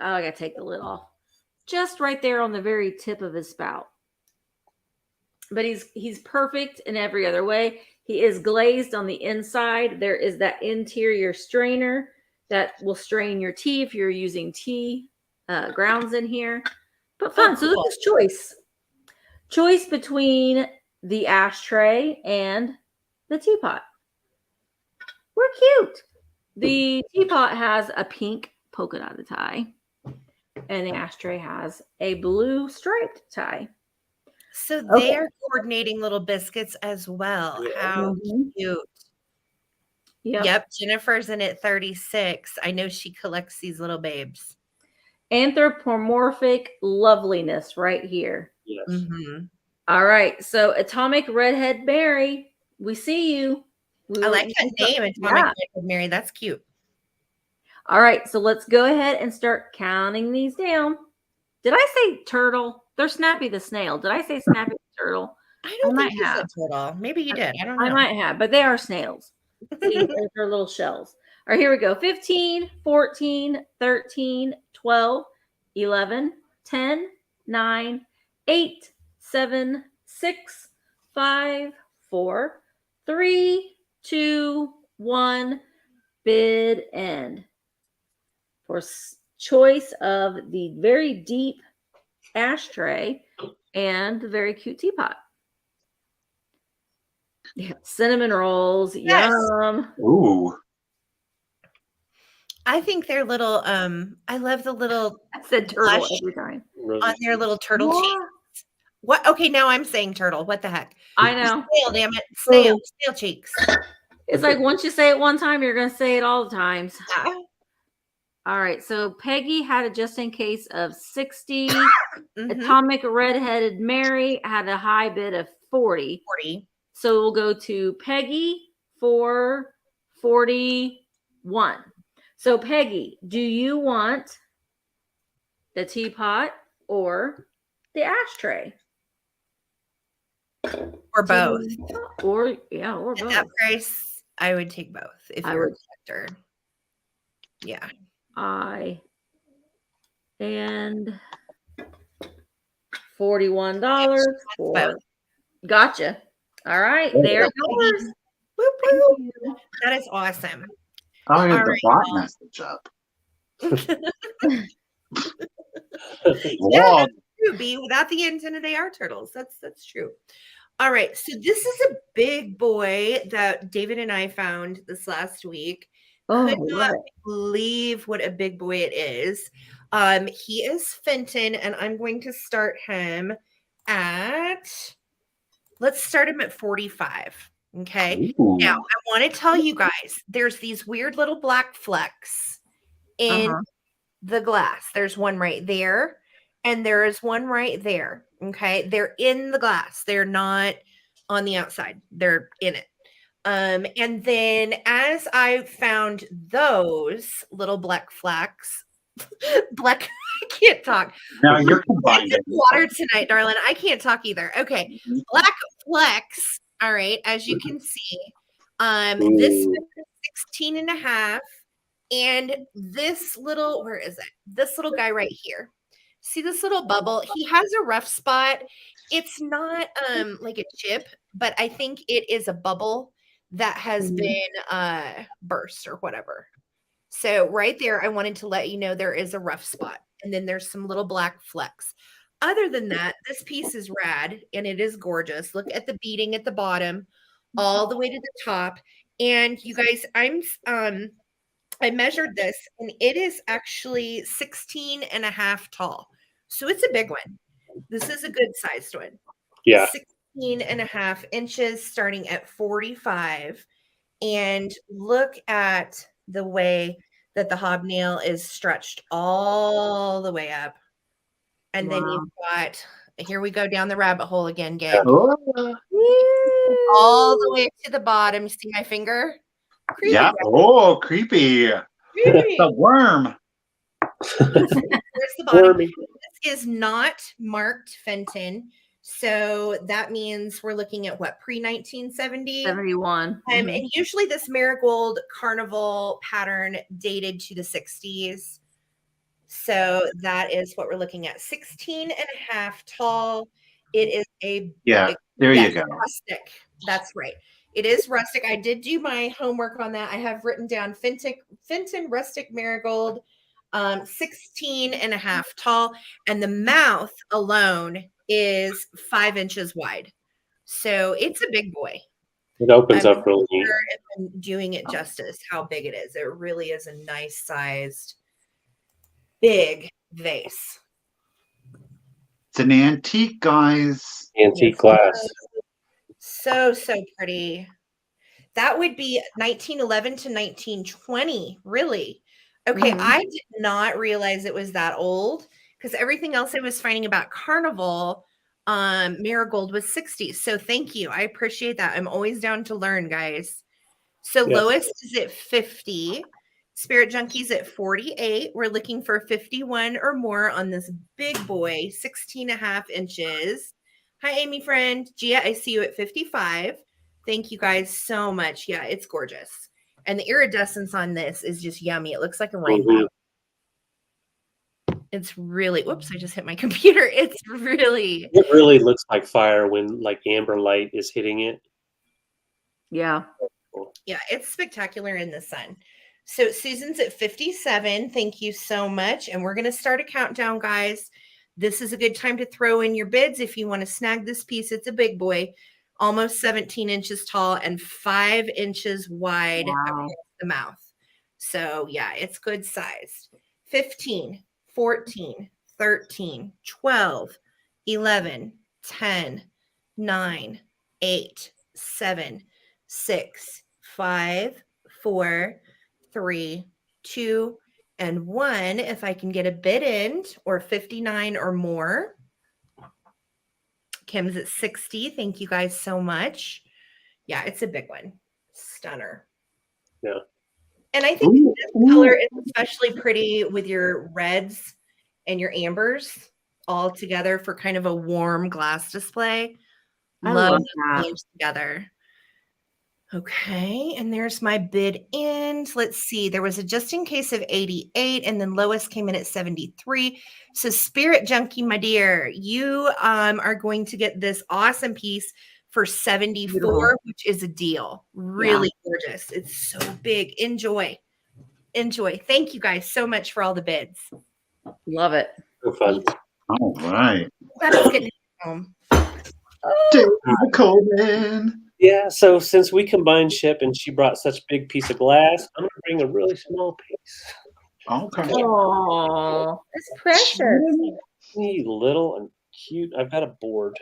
Oh, I gotta take the lid off. Just right there on the very tip of his spout. But he's perfect in every other way. He is glazed on the inside. There is that interior strainer that will strain your tea if you're using tea grounds in here. But fun. So this is choice. Choice between the ashtray and the teapot. We're cute. The teapot has a pink polka dot tie. And the ashtray has a blue striped tie. So they are coordinating little biscuits as well. Yeah. How cute. Yep. Jennifer's in at 36. I know she collects these little babes. Anthropomorphic loveliness right here. Yes. Mm-hmm. All right. So Atomic Redhead Mary, we see you. I like that name, Atomic Redhead Mary. That's cute. All right. So let's go ahead and start counting these down. Did I say turtle? They're Snappy the snail. Did I say Snappy the turtle? I don't think you said turtle. Maybe you did. I don't know. I might have, but they are snails. See, they're little shells. All right, here we go. 15, 14, 13, 12, 11, 10, 9, 8, 7, 6, 5, 4, 3, 2, 1. Bid end. For choice of the very deep ashtray and the very cute teapot. Yeah, cinnamon rolls. Yes. Yum. Ooh. I think they're little. I love the little. I said turtle every time. On their little turtle cheeks. What? Okay, now I'm saying turtle. What the heck? I know. Snail, damn it. Snail cheeks. It's like once you say it one time, you're going to say it all the times. Yeah. All right. So Peggy had a just in case of 60. Atomic Redheaded Mary had a high bid of 40. So we'll go to Peggy for 41. So Peggy, do you want the teapot or the ashtray? Or both. Or both. At that price, I would take both if you were a collector. Yeah. And $41 for both. Gotcha. All right. There it goes. Whoop, whoop. That is awesome. I had the bot message up. Yeah, that's true, B. Without the antenna, they are turtles. That's true. All right. So this is a big boy that David and I found this last week. Could not believe what a big boy it is. He is Fenton, and I'm going to start him at, let's start him at 45. Okay. Ooh. Now I want to tell you guys, there's these weird little black flecks in the glass. There's one right there, and there is one right there. Okay. They're in the glass. They're not on the outside. They're in it. And then as I found those little black flecks, I can't talk. Now you're combining water tonight, darling. I can't talk either. Okay. Black flecks. All right. As you can see, this is 16 and a half. And this little, where is it? This little guy right here. See this little bubble? He has a rough spot. It's not like a chip, but I think it is a bubble that has been burst or whatever. So right there, I wanted to let you know there is a rough spot. And then there's some little black flecks. Other than that, this piece is rad and it is gorgeous. Look at the beading at the bottom, all the way to the top. And you guys, I measured this and it is actually 16 and a half tall. So it's a big one. This is a good sized one. Yeah. 16 and a half inches starting at 45. And look at the way that the hobnail is stretched all the way up. And then you've got, here we go down the rabbit hole again, gang. All the way to the bottom. See my finger? Creepy, yeah. Oh, creepy. It's a worm. There's the bottom. This is not marked Fenton. So that means we're looking at what, pre-1970? 71. And usually this marigold carnival pattern dated to the 60s. So that is what we're looking at. 16 and a half tall. It is a there you go. Rustic. That's right. It is rustic. I did do my homework on that. I have written down Fenton Rustic Marigold, 16 and a half tall. And the mouth alone is 5 inches wide. So it's a big boy. It opens up really neat. I'm doing it justice, how big it is. It really is a nice sized, big vase. It's an antique, guys. Antique glass. So pretty. That would be 1911 to 1920, really. Okay, I did not realize it was that old because everything else I was finding about Carnival, Marigold was 60s. So thank you. I appreciate that. I'm always down to learn, guys. So lowest is at 50. Spirit Junkies at 48. We're looking for 51 or more on this big boy, 16.5 inches. Hi, Amy friend. Gia, I see you at 55. Thank you guys so much. Yeah, it's gorgeous. And the iridescence on this is just yummy. It looks like a rainbow. It's really, whoops, I just hit my computer. It really looks like fire when like amber light is hitting it. Yeah. Yeah, it's spectacular in the sun. So Susan's at 57. Thank you so much. And we're going to start a countdown, guys. This is a good time to throw in your bids if you want to snag this piece. It's a big boy, almost 17 inches tall and 5 inches wide across the mouth. So yeah, it's good sized. 15, 14, 13, 12, 11, 10, 9, 8, 7, 6, 5, 4, 3, 2, and 1. If I can get a bid in, or 59 or more. Kim's at 60. Thank you guys so much. Yeah, it's a big one. Stunner. Yeah. And I think this color is especially pretty with your reds and your ambers all together for kind of a warm glass display. Love that together. Okay, and there's my bid in. Let's see. There was a just in case of 88, and then lowest came in at 73. So Spirit Junkie, my dear, you are going to get this awesome piece for 74, which is a deal. Really gorgeous. It's so big. Enjoy. Thank you guys so much for all the bids. Love it. So fun. All right. Let's get home. Coleman. Yeah, so since we combined ship and she brought such big piece of glass, I'm gonna bring a really small piece. Okay. Oh, that's precious. Little and cute. I've got a board.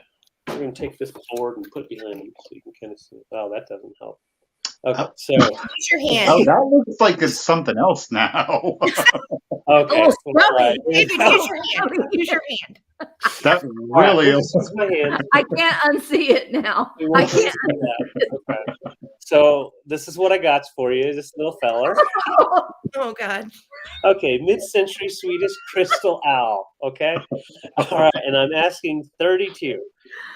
We're gonna take this board and put it behind you so you can kind of see it. Oh, that doesn't help. Okay, so use your hand. Oh, that looks like it's something else now. okay. Right. David, use your hand. Use your hand. That really is. My hand. I can't unsee it now. I can't. Okay. So this is what I got for you, this little feller. Oh God. Okay, mid-century Swedish crystal owl. Okay, all right, and I'm asking 32.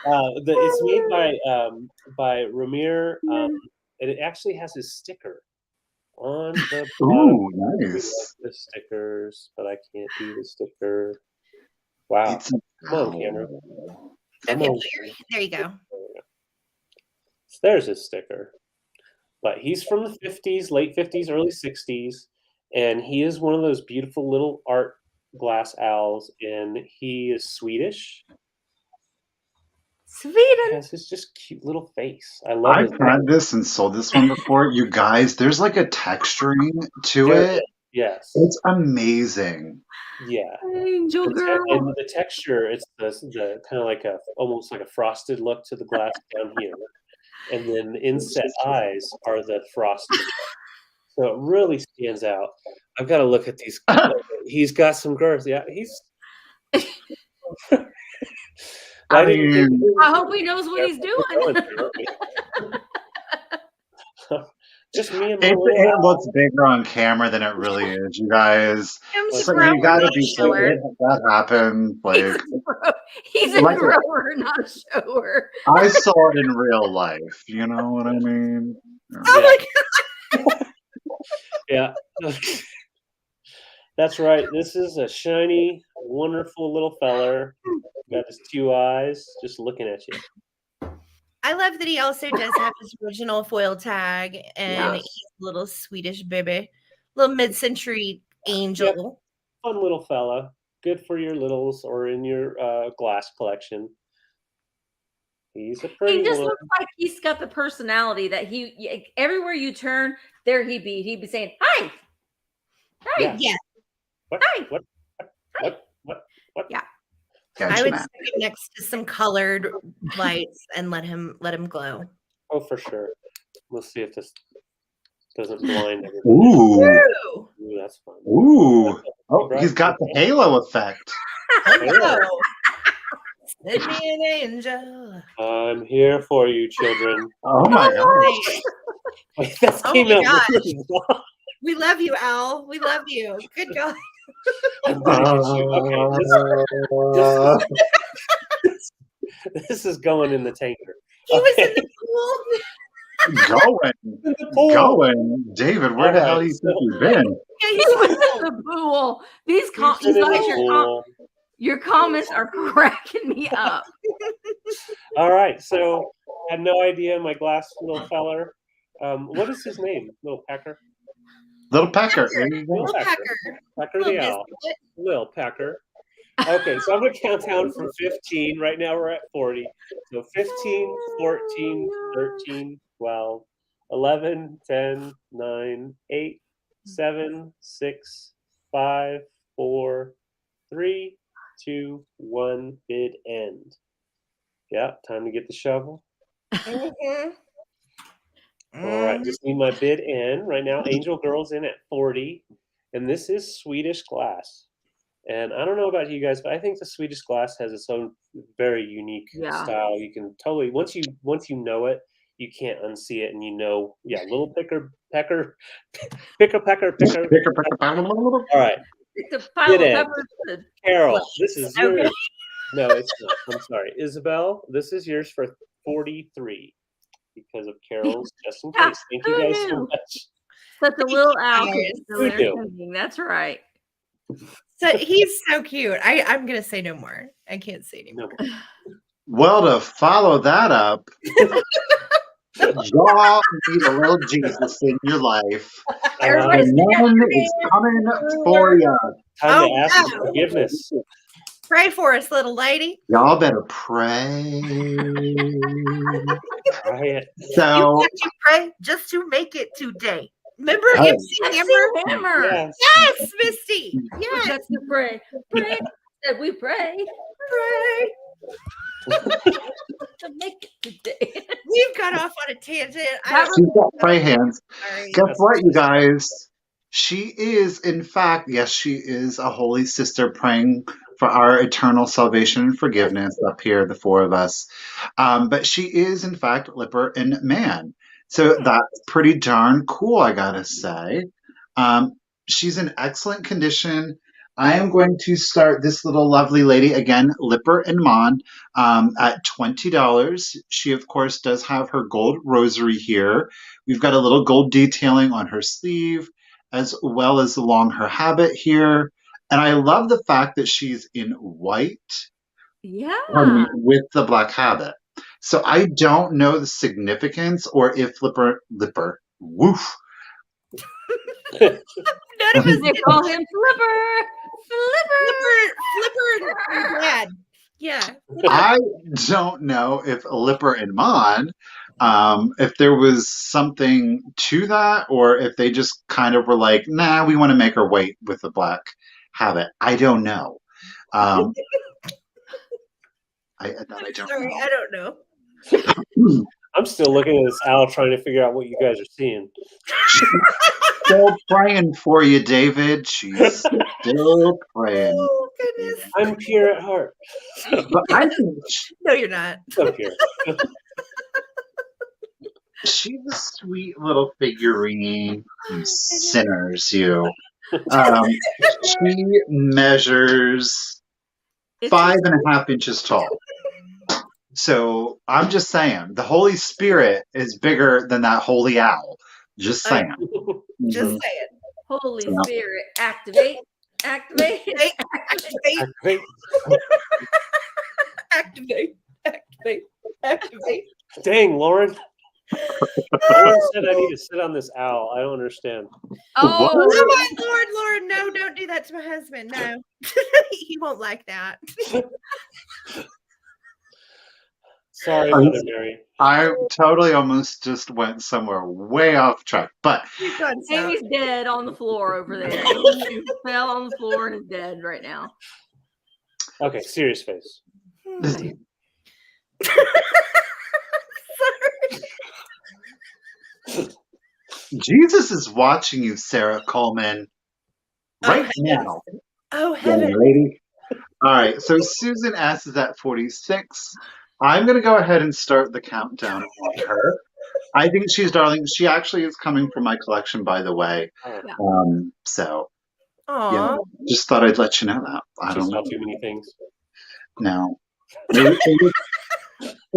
It's made by Ramir, and it actually has his sticker on the bottom. Ooh, nice. The stickers, but I can't do the sticker. Wow. Come on, camera. Okay, there you go. So there's his sticker. But he's from the 50s, late 50s, early 60s, and he is one of those beautiful little art glass owls, and he is Swedish. Sweden. Has his just cute little face. I love it. I've had this and sold this one before. You guys, there's like a texturing to it. Yes. It's amazing. Yeah. Angel girl. And the texture, it's the kind of like almost like a frosted look to the glass down here. And then the inset eyes are the frosted. So it really stands out. I've got to look at these. He's got some girth. Yeah, he's. I hope he knows what he's doing. Just me and it looks bigger on camera than it really is, you guys. So you gotta be sure that happened. Like he's a grower, not a shower. I saw it in real life. You know what I mean? Oh my God. Yeah. That's right. This is a shiny, wonderful little feller. Got his 2 eyes, just looking at you. I love that he also does have his original foil tag and he's a little Swedish baby, little mid-century angel. Yep. Fun little fella. Good for your littles or in your glass collection. He's a pretty. He just looks like he's got the personality that he everywhere you turn, there he'd be saying, "Hi, hi, yeah, what? hi, what? Hi. What? Yeah. Yeah, I would Jeanette. stick him next to some colored lights and let him glow. Oh, for sure. We'll see if this doesn't blind everybody. Ooh. Ooh. Ooh, that's fun. Ooh. Oh, he's got the halo effect. Hello. Send me an angel. I'm here for you, children. Oh my gosh. Wait, that Oh came my out gosh. really long. We love you, Al. We love you. Good God. I'm gonna get you. Okay, this is going in the tanker. He was in the pool. Going. David, where the hell do you think you've been? Yeah, He he's was in the pool. These your comments are cracking me up. All right, so I had no idea my glass little feller. What is his name? Little Pecker? Little Pecker. Little Pecker. Pecker the owl. Lil Pecker. Okay, so I'm going to count down from 15. Right now we're at 40. So 15, 14, 13, 12, 11, 10, 9, 8, 7, 6, 5, 4, 3, 2, 1, bid end. Yeah, time to get the shovel. Mm-hmm. All right, just need my bid in. Right now, Angel Girl's in at 40. And this is Swedish glass. And I don't know about you guys, but I think the Swedish glass has its own very unique style. You can totally once you know it, you can't unsee it, and little pecker. All right, Carol, this is yours. No, it's not. I'm sorry, Isabel. This is yours for 43 because of Carol's. Just in case. Thank you guys so much. Such a little owl. That's right. So he's so cute. I'm gonna say no more. I can't say anymore. Well, to follow that up, y'all need a little Jesus in your life. The man is coming for you. Time to ask for forgiveness. Pray for us, little lady. Y'all better pray. So you want to pray just to make it today. Remember MC Hammer? Yes, Misty. Yes. That's to pray. Pray. We pray. Pray. To make it today. We've got off on a tangent. She's got pray hands. Guess what, you guys? She is, in fact, yes, she is a holy sister praying for our eternal salvation and forgiveness up here, the four of us. But she is, in fact, Lipper and Man. So that's pretty darn cool, I gotta say. She's in excellent condition. I am going to start this little lovely lady again, Lipper and Mon, at $20. She, of course, does have her gold rosary here. We've got a little gold detailing on her sleeve, as well as along her habit here. And I love the fact that she's in white with the black habit. So I don't know the significance or if Lipper, woof. None of us call him Flipper and Dad. Yeah. I don't know if Lipper and Mon, if there was something to that, or if they just kind of were like, nah, we want to make her white with the black habit. I don't know. I don't know. I'm still looking at this owl trying to figure out what you guys are seeing. Still praying for you, David. She's still praying. Oh, goodness. I'm pure at heart. But I think no, you're not. So pure. She's a sweet little figurine. You sinners, you. She measures 5.5 inches tall. So I'm just saying, the Holy Spirit is bigger than that holy owl. Just saying. Just saying. Holy Spirit, activate. Activate. Dang, Lauren. Lauren said I need to sit on this owl. I don't understand. Oh, my Lord, no, don't do that to my husband. No. He won't like that. Sorry, Mother Mary. I totally almost just went somewhere way off track, but Amy's dead on the floor over there. He fell on the floor and is dead right now. Okay, serious face. Jesus is watching you, Sarah Coleman, right now. Oh, Young heaven. lady. All right, so Susan S is at 46. I'm going to go ahead and start the countdown on her. I think she's darling. She actually is coming from my collection, by the way. So, yeah, just thought I'd let you know that. I don't She saw know. too many things. No.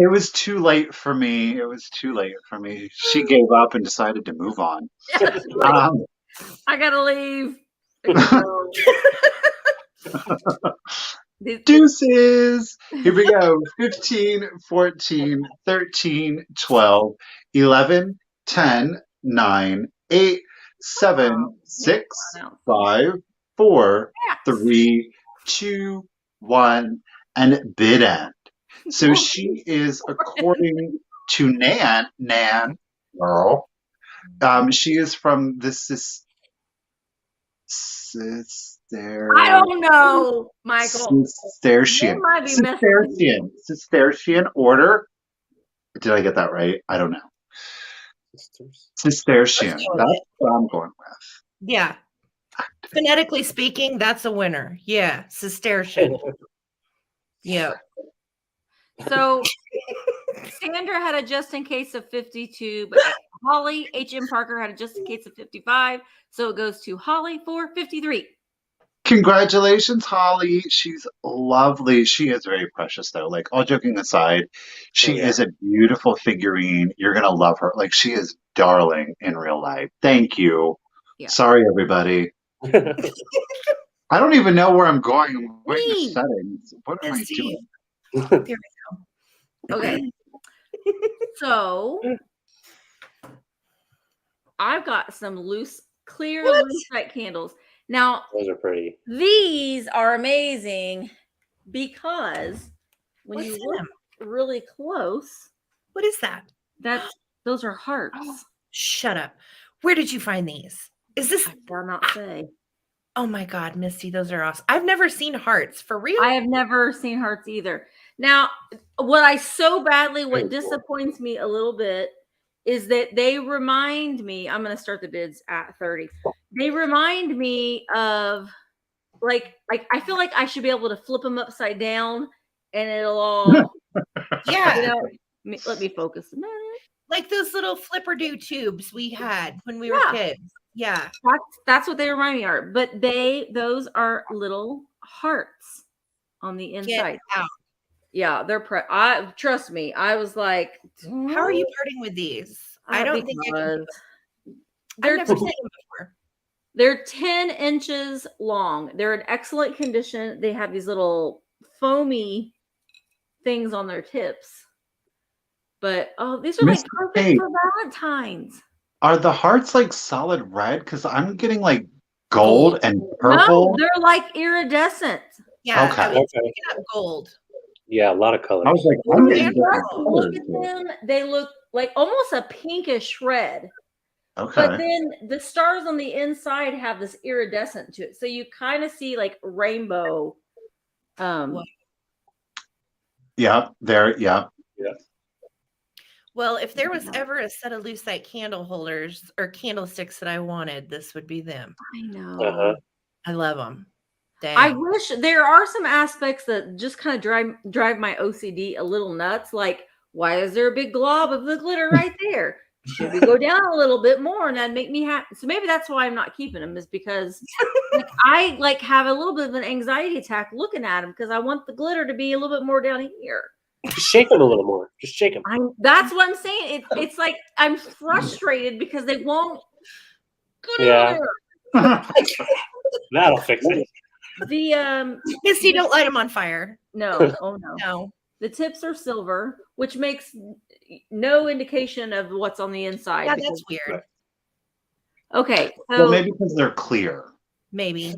It was too late for me. It was too late for me. She gave up and decided to move on. I gotta leave. Deuces. Here we go. 15, 14, 13, 12, 11, 10, 9, 8, 7, 6, 5, 4, 3, 2, 1, and bid end. So she is, according to Nan, girl, she is from the I don't know, Michael. Cistercian order. Did I get that right? I don't know. Cistercian. That's what I'm going with. Yeah. Phonetically speaking, that's a winner. Yeah. Cistercian. Yeah. So Sandra had a just in case of 52, but Holly H.M. Parker had a just in case of 55. So it goes to Holly for 53. Congratulations, Holly. She's lovely. She is very precious, though. Like, all joking aside, she is a beautiful figurine. You're going to love her. Like, she is darling in real life. Thank you. Yeah. Sorry, everybody. I don't even know where I'm going. I'm going to settings. What am I doing? There we go. Okay. So I've got some clear Lucite candles. Now, those are pretty. These are amazing because when you look really close, what is that? Those are hearts. Oh, shut up. Where did you find these? Is this? I dare not say. Oh my God, Misty, those are awesome. I've never seen hearts. For real? I have never seen hearts either. Now, what disappoints me a little bit is that they remind me, I'm going to start the bids at 30. They remind me of like I feel like I should be able to flip them upside down and it'll all, let me focus a minute. Like those little flipper-do tubes we had when we were kids. Yeah. That's what they remind me of. But those are little hearts on the inside. Yeah, they're trust me. I was like, how are you parting with these? I don't think I've never seen them before. They're 10 inches long. They're in excellent condition. They have these little foamy things on their tips. But these are like perfect for Valentine's. Are the hearts like solid red? Because I'm getting like gold and purple. No, they're like iridescent. Yeah. Okay. I was picking up gold. Yeah, a lot of colors. I was like, look at them. They look like almost a pinkish red. Okay. But then the stars on the inside have this iridescent to it. So you kind of see like rainbow. Yeah. Well, if there was ever a set of Lucite candle holders or candlesticks that I wanted, this would be them. I know. I love them. Dang. I wish there are some aspects that just kind of drive my OCD a little nuts. Like, why is there a big glob of the glitter right there? Should we go down a little bit more and that'd make me happy? So maybe that's why I'm not keeping them, is because I have a little bit of an anxiety attack looking at them because I want the glitter to be a little bit more down here. Just shake them a little more. Just shake them. That's what I'm saying. It's like I'm frustrated because they won't go down there. That'll fix it. Misty, don't light them on fire. No. Oh no. No. The tips are silver, which makes no indication of what's on the inside. Yeah, that's weird. Okay. So well, maybe because they're clear. Maybe.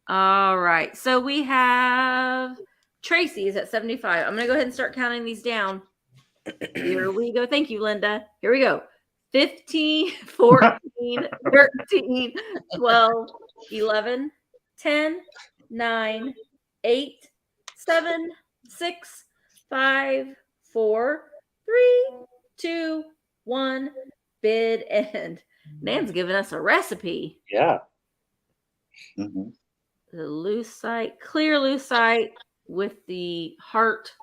All right. So we have Tracy's at 75. I'm going to go ahead and start counting these down. Here we go. Thank you, Linda. Here we go. 15, 14, 13, 12, 11, 10, 9, 8, 7, 6, 5, 4, 3, 2, 1. Bid end. Nan's giving us a recipe. Yeah. Mhm. The lucite, clear lucite with the heart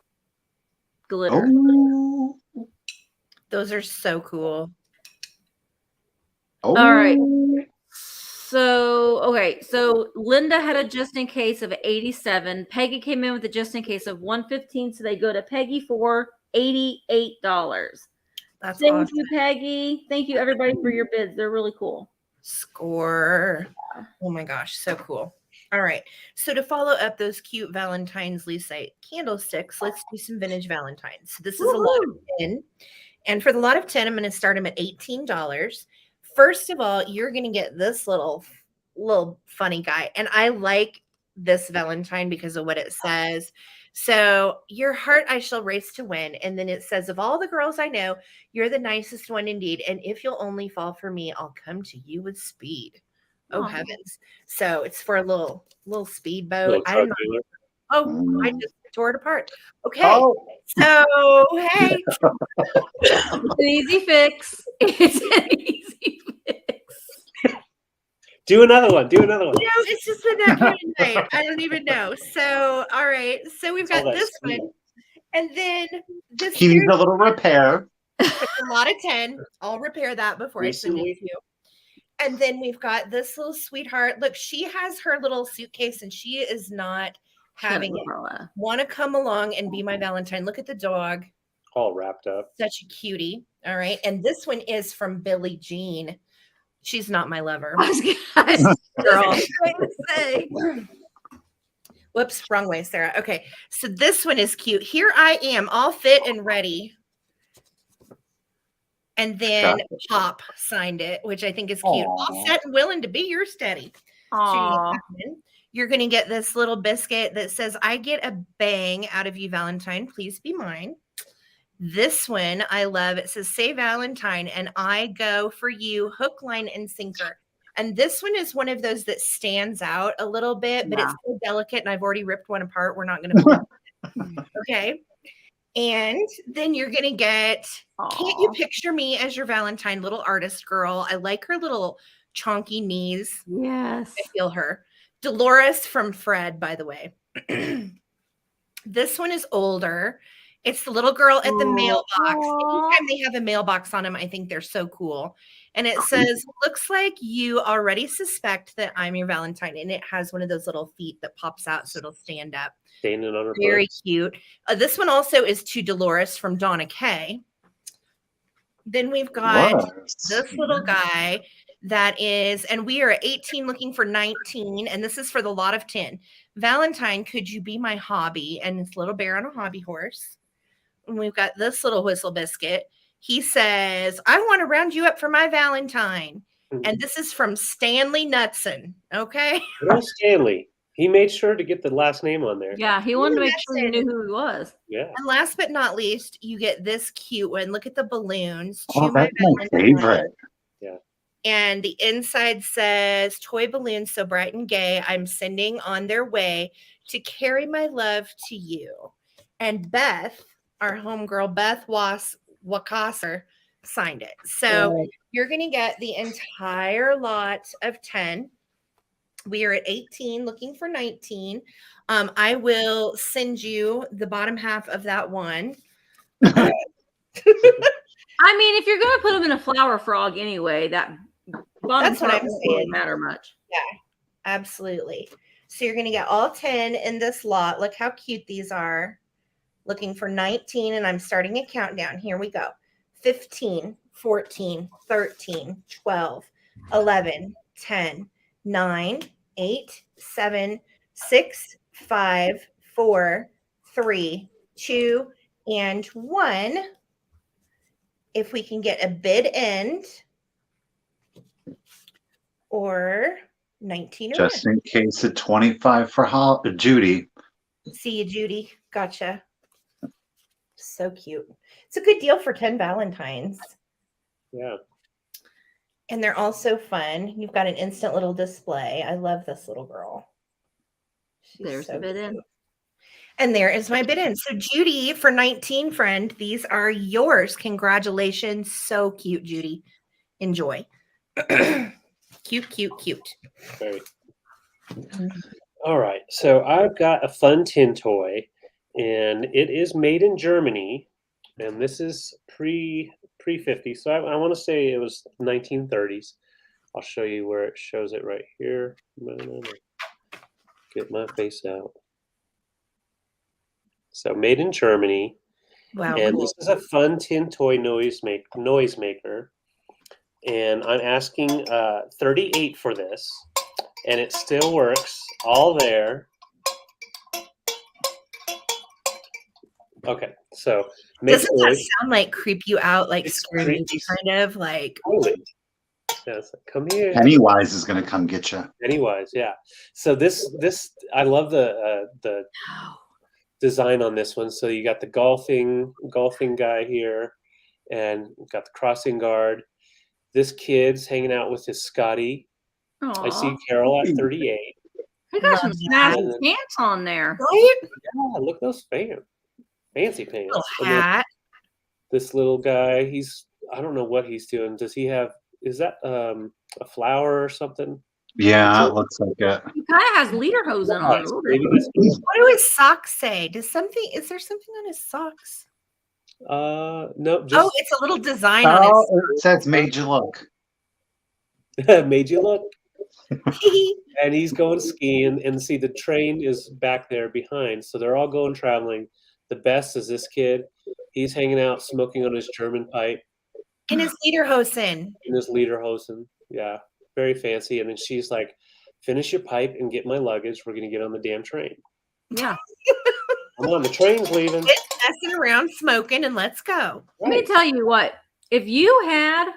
glitter. Oh. Those are so cool. Oh. All right. So Linda had a just in case of 87. Peggy came in with a just in case of 115. So they go to Peggy for $88. That's Thank awesome. you, Peggy. Thank you, everybody, for your bids. They're really cool. Score. Oh my gosh, so cool. All right. So to follow up those cute Valentine's Lucite candlesticks, let's do some vintage Valentines. So this is a lot of 10. And for the lot of 10, I'm going to start them at $18. First of all, you're going to get this little funny guy. And I like this Valentine because of what it says. So your heart I shall race to win. And then it says, of all the girls I know, you're the nicest one indeed. And if you'll only fall for me, I'll come to you with speed. Oh, heavens. So it's for a little speedboat. I don't know. Oh, I just tore it apart. Okay. Oh. So, hey. It's an easy fix. It's an easy fix. Do another one. Do another one. You know, it's just been that kind of night. I don't even know. So, all right. So we've got this one. And then this He needs a little repair. a lot of 10. I'll repair that before I send it to you. And then we've got this little sweetheart. Look, she has her little suitcase and she is not having it. Want to come along and be my Valentine. Look at the dog. All wrapped up. Such a cutie. All right. And this one is from Billie Jean. She's not my lover. I was going to say. Whoops, wrong way, Sarah. Okay. So this one is cute. Here I am, all fit and ready. And then Pop signed it, which I think is cute. All set and willing to be your steady. So you're going to get this little biscuit that says, I get a bang out of you, Valentine. Please be mine. This one I love. It says, say Valentine, and I go for you, hook, line, and sinker. And this one is one of those that stands out a little bit, but it's so delicate, and I've already ripped one apart. We're not going to. Okay. And then you're going to get, can't you picture me as your Valentine, little artist girl? I like her little chonky knees. Yes. I feel her. Dolores from Fred, by the way. This one is older. It's the little girl at the mailbox. Anytime they have a mailbox on them, I think they're so cool. And it says, looks like you already suspect that I'm your Valentine. And it has one of those little feet that pops out so it'll stand up. Standing on her Very foot. cute. This one also is to Dolores from Donna Kay. Then we've got this little guy that is, and we are at 18 looking for 19. And this is for the lot of 10. Valentine, could you be my hobby? And it's little bear on a hobby horse. And we've got this little whistle biscuit. He says, I want to round you up for my Valentine. And this is from Stanley Knudsen. Okay. No, Stanley. He made sure to get the last name on there. Yeah, he wanted to make sure you knew who he was. Yeah. And last but not least, you get this cute one. Look at the balloons. Oh, that's my favorite. Yeah. And the inside says, toy balloons so bright and gay, I'm sending on their way to carry my love to you. And Beth, our homegirl, Beth Wakasser, signed it. So you're going to get the entire lot of 10. We are at 18, looking for 19. I will send you the bottom half of that one. I mean, if you're going to put them in a flower frog anyway, that bottom part won't really matter much. Yeah, absolutely. So you're going to get all 10 in this lot. Look how cute these are. Looking for 19, and I'm starting a countdown. Here we go. 15, 14, 13, 12, 11, 10, 9, 8, 7, 6, 5, 4, 3, 2, and 1. If we can get a bid end or 19 or just in case of 25 for Judy. See you, Judy. Gotcha. So cute. It's a good deal for 10 Valentines. Yeah. And they're all so fun. You've got an instant little display. I love this little girl. There's the bid in. And there is my bid in. So Judy, for 19, friend, these are yours. Congratulations. So cute, Judy. Enjoy. Cute, cute, cute. Very. All right. So I've got a fun tin toy, and it is made in Germany, and this is pre-50. So I want to say it was 1930s. I'll show you where it shows it right here. Get my face out. So made in Germany. Wow. And Cool. this is a fun tin toy noisemaker. And I'm asking 38 for this. And it still works. All there. Okay, so Doesn't that sound like creep you out, like screaming, kind of like? Holy. Yeah, it's like, come here. Pennywise is going to come get you. Pennywise, yeah. So this I love the design on this one. So you got the golfing guy here, and got the crossing guard. This kid's hanging out with his Scotty. Aww. I see Carol at 38. He got some snazzy pants on there. Right? Yeah, look at those fancy pants. Little hat. This little guy, I don't know what he's doing. Does he have? Is that a flower or something? Yeah, it looks like it. He kind of has lederhosen on it. What do his socks say? Is there something on his socks? No. Just, it's a little design on his. It says "Made you look." Made you look. And he's going skiing, and see the train is back there behind. So they're all going traveling. The best is this kid. He's hanging out, smoking on his German pipe. In his lederhosen. Yeah, very fancy. And then she's like, "Finish your pipe and get my luggage. We're gonna get on the damn train." Yeah. Come on, the train's leaving. It's messing around, smoking, and let's go. Let me tell you what. If you had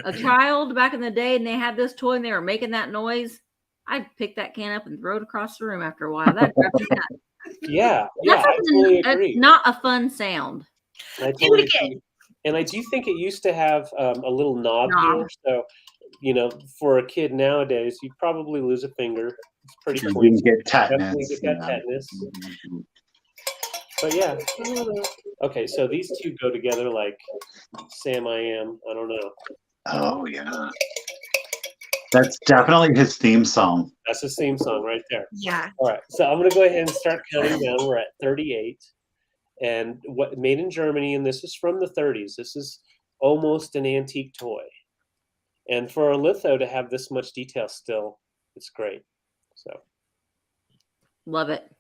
a child back in the day and they had this toy and they were making that noise, I'd pick that can up and throw it across the room after a while. That drives me nuts. Yeah, I totally agree. It's not a fun sound. I totally agree. And I do think it used to have a little knob here. So, for a kid nowadays, you probably lose a finger. It's pretty cool. You can get tetanus. Definitely get that tetanus. But yeah. Okay, so these two go together like Sam I Am. I don't know. Oh, yeah. That's definitely his theme song. That's his theme song right there. Yeah. All right, so I'm going to go ahead and start counting down. We're at 38. And what made in Germany, and this is from the 30s. This is almost an antique toy. And for a litho to have this much detail still, it's great. So love it.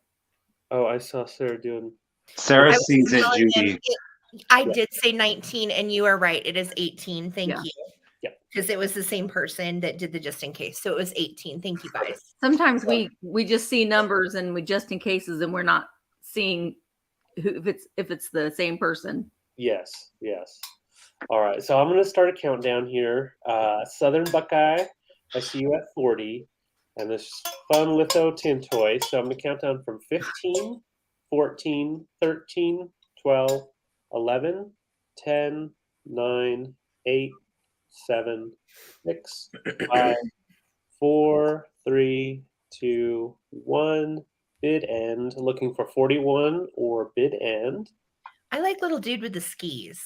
Oh, I saw Sarah doing. Sarah sees it, Judy. I did say 19, and you are right. It is 18. Thank you. Yeah. Because it was the same person that did the just in case. So it was 18. Thank you, guys. Sometimes we just see numbers and we just in cases, and we're not seeing if it's the same person. Yes. All right, so I'm going to start a countdown here. Southern Buckeye, I see you at 40, and this fun litho tin toy. So I'm going to count down from 15, 14, 13, 12, 11, 10, 9, 8, 7, 6, 5, 4, 3, 2, 1. Bid end. Looking for 41 or bid end. I like little dude with the skis.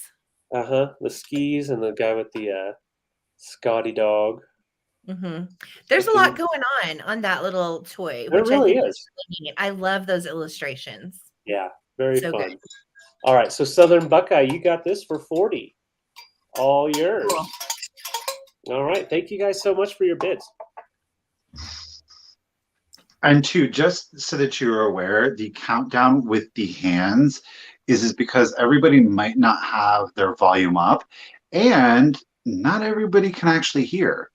The skis and the guy with the Scotty dog. Mm-hmm. There's a lot going on that little toy. There really is. Really neat. I love those illustrations. Yeah, very fun. Good. All right, so Southern Buckeye, you got this for 40. All yours. Cool. All right, thank you guys so much for your bids. And two, just so that you're aware, the countdown with the hands is because everybody might not have their volume up, and not everybody can actually hear.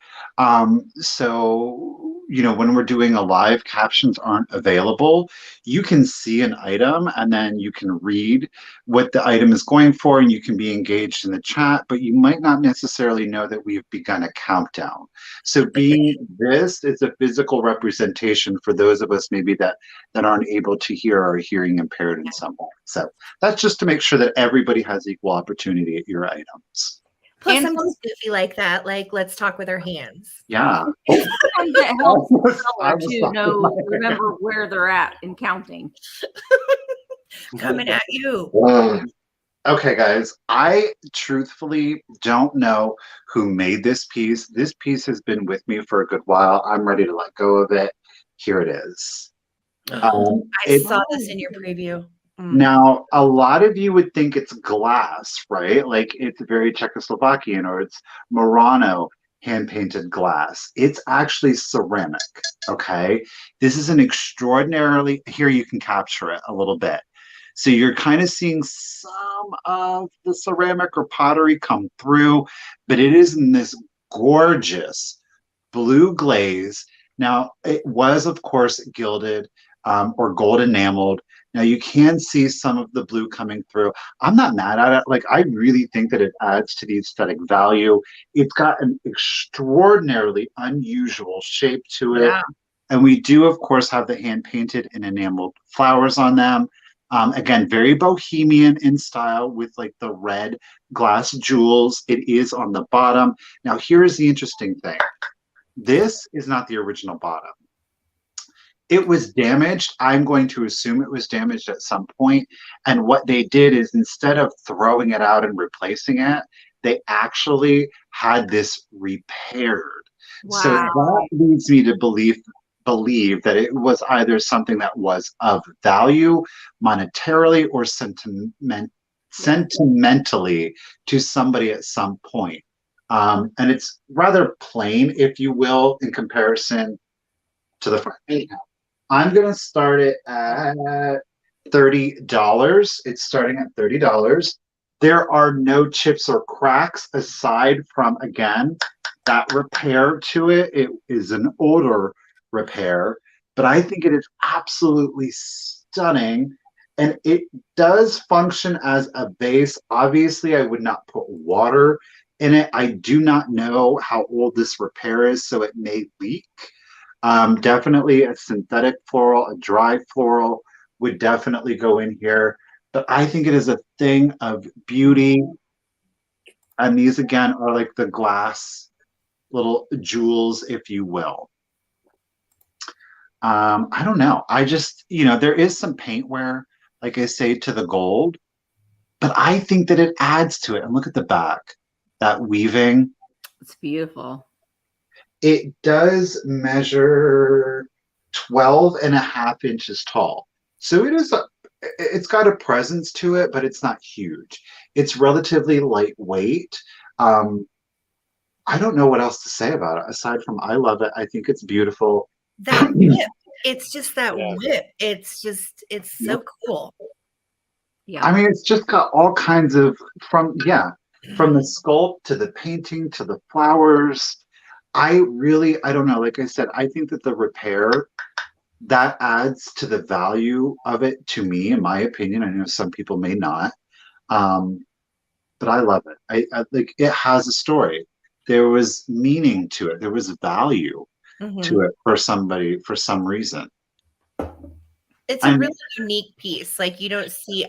So, when we're doing a live, captions aren't available. You can see an item and then you can read what the item is going for, and you can be engaged in the chat, but you might not necessarily know that we've begun a countdown. So this is a physical representation for those of us maybe that aren't able to hear or are hearing impaired in some way. So that's just to make sure that everybody has equal opportunity at your items. Plus, And I'm just goofy like that. Like, let's talk with our hands. Yeah. sometimes that helps the I seller was to talking about my remember where they're at in counting. Coming at you. Okay, guys, I truthfully don't know who made this piece. This piece has been with me for a good while. I'm ready to let go of it. Here it is. I It, saw this in your preview. now, a lot of you would think it's glass, right? Like it's very Czechoslovakian or it's Murano hand painted glass. It's actually ceramic, okay? This is an extraordinarily, here you can capture it a little bit. So you're kind of seeing some of the ceramic or pottery come through, but it is in this gorgeous blue glaze. Now, it was, of course, gilded or gold enameled. Now, you can see some of the blue coming through. I'm not mad at it. Like, I really think that it adds to the aesthetic value. It's got an extraordinarily unusual shape to it. Yeah. And we do, of course, have the hand painted and enameled flowers on them. Again, very bohemian in style with like the red glass jewels. It is on the bottom. Now, here's the interesting thing. This is not the original bottom. It was damaged. I'm going to assume it was damaged at some point. And what they did is instead of throwing it out and replacing it, they actually had this repaired. Wow. So that leads me to believe that it was either something that was of value monetarily or sentimentally to somebody at some point. And it's rather plain, if you will, in comparison to the front. Anyhow, I'm going to start it at $30. It's starting at $30. There are no chips or cracks aside from, again, that repair to it. It is an odor repair, but I think it is absolutely stunning. And it does function as a base. Obviously, I would not put water in it. I do not know how old this repair is, so it may leak. Definitely a synthetic floral, a dry floral would definitely go in here. But I think it is a thing of beauty. And these, again, are like the glass little jewels, if you will. I don't know. I just, there is some paint wear, like I say, to the gold. But I think that it adds to it. And look at the back, that weaving. It's beautiful. It does measure 12.5 inches tall. So it's got a presence to it, but it's not huge. It's relatively lightweight. I don't know what else to say about it aside from I love it. I think it's beautiful. That whip. It's just that whip. It's so cool. Yeah. I mean, it's just got all kinds of from the sculpt to the painting to the flowers. I don't know. Like I said, I think that the repair that adds to the value of it to me, in my opinion. I know some people may not, but I love it. I like it has a story. There was meaning to it. There was value to it for somebody for some reason. It's a really unique piece. Like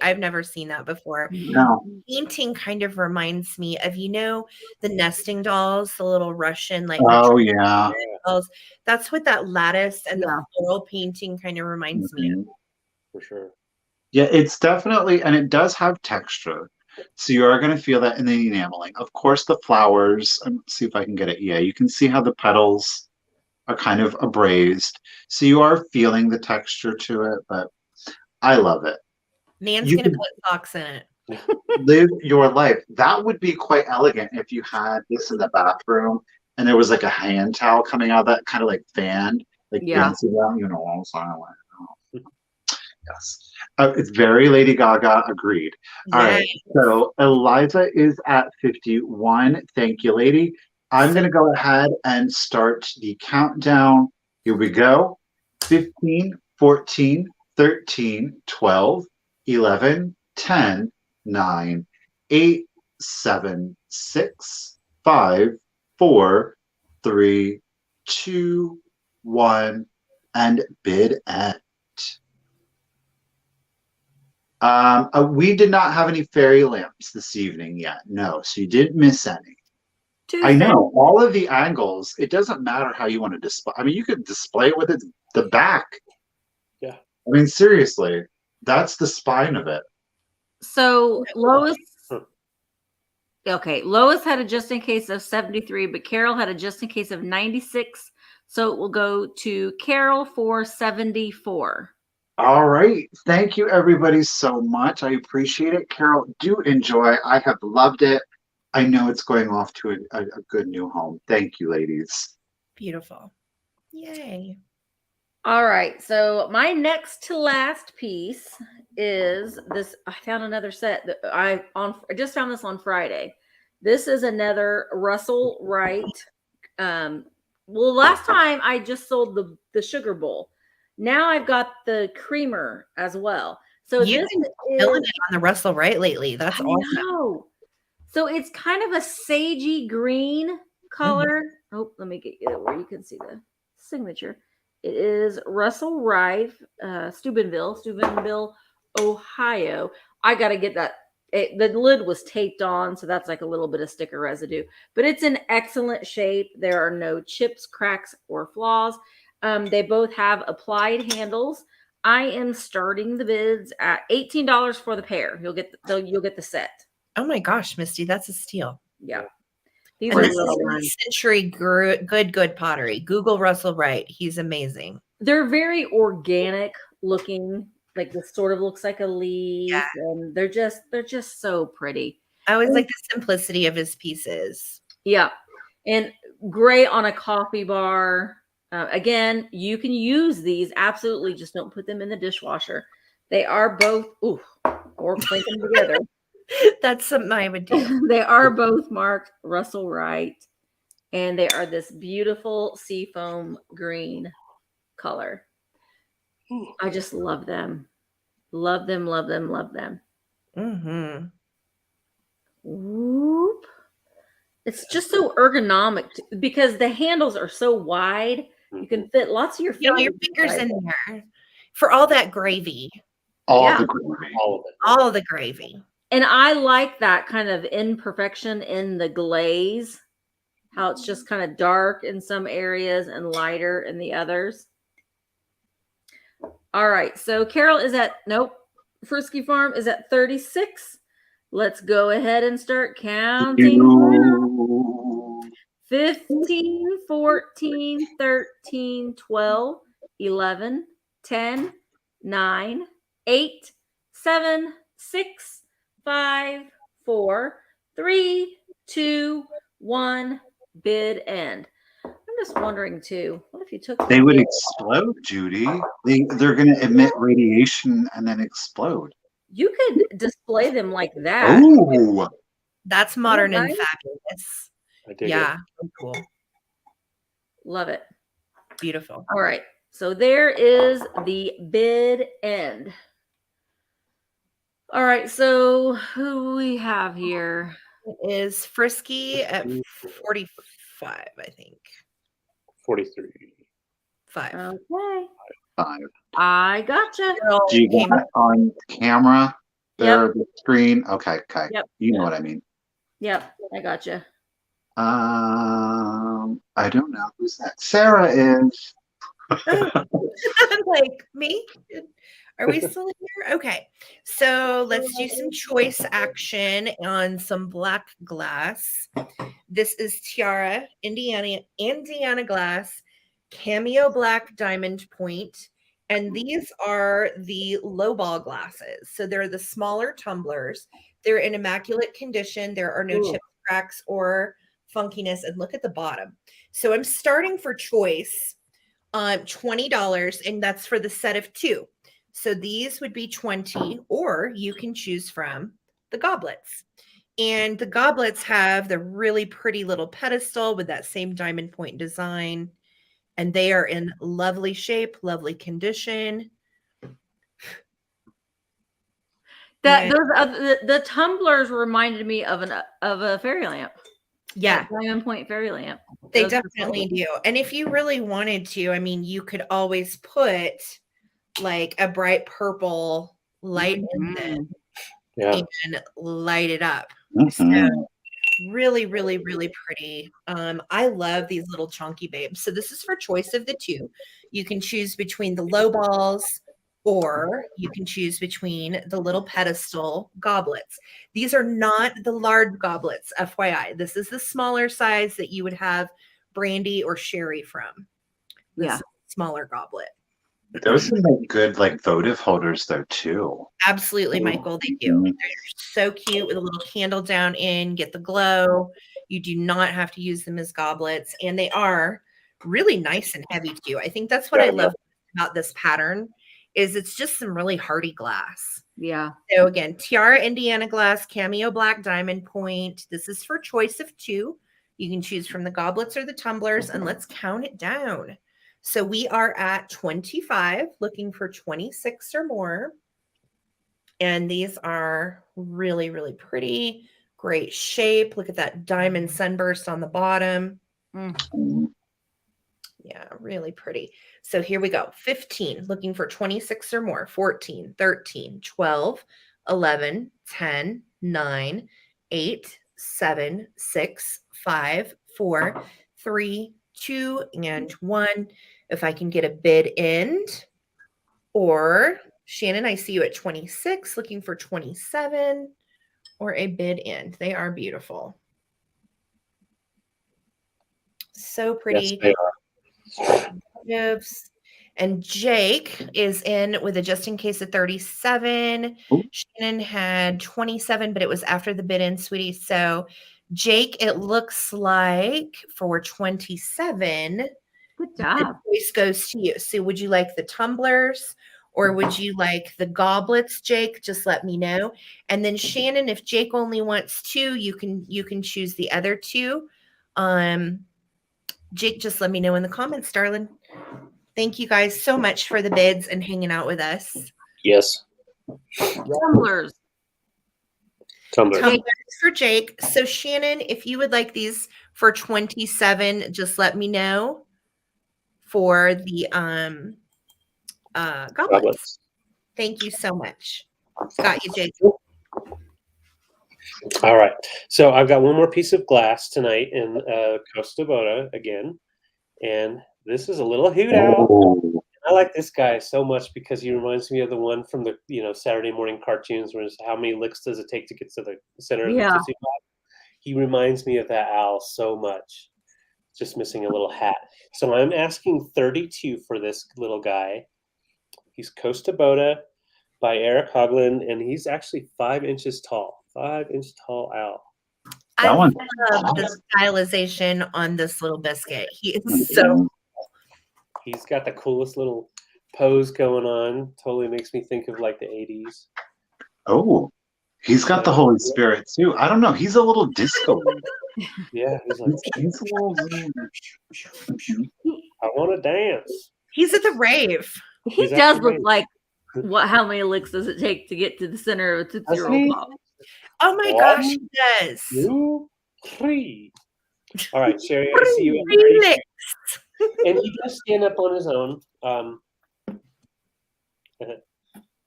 I've never seen that before. No. Painting kind of reminds me of, the nesting dolls, the little Russian, like, oh yeah, dolls. That's what that lattice and the floral painting kind of reminds me of. For sure. Yeah, it's definitely, and it does have texture. So you are going to feel that in the enameling. Of course, the flowers, let's see if I can get it. Yeah, you can see how the petals are kind of abrased. So you are feeling the texture to it, but I love it. Nan's going to put socks in it. Live your life. That would be quite elegant if you had this in the bathroom and there was like a hand towel coming out of that kind of like fanned, like dancing around, all silent. Yes. It's very Lady Gaga. Agreed. All right. So Eliza is at 51. Thank you, lady. I'm going to go ahead and start the countdown. Here we go. 15, 14, 13, 12, 11, 10, 9, 8, 7, 6, 5, 4, 3, 2, 1, and bid end. We did not have any fairy lamps this evening yet. No, so you didn't miss any. I know all of the angles. It doesn't matter how you want to display. I mean, you could display with it the back. Yeah. I mean, seriously, that's the spine of it. So Lois, okay, Lois had a just in case of 73, but Carol had a just in case of 96. So it will go to Carol for 74. All right. Thank you, everybody, so much. I appreciate it. Carol, do enjoy. I have loved it. I know it's going off to a good new home. Thank you, ladies. Beautiful. Yay. All right. So my next to last piece is this. I found another set that I just found this on Friday. This is another Russell Wright. Well, last time I just sold the sugar bowl. Now I've got the creamer as well. So You've this been is killing it on the Russell Wright lately. That's awesome. know. So it's kind of a sagey green color. Oh, let me get you where you can see the signature. It is Russell Wright, Steubenville, Ohio. I got to get that. The lid was taped on, so that's like a little bit of sticker residue. But it's in excellent shape. There are no chips, cracks, or flaws. They both have applied handles. I am starting the bids at $18 for the pair. You'll get the set. Oh my gosh, Misty, that's a steal. Yeah. These And are this is century good pottery. Google Russell Wright. He's amazing. They're very organic looking. Like this sort of looks like a leaf, and they're just so pretty. I always like the simplicity of his pieces. Yeah, and great on a coffee bar. Again, you can use these. Absolutely, just don't put them in the dishwasher. They are both or clink them together. That's something I would do. They are both marked Russell Wright, and they are this beautiful seafoam green color. I just love them. Love them, love them, love them. Mm-hmm. Whoop. It's just so ergonomic because the handles are so wide. You can fit lots of your fingers, your fingers in there for all that gravy. All the gravy. All of it. All the gravy. And I like that kind of imperfection in the glaze, how it's just kind of dark in some areas and lighter in the others. All right, so Carol is at, Frisky Farm is at 36. Let's go ahead and start counting. 15, 14, 13, 12, 11, 10, 9, 8, 7, 6, 5, 4, 3, 2, 1, bid end. I'm just wondering too, what if you took They would explode, Judy. They're going to emit radiation and then explode. You could display them like that. Oh, that's modern Right? and fabulous. I dig Yeah, it. so cool. Love it. Beautiful. All right. So there is the bid end. All right. So who we have here? It is Frisky at 45, I think. 43. 5. Okay. 5. I gotcha. Do you got it on camera? There, the screen. Okay. Yep. You know what I mean. Yep. I gotcha. I don't know who's that. Sarah is. Like me? Are we still in here? Okay. So let's do some choice action on some black glass. This is Tiara, Indiana glass, cameo black diamond point. And these are the lowball glasses. So they're the smaller tumblers. They're in immaculate condition. There are no chip cracks or funkiness. And look at the bottom. So I'm starting for choice $20, and that's for the set of 2. So these would be 20, or you can choose from the goblets. And the goblets have the really pretty little pedestal with that same diamond point design. And they are in lovely shape, lovely condition. The tumblers reminded me of a fairy lamp. Yeah, diamond point fairy lamp. They definitely do. And if you really wanted to, I mean, you could always put like a bright purple light in them and light it up. So Really, really, really pretty. I love these little chunky babes. So this is for choice of the two. You can choose between the low balls or you can choose between the little pedestal goblets. These are not the large goblets, FYI. This is the smaller size that you would have brandy or sherry from. This is a smaller goblet. Those would make good like votive holders though too. Absolutely, Michael. Thank you. They're so cute with a little candle down in, get the glow. You do not have to use them as goblets, and they are really nice and heavy too. I think that's what I love about this pattern is it's just some really hardy glass. Yeah. So again, Tiara Indiana glass, cameo black diamond point. This is for choice of two. You can choose from the goblets or the tumblers, and let's count it down. So we are at 25, looking for 26 or more. And these are really, really pretty. Great shape. Look at that diamond sunburst on the bottom. Yeah, really pretty. So here we go. 15, looking for 26 or more. 14, 13, 12, 11, 10, 9, 8, 7, 6, 5, 4, 3, 2, and 1. If I can get a bid end, or Shannon, I see you at 26, looking for 27, or a bid end. They are beautiful. So pretty. Yes, they are. And Jake is in with a just in case of 37. Ooh. Shannon had 27, but it was after the bid in, sweetie. So Jake, it looks like for 27, Good job. the choice goes to you. So would you like the tumblers or would you like the goblets, Jake? Just let me know. And then Shannon, if Jake only wants two, you can choose the other two. Jake, just let me know in the comments, darling. Thank you guys so much for the bids and hanging out with us. Yes. Tumblers. Tumblers for Jake. So Shannon, if you would like these for 27, just let me know for the goblets. Thank you so much. Got you, Jake. All right. So I've got one more piece of glass tonight in Costa Boda again. And this is a little hoot out. I like this guy so much because he reminds me of the one from the Saturday morning cartoons where it's how many licks does it take to get to the center of the Tootsie Pop? He reminds me of that owl so much. Just missing a little hat. So I'm asking 32 for this little guy. He's Costa Boda by Eric Hoagland, and he's actually 5 inches tall. 5-inch tall owl. I love the stylization on this little biscuit. He is so. He's got the coolest little pose going on. Totally makes me think of like the 80s. Oh, he's got the Holy Spirit too. I don't know. He's a little disco. Yeah, he's like, he's a little. I want to dance. He's at the rave. He does look like how many licks does it take to get to the center of a Tootsie Roll Pop? Oh my gosh, he does. 2, 3. All right, Sherry, I see you at 30. And he does stand up on his own.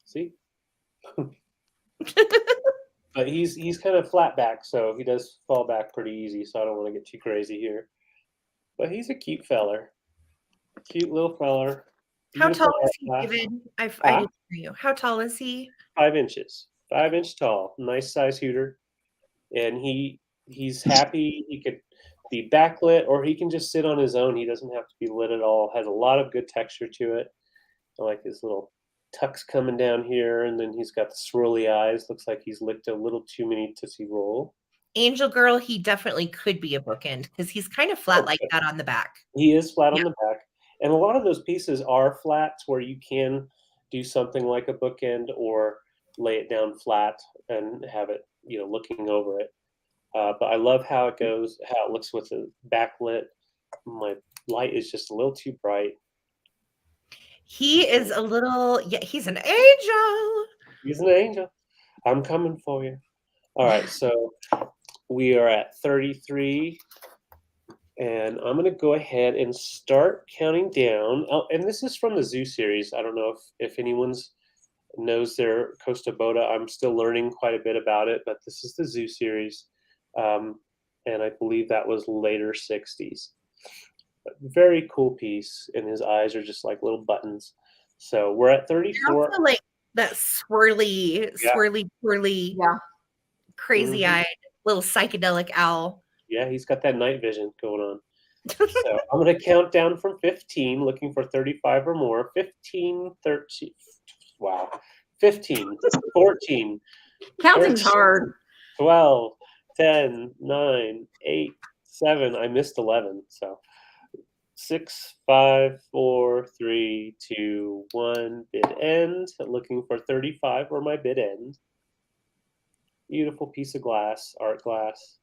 See? But he's kind of flat back, so he does fall back pretty easy, so I don't want to get too crazy here. But he's a cute feller. Cute little feller. How tall is he, David? I didn't hear you. How tall is he? 5 inches. 5-inch tall. Nice size hooter. And he's happy. He could be backlit or he can just sit on his own. He doesn't have to be lit at all. Has a lot of good texture to it. I like his little tucks coming down here, and then he's got the swirly eyes. Looks like he's licked a little too many Tootsie Roll. Angel Girl, he definitely could be a bookend because he's kind of flat like that on the back. He is flat on the back. And a lot of those pieces are flats where you can do something like a bookend or lay it down flat and have it, looking over it. But I love how it goes, how it looks with the backlit. My light is just a little too bright. He is a little, he's an angel. He's an angel. I'm coming for you. All right, so we are at 33. And I'm going to go ahead and start counting down. Oh, and this is from the Zoo series. I don't know if anyone's knows their Costa Boda. I'm still learning quite a bit about it, but this is the Zoo series. and I believe that was later 60s. But very cool piece, and his eyes are just like little buttons. So we're at 34. Also like that swirly, twirly, Yeah. crazy-eyed little psychedelic owl. Yeah, he's got that night vision going on. So I'm going to count down from 15, looking for 35 or more. 15, 13. Wow. 15, 14. Counting's 13, hard. 12, 10, 9, 8, 7. I missed 11. So 6, 5, 4, 3, 2, 1. Bid end. Looking for 35 or my bid end. Beautiful piece of glass, art glass.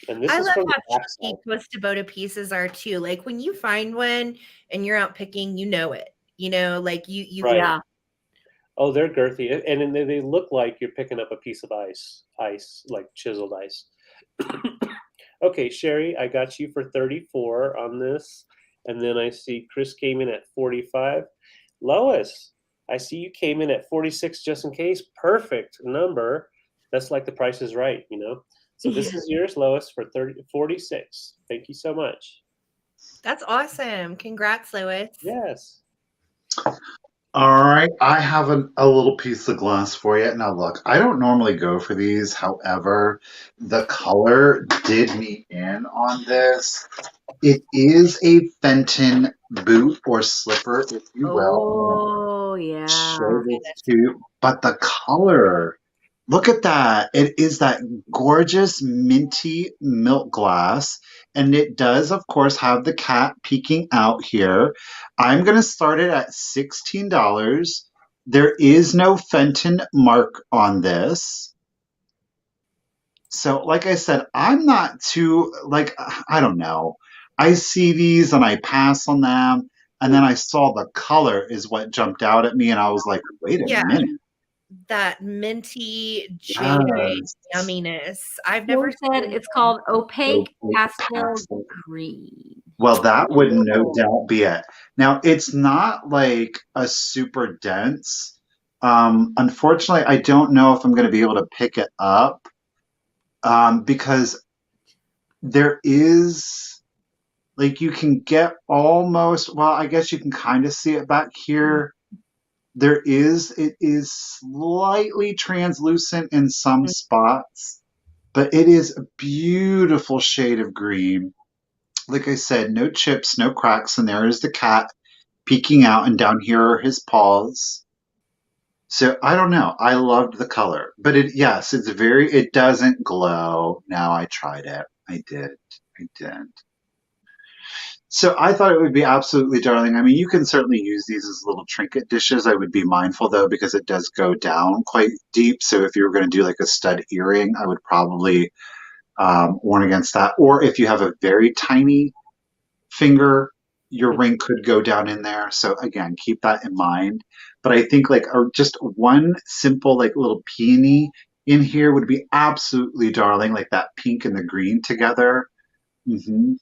And this I is love from the how backside. cheap most Ttbsarahc pieces are too. Like when you find one and you're out picking, you know it. You know, like you Right. Yeah. Oh, they're girthy, and they look like you're picking up a piece of ice, like chiseled ice. Okay, Sherry, I got you for 34 on this, and then I see Chris came in at 45. Lois, I see you came in at 46 just in case. Perfect number. That's like the Price is Right, you know. So this is yours, Lois, for 46. Thank you so much. That's awesome. Congrats, Lois. Yes. All right, I have a little piece of glass for you. Now, look, I don't normally go for these. However, the color did me in on this. It is a Fenton boot or slipper, if you will. Oh, yeah. Show this to you. But the color, look at that. It is that gorgeous minty milk glass. And it does, of course, have the cat peeking out here. I'm going to start it at $16. There is no Fenton mark on this. So, like I said, I'm not too, like, I don't know. I see these and I pass on them. And then I saw the color is what jumped out at me. And I was like, wait a Yeah. minute. That minty jadeite Yes. yumminess. I've Bill never said seen it's called opaque Opaque pastel pastel. green. Well, that would no Oh. doubt be it. Now, it's not like a super dense. Unfortunately, I don't know if I'm going to be able to pick it up because there is, like, you can get almost, well, I guess you can kind of see it back here. It is slightly translucent in some spots, but it is a beautiful shade of green. Like I said, no chips, no cracks, and there is the cat peeking out, and down here are his paws. So I don't know. I loved the color, but yes, it doesn't glow. Now I tried it. I did. So I thought it would be absolutely darling. I mean, you can certainly use these as little trinket dishes. I would be mindful though, because it does go down quite deep. So if you were going to do like a stud earring, I would probably warn against that. Or if you have a very tiny finger, your ring could go down in there. So again, keep that in mind. But I think like just one simple like little peony in here would be absolutely darling, like that pink and the green together. Mm-hmm.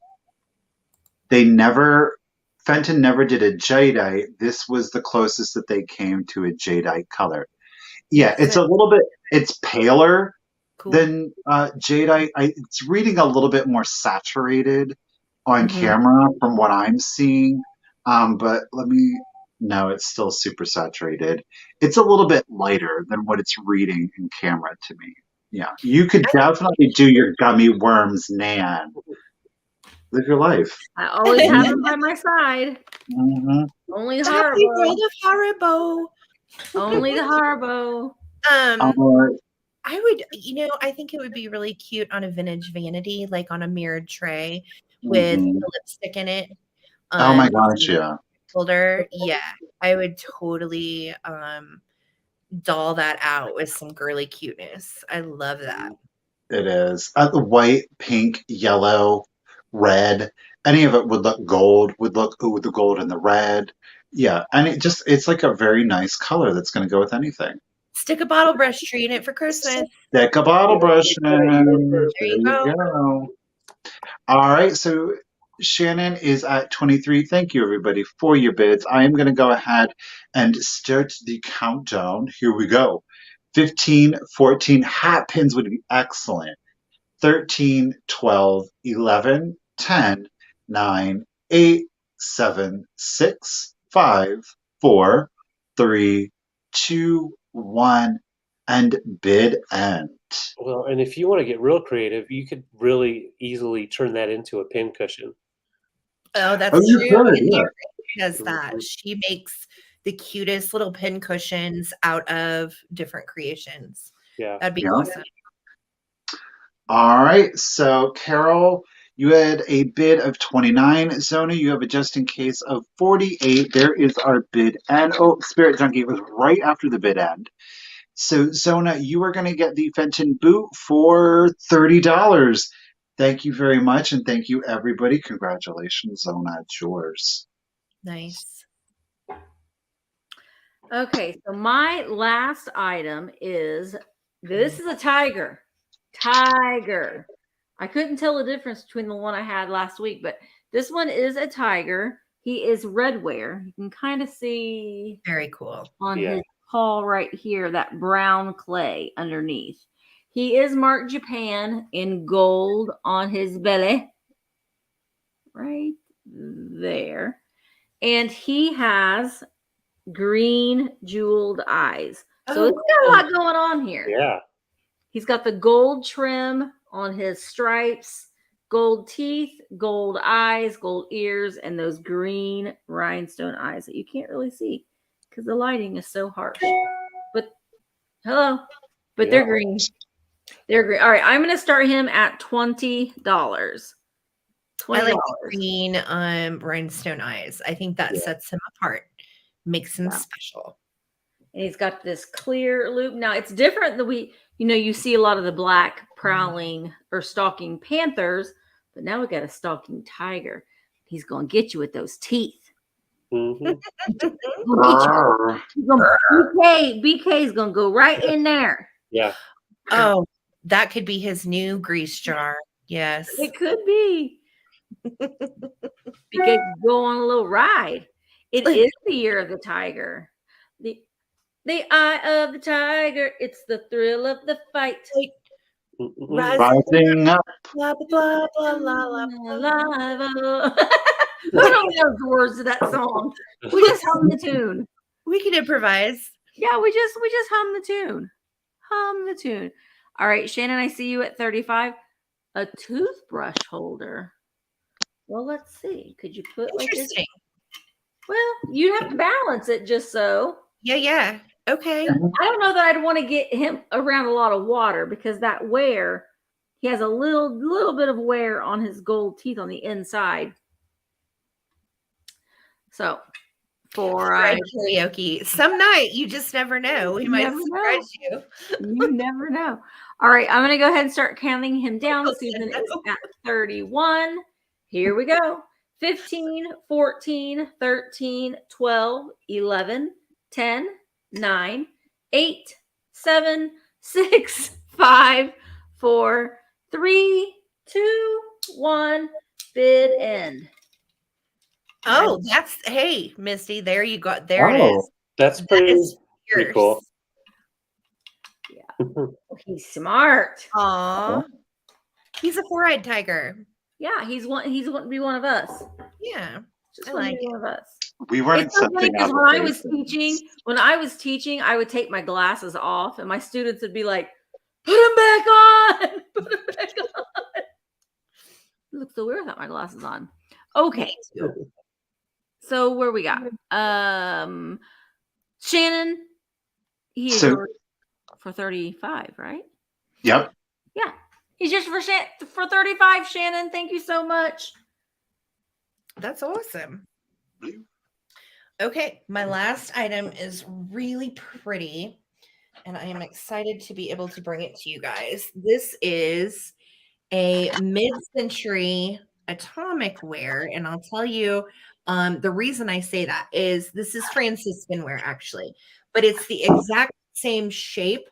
Fenton never did a jadeite. This was the closest that they came to a jadeite color. Yeah, it's paler Cool. than jadeite. It's reading a little bit more saturated on Mhm. camera from what I'm seeing. But no, it's still super saturated. It's a little bit lighter than what it's reading in camera to me. Yeah, you could definitely do your gummy worms, Nan. Live your life. I always have him by my side. Mm-hmm. Only the Happy world Haribo. of Haribo. Only the Haribo. I would, I think it would be really cute on a vintage vanity, like on a mirrored tray with Mhm. the lipstick in it. Oh my gosh, yeah. Holder. Yeah, I would totally doll that out with some girly cuteness. I love that. It is. The white, pink, yellow, red. Any of it would look gold, with the gold and the red. Yeah, and it's like a very nice color that's going to go with anything. Stick a bottle brush tree in it for Christmas. Stick a bottle brush in. There you go. go. All right, so Shannon is at 23. Thank you, everybody, for your bids. I am going to go ahead and start the countdown. Here we go. 15, 14. Hat pins would be excellent. 13, 12, 11, 10, 9, 8, 7, 6, 5, 4, 3, 2, 1, and bid end. Well, and if you want to get real creative, you could really easily turn that into a pin cushion. Oh, that's Oh, you true. could, And yeah. Mary does that. She makes the cutest little pin cushions out of different creations. Yeah. That'd be Yeah. awesome. All right. So, Carol, you had a bid of 29. Zona, you have a just in case of 48. There is our bid end. Oh, Spirit Junkie was right after the bid end. So, Zona, you are going to get the Fenton boot for $30. Thank you very much. And thank you, everybody. Congratulations, Zona. It's yours. Nice. Okay, so my last item is, this is a tiger. Tiger. I couldn't tell the difference between the one I had last week, but this one is a tiger. He is redware. You can kind of see Very cool. on his paw right here, that brown clay underneath. He is marked Japan in gold on his belly. Right there. And he has green jeweled eyes. So it's got a lot going on here. Yeah. He's got the gold trim on his stripes, gold teeth, gold eyes, gold ears, and those green rhinestone eyes that you can't really see because the lighting is so harsh. But hello, but they're green. They're green. All right, I'm going to start him at $20. $20. I like the green rhinestone eyes. I think that sets him apart, makes him special. And he's got this clear loop. Now it's different than you see a lot of the black prowling or stalking panthers, but now we got a stalking tiger. He's going to get you with those teeth. Mm-hmm. BK is going to go right in there. Yeah. Oh, that could be his new grease jar. Yes. It could be. BK go on a little ride. It is the year of the tiger. The eye of the tiger, it's the thrill of the fight. Rising up. Blah, blah, blah, blah, blah, blah. Who knows the words to that song? We just hum the tune. We can improvise. Yeah, we just hum the tune. Hum the tune. All right, Shannon, I see you at 35. A toothbrush holder. Well, let's see. Could you put like this? Well, you have to balance it just so. Yeah. Okay. I don't know that I'd want to get him around a lot of water because that wear, he has a little bit of wear on his gold teeth on the inside. So for karaoke, some night you just never know. We might surprise you. You never know. All right, I'm going to go ahead and start counting him down. Susan is at 31. Here we go. 15, 14, 13, 12, 11, 10, 9, 8, 7, 6, 5, 4, 3, 2, 1. Bid end. Oh, hey, Misty. There you go. There it is. That's pretty cool. Yeah. He's smart. Aw. He's a four-eyed tiger. Yeah, he's want to be one of us. Yeah. Just want to be one of us. We weren't something else. When I was teaching, I would take my glasses off and my students would be like, put them back on. Put them back on. It looks so weird without my glasses on. Okay. So where we got? Shannon, he is for 35, right? Yep. Yeah. He's just for 35, Shannon. Thank you so much. That's awesome. Okay, my last item is really pretty, and I am excited to be able to bring it to you guys. This is a mid-century atomic ware, and I'll tell you the reason I say that is this is Franciscan ware, actually, but it's the exact same shape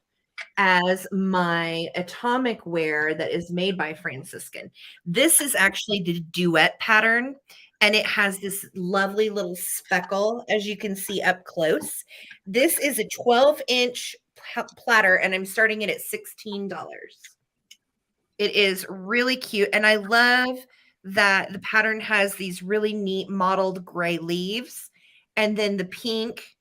as my atomic ware that is made by Franciscan. This is actually the duet pattern, and it has this lovely little speckle, as you can see up close. This is a 12-inch platter, and I'm starting it at $16. It is really cute. And I love that the pattern has these really neat mottled gray leaves and then the pink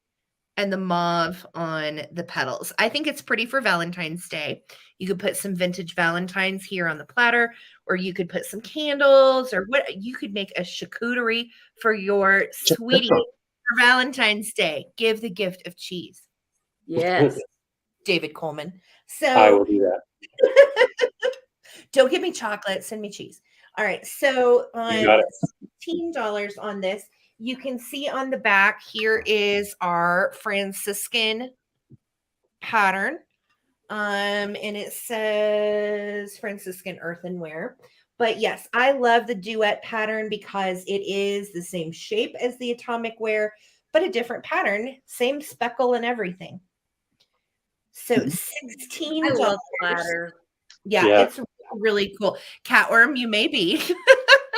and the mauve on the petals. I think it's pretty for Valentine's Day. You could put some vintage Valentines here on the platter, or you could put some candles, or what you could make a charcuterie for your sweetie for Valentine's Day. Give the gift of cheese. Yes. David Coleman. I will So do that. don't give me chocolate, send me cheese. All right. So You got on it. $16 on this, you can see on the back here is our Franciscan pattern. And it says Franciscan earthenware. But yes, I love the duet pattern because it is the same shape as the atomic ware, but a different pattern, same speckle and everything. So $16. I love platters. Yeah, it's really cool. Catworm, you may be.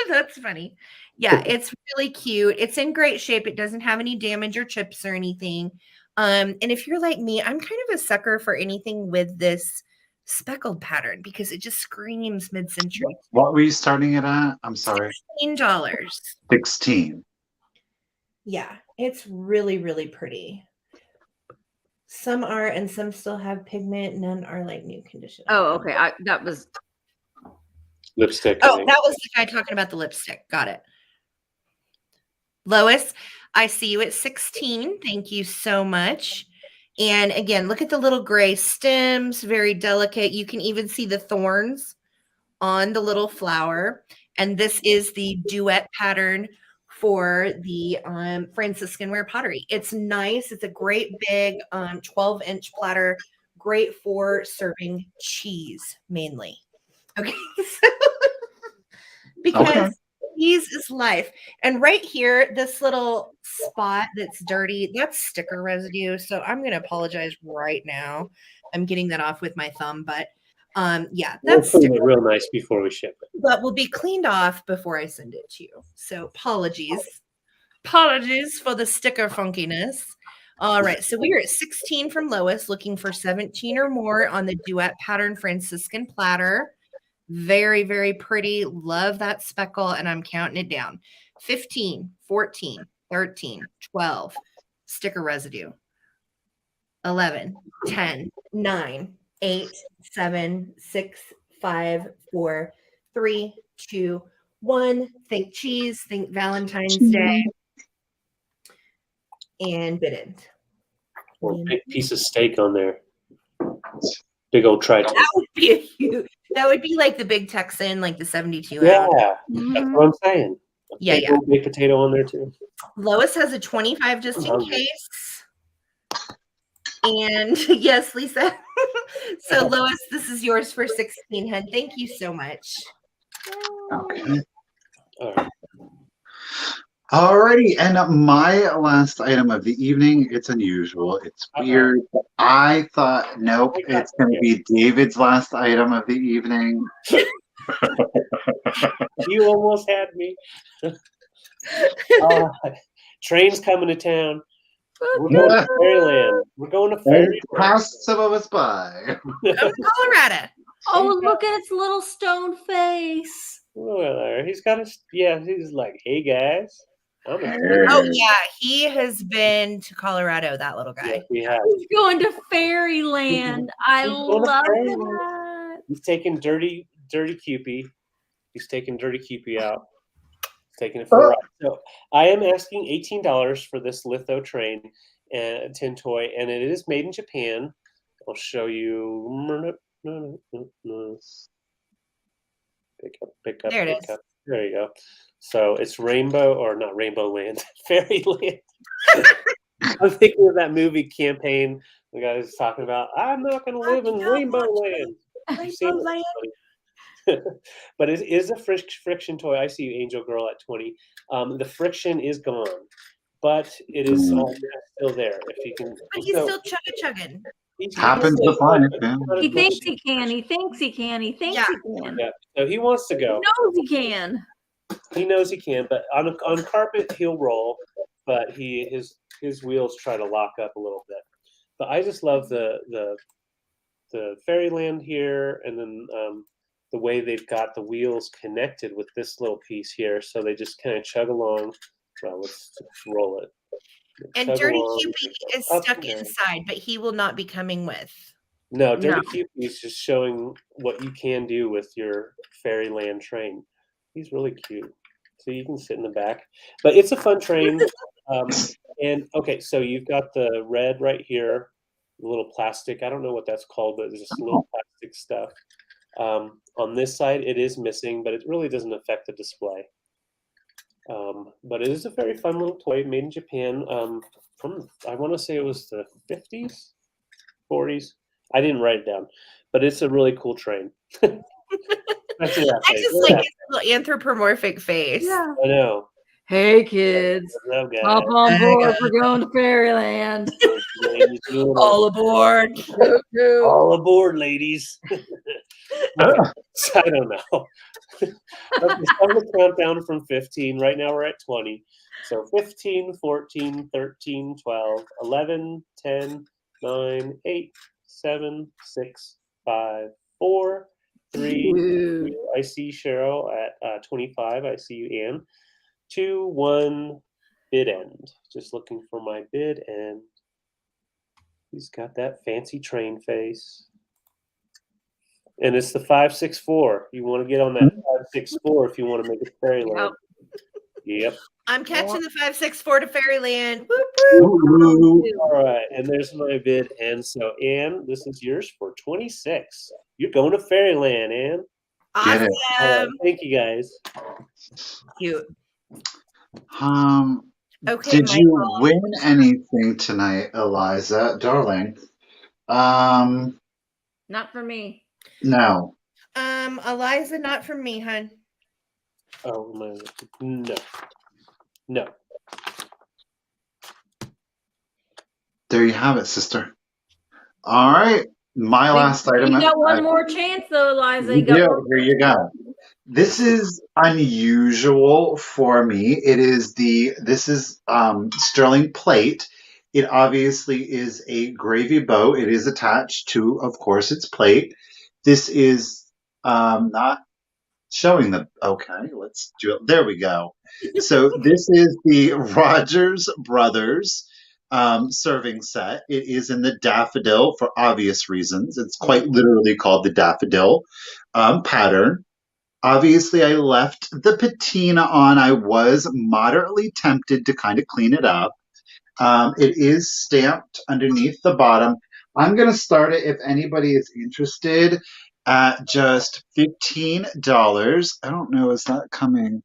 That's funny. Yeah, it's really cute. It's in great shape. It doesn't have any damage or chips or anything. And if you're like me, I'm kind of a sucker for anything with this speckled pattern because it just screams mid-century. What were you starting it at? I'm sorry. $16. 16. Yeah, it's really, really pretty. Some are, and some still have pigment. None are like new condition. Oh, okay. That was Lipstick. Oh, that was the guy talking about the lipstick. Got it. Lois, I see you at 16. Thank you so much. And again, look at the little gray stems, very delicate. You can even see the thorns on the little flower. And this is the duet pattern for the Franciscan ware pottery. It's nice. It's a great big 12-inch platter, great for serving cheese mainly. Okay. Because cheese is life. And right here, this little spot that's dirty, that's sticker residue. So I'm going to apologize right now. I'm getting that off with my thumb, but yeah, that's we'll clean it real nice before we ship it. But will be cleaned off before I send it to you. So apologies. Apologies for the sticker funkiness. All right, so we are at 16 from Lois, looking for 17 or more on the duet pattern Franciscan platter. Very, very pretty. Love that speckle, and I'm counting it down. 15, 14, 13, 12, sticker residue. 11, 10, 9, 8, 7, 6, 5, 4, 3, 2, 1. Think cheese, think Valentine's Day. And bid it. Or big piece of steak on there. Big old tri-tip. That would be a huge. That would be like the big Texan, like the 72 ounce. Yeah, that's what I'm saying. Yeah, big old baked potato on there too. Lois has a 25 just in case. And yes, Lisa. So Lois, this is yours for 16, hun. Thank you so much. Okay. All right. Alrighty, and my last item of the evening, it's unusual. It's weird. I thought, nope, it's going to be David's last item of the evening. You almost had me. Train's coming to town. We're going to Fairyland. We're going to Fairyland. Passed some of us by. Colorado. Oh, look at its little stone face. Well, he's got he's like, hey guys. Oh yeah, he has been to Colorado, that little guy. Yeah, he's going to Fairyland. I love that. He's taking dirty Cupid. He's taking dirty Cupid out. Taking it for a ride. So I am asking $18 for this litho train and tin toy, and it is made in Japan. I'll show you. Pick up. There it is. There you go. So it's Rainbow, or not Rainbow Land, Fairyland. I'm thinking of that movie Campaign. The guy was talking about, I'm not going to live in Rainbow Land. Rainbow Land. But it is a friction toy. I see you, Angel Girl, at 20. The friction is gone, but it is all still there. If you can, but he's still chugging. Happens to find it. He thinks he can. He thinks he can. He thinks he can. Yeah. So he wants to go. He knows he can. He knows he can, but on carpet he'll roll. But his wheels try to lock up a little bit. But I just love the Fairyland here, and then the way they've got the wheels connected with this little piece here. So they just kind of chug along. Well, let's roll it. And Chug Dirty along, Cupid is up stuck and down. inside, but he will not be coming with. No, No. Dirty Cupid is just showing what you can do with your Fairyland train. He's really cute. So you can sit in the back. But it's a fun train. And okay, so you've got the red right here, the little plastic. I don't know what that's called, but it's just little plastic stuff. On this side, it is missing, but it really doesn't affect the display. But it is a very fun little toy made in Japan from, I want to say it was the 50s, 40s. I didn't write it down, but it's a really cool train. I just like his little anthropomorphic face. Yeah. I know. Hey kids, Hello, guys. hop on board. We're going to Fairyland. All aboard. All aboard, ladies. So I don't know. Let's start the countdown from 15. Right now we're at 20. So 15, 14, 13, 12, 11, 10, 9, 8, 7, 6, 5, 4, 3. Ooh. I see Cheryl at 25. I see you, Ann. 2, 1, bid end. Just looking for my bid end. He's got that fancy train face. And it's the 564. You want to get on that 564 if you want to make it Fairyland. Yep. I'm catching the 564 to Fairyland. Whoop, Ooh. All right. And there's my bid. And so, Ann, this is yours for 26. You're going to Fairyland, Ann. Get it. All right, awesome. thank you, guys. Cute. Okay, Did you Michael. win anything tonight, Eliza, darling? Not for me. No. Eliza, not from me, hun. Oh, my. No. No. There you have it, sister. All right. My last item. You got one more chance, though, Eliza. You do. Here you go. This is unusual for me. This is sterling plate. It obviously is a gravy boat. It is attached to, of course, its plate. This is not showing the, okay, let's do it. There we go. So this is the Rogers Brothers serving set. It is in the daffodil for obvious reasons. It's quite literally called the daffodil pattern. Obviously, I left the patina on. I was moderately tempted to kind of clean it up. It is stamped underneath the bottom. I'm going to start it, if anybody is interested, at just $15. I don't know, is that coming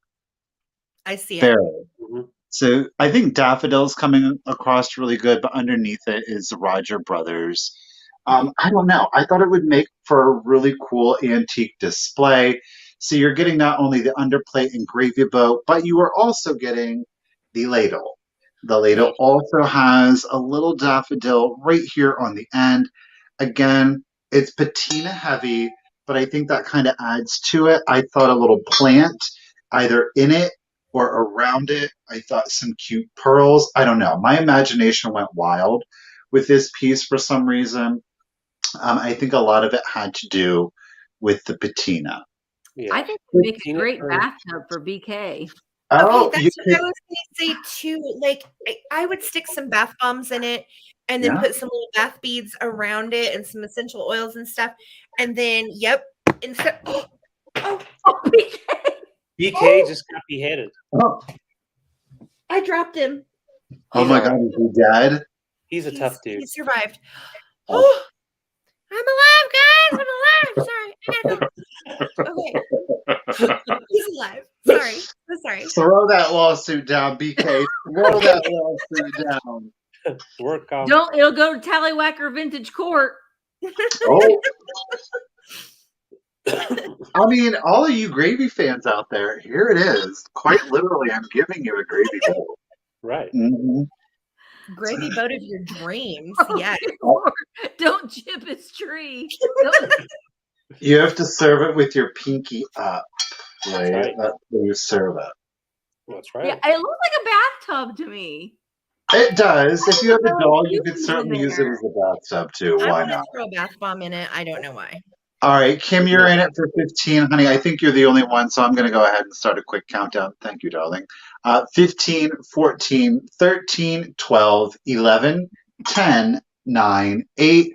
I see it. fair? Mm-hmm. So I think daffodil's coming across really good, but underneath it is the Roger Brothers. I don't know. I thought it would make for a really cool antique display. So you're getting not only the underplate and gravy boat, but you are also getting the ladle. The ladle also has a little daffodil right here on the end. Again, it's patina heavy, but I think that kind of adds to it. I thought a little plant either in it or around it. I thought some cute pearls. I don't know. My imagination went wild with this piece for some reason. I think a lot of it had to do with the patina. Yeah. I think it would make a great bathtub for BK. Oh, Okay, that's what I was going to say too. Like, I would stick some bath bombs in it, and then put some little bath beads around it, and some essential oils and stuff. And then, instead, BK just got beheaded. Oh. I dropped him. Oh my God, is he dead? He's a tough dude. He survived. Oh, I'm alive, guys. I'm alive. Sorry. Okay. He's alive. Sorry. I'm sorry. Throw that lawsuit down, BK. Throw that lawsuit down. Work on. Don't. It'll go to Tallywhacker Vintage Court. Oh. I mean, all of you gravy fans out there, here it is. Quite literally, I'm giving you a gravy boat. Right. Mm-hmm. Gravy boat of your dreams. Yeah. Don't chip his tree. You have to serve it with your pinky up. Right? Right. That's how you serve it. That's right. Yeah, it looks like a bathtub to me. It does. If you have a dog, you could certainly use it as a bathtub too. I Why want to not? throw a bath bomb in it. I don't know why. All right, Kim, you're in it for 15, honey. I think you're the only one, so I'm going to go ahead and start a quick countdown. Thank you, darling. 15, 14, 13, 12, 11, 10, 9, 8.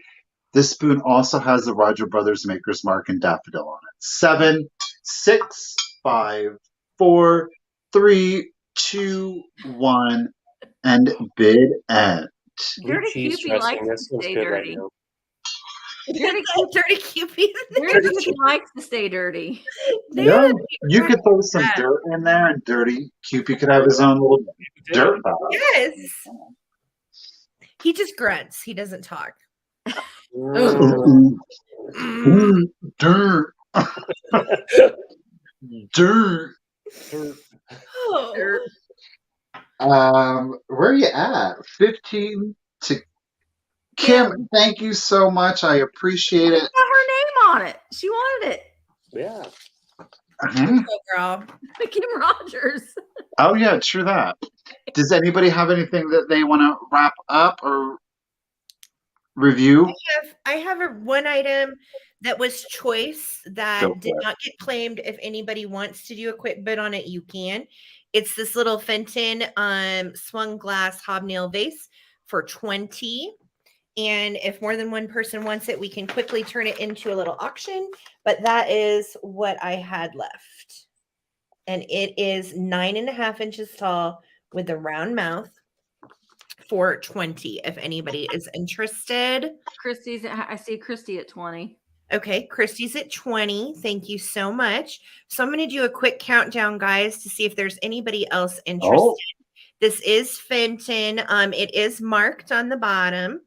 This spoon also has the Roger Brothers Maker's Mark and daffodil on it. 7, 6, 5, 4, 3, 2, 1, and bid end. Dirty cheese Cupid likes dressing. That to smells stay good right dirty. now. Dirty Cupid. Dirty Cupid likes to stay dirty. Yeah, you could throw some dirt in there, and Dirty Cupid could have his own little dirt bath. Yes. He just grunts. He doesn't talk. Mm. Dirt. Dirt. Oh. Where are you at? 15 to Kim. Thank you so much. I appreciate it. Got her name on it. She wanted it. Yeah. Uh-huh. Girl. Kim Rogers. Oh yeah, true that. Does anybody have anything that they want to wrap up or review? I have one item that was choice that Go for did it. not get claimed. If anybody wants to do a quick bid on it, you can. It's this little Fenton swung glass hobnail vase for $20. And if more than one person wants it, we can quickly turn it into a little auction. But that is what I had left. And it is 9.5 inches tall with a round mouth for $20. If anybody is interested. I see Christy at 20. Okay, Christy's at 20. Thank you so much. So I'm going to do a quick countdown, guys, to see if there's anybody else interested. Oh. This is Fenton. It is marked on the bottom.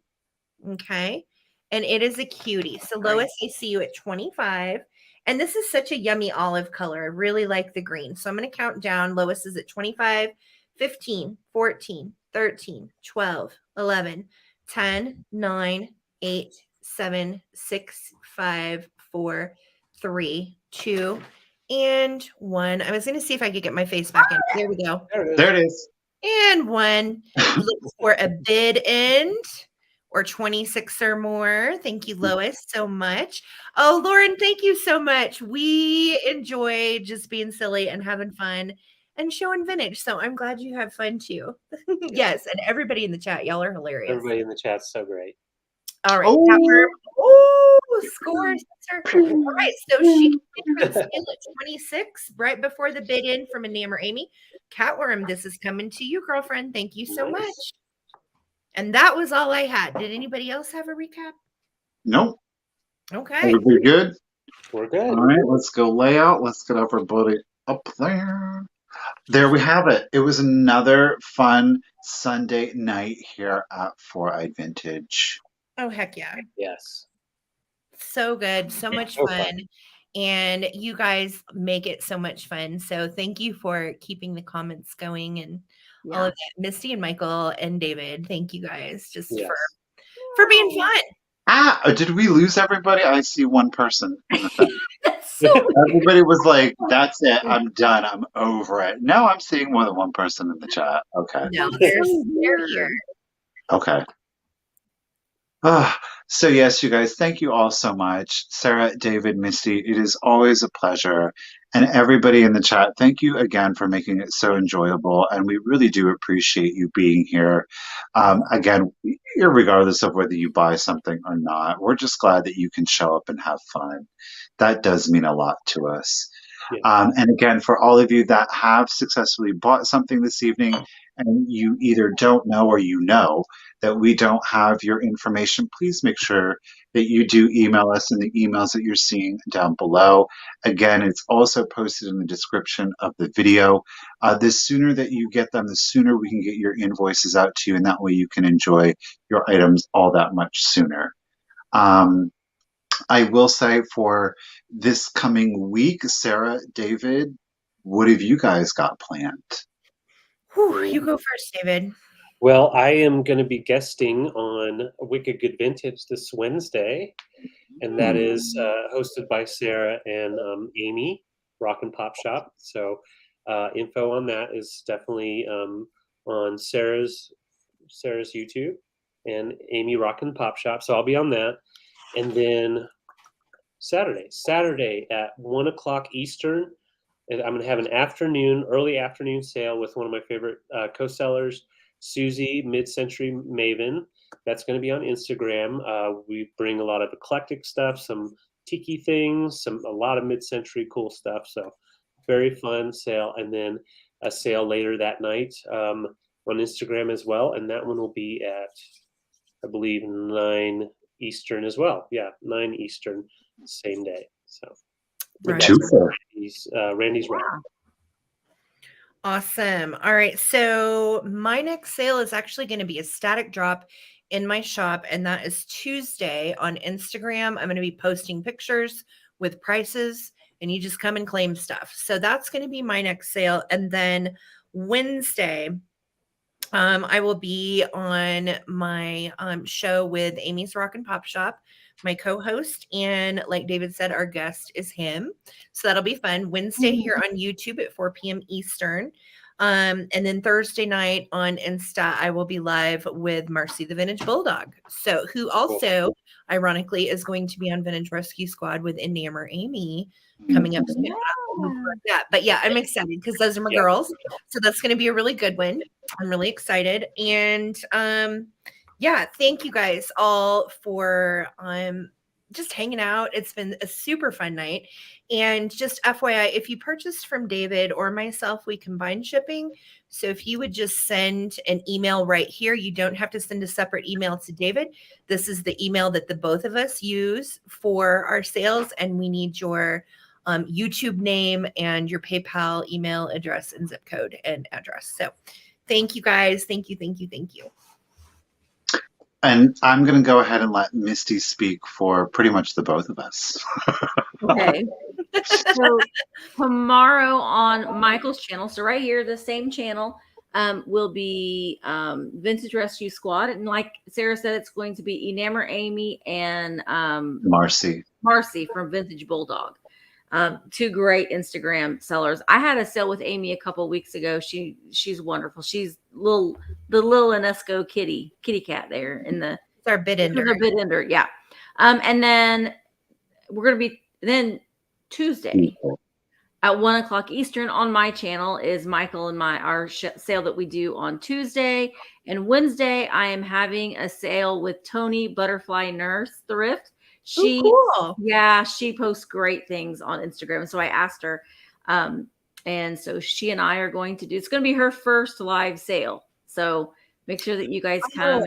Okay. And it is a cutie. So Lois, I see you at 25. And this is such a yummy olive color. I really like the green. So I'm going to count down. Lois is at 25, 15, 14, 13, 12, 11, 10, 9, 8, 7, 6, 5, 4, 3, 2, and 1. I was going to see if I could get my face back in. There we go. There it is. And 1. Look for a bid end or 26 or more. Thank you, Lois, so much. Oh, Lauren, thank you so much. We enjoy just being silly and having fun and showing vintage. So I'm glad you have fun too. Yes, and everybody in the chat, y'all are hilarious. Everybody in the chat's so great. All right. Oh, scores. All right. So she came for the sale at 26, right before the bid in from Enamor Amy. Catworm, this is coming to you, girlfriend. Thank you so much. And that was all I had. Did anybody else have a recap? Nope. Okay. Everybody good? We're good. All right, let's go layout. Let's get everybody up there. There we have it. It was another fun Sunday night here at 4-Eyed Vintage. Oh, heck yeah. Yes. So good. So much fun. And you guys make it so much fun. So thank you for keeping the comments going and all of that. Misty and Michael and David, thank you guys just for being fun. Did we lose everybody? I see one person in the thing. Everybody was like, that's it. I'm done. I'm over it. No, I'm seeing more than one person in the chat. Okay. No, they're here. Okay. So yes, you guys, thank you all so much. Sarah, David, Misty, it is always a pleasure. And everybody in the chat, thank you again for making it so enjoyable. And we really do appreciate you being here. Again, regardless of whether you buy something or not, we're just glad that you can show up and have fun. That does mean a lot to us. And again, for all of you that have successfully bought something this evening, and you either don't know or you know that we don't have your information, please make sure that you do email us in the emails that you're seeing down below. Again, it's also posted in the description of the video. The sooner that you get them, the sooner we can get your invoices out to you, and that way you can enjoy your items all that much sooner. I will say for this coming week, Sarah, David, what have you guys got planned? Whew, you go first, David. Well, I am going to be guesting on Wicked Good Vintage this Wednesday, and that is hosted by Sarah and Amy, Rock and Pop Shop. So info on that is definitely on Sarah's YouTube and Amy Rock and Pop Shop. So I'll be on that. And then Saturday at 1 o'clock Eastern. And I'm going to have an early afternoon sale with one of my favorite co-sellers, Susie, Mid-Century Maven. That's going to be on Instagram. We bring a lot of eclectic stuff, some tiki things, a lot of mid-century cool stuff. So very fun sale. And then a sale later that night on Instagram as well. And that one will be at, I believe, 9 Eastern as well. Yeah, 9 Eastern, same day. So Right. Randy's right. Awesome. All right. So my next sale is actually going to be a static drop in my shop, and that is Tuesday on Instagram. I'm going to be posting pictures with prices, and you just come and claim stuff. So that's going to be my next sale. And then Wednesday, I will be on my show with Amy's Rock and Pop Shop, my co-host, and like David said, our guest is him. So that'll be fun. Wednesday here on YouTube at 4 p.m. Eastern. And then Thursday night on Insta, I will be live with Marcy the Vintage Bulldog. So who also, ironically, is going to be on Vintage Rescue Squad with Enamour Amy coming up soon. Yeah. But yeah, I'm excited because those are my girls. So that's going to be a really good one. I'm really excited. And yeah, thank you guys all for just hanging out. It's been a super fun night. And just FYI, if you purchased from David or myself, we combine shipping. So if you would just send an email right here, you don't have to send a separate email to David. This is the email that the both of us use for our sales, and we need your YouTube name and your PayPal email address and zip code and address. So thank you guys. Thank you. Thank you. Thank you. And I'm going to go ahead and let Misty speak for pretty much the both of us. Okay. So tomorrow on Michael's channel, so right here, the same channel, will be Vintage Rescue Squad. And like Sarah said, it's going to be Enamour Amy and Marcy from Vintage Bulldog. Two great Instagram sellers. I had a sale with Amy a couple weeks ago. She's wonderful. She's the little Enesco kitty cat there in the. It's our bid ender. Our bid ender, yeah. And then we're gonna be Tuesday at 1 o'clock Eastern on my channel is Michael and our sale that we do on Tuesday. And Wednesday I am having a sale with Tony Butterfly Nurse Thrift. She posts great things on Instagram. So I asked her, and so she and I are going to it's going to be her first live sale. So make sure that you guys come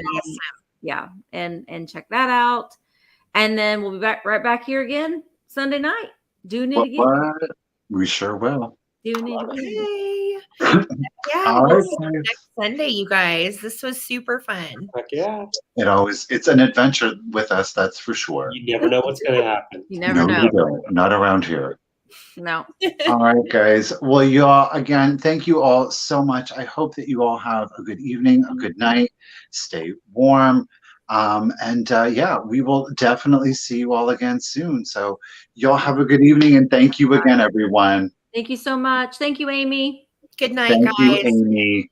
and check that out. And then we'll be right back here again Sunday night. Doing it again. What? We sure will. Doing it again. Yeah, we'll see you next Sunday, you guys. This was super fun. Heck yeah. It's an adventure with us, that's for sure. You never know what's going to happen. You never know. You don't. Not around here. No. All right, guys. Well, y'all, again, thank you all so much. I hope that you all have a good evening, a good night. Stay warm. Yeah, we will definitely see you all again soon. So y'all have a good evening, and thank you again, everyone. Thank you so much. Thank you, Amy. Good night, Thank guys. you, Amy.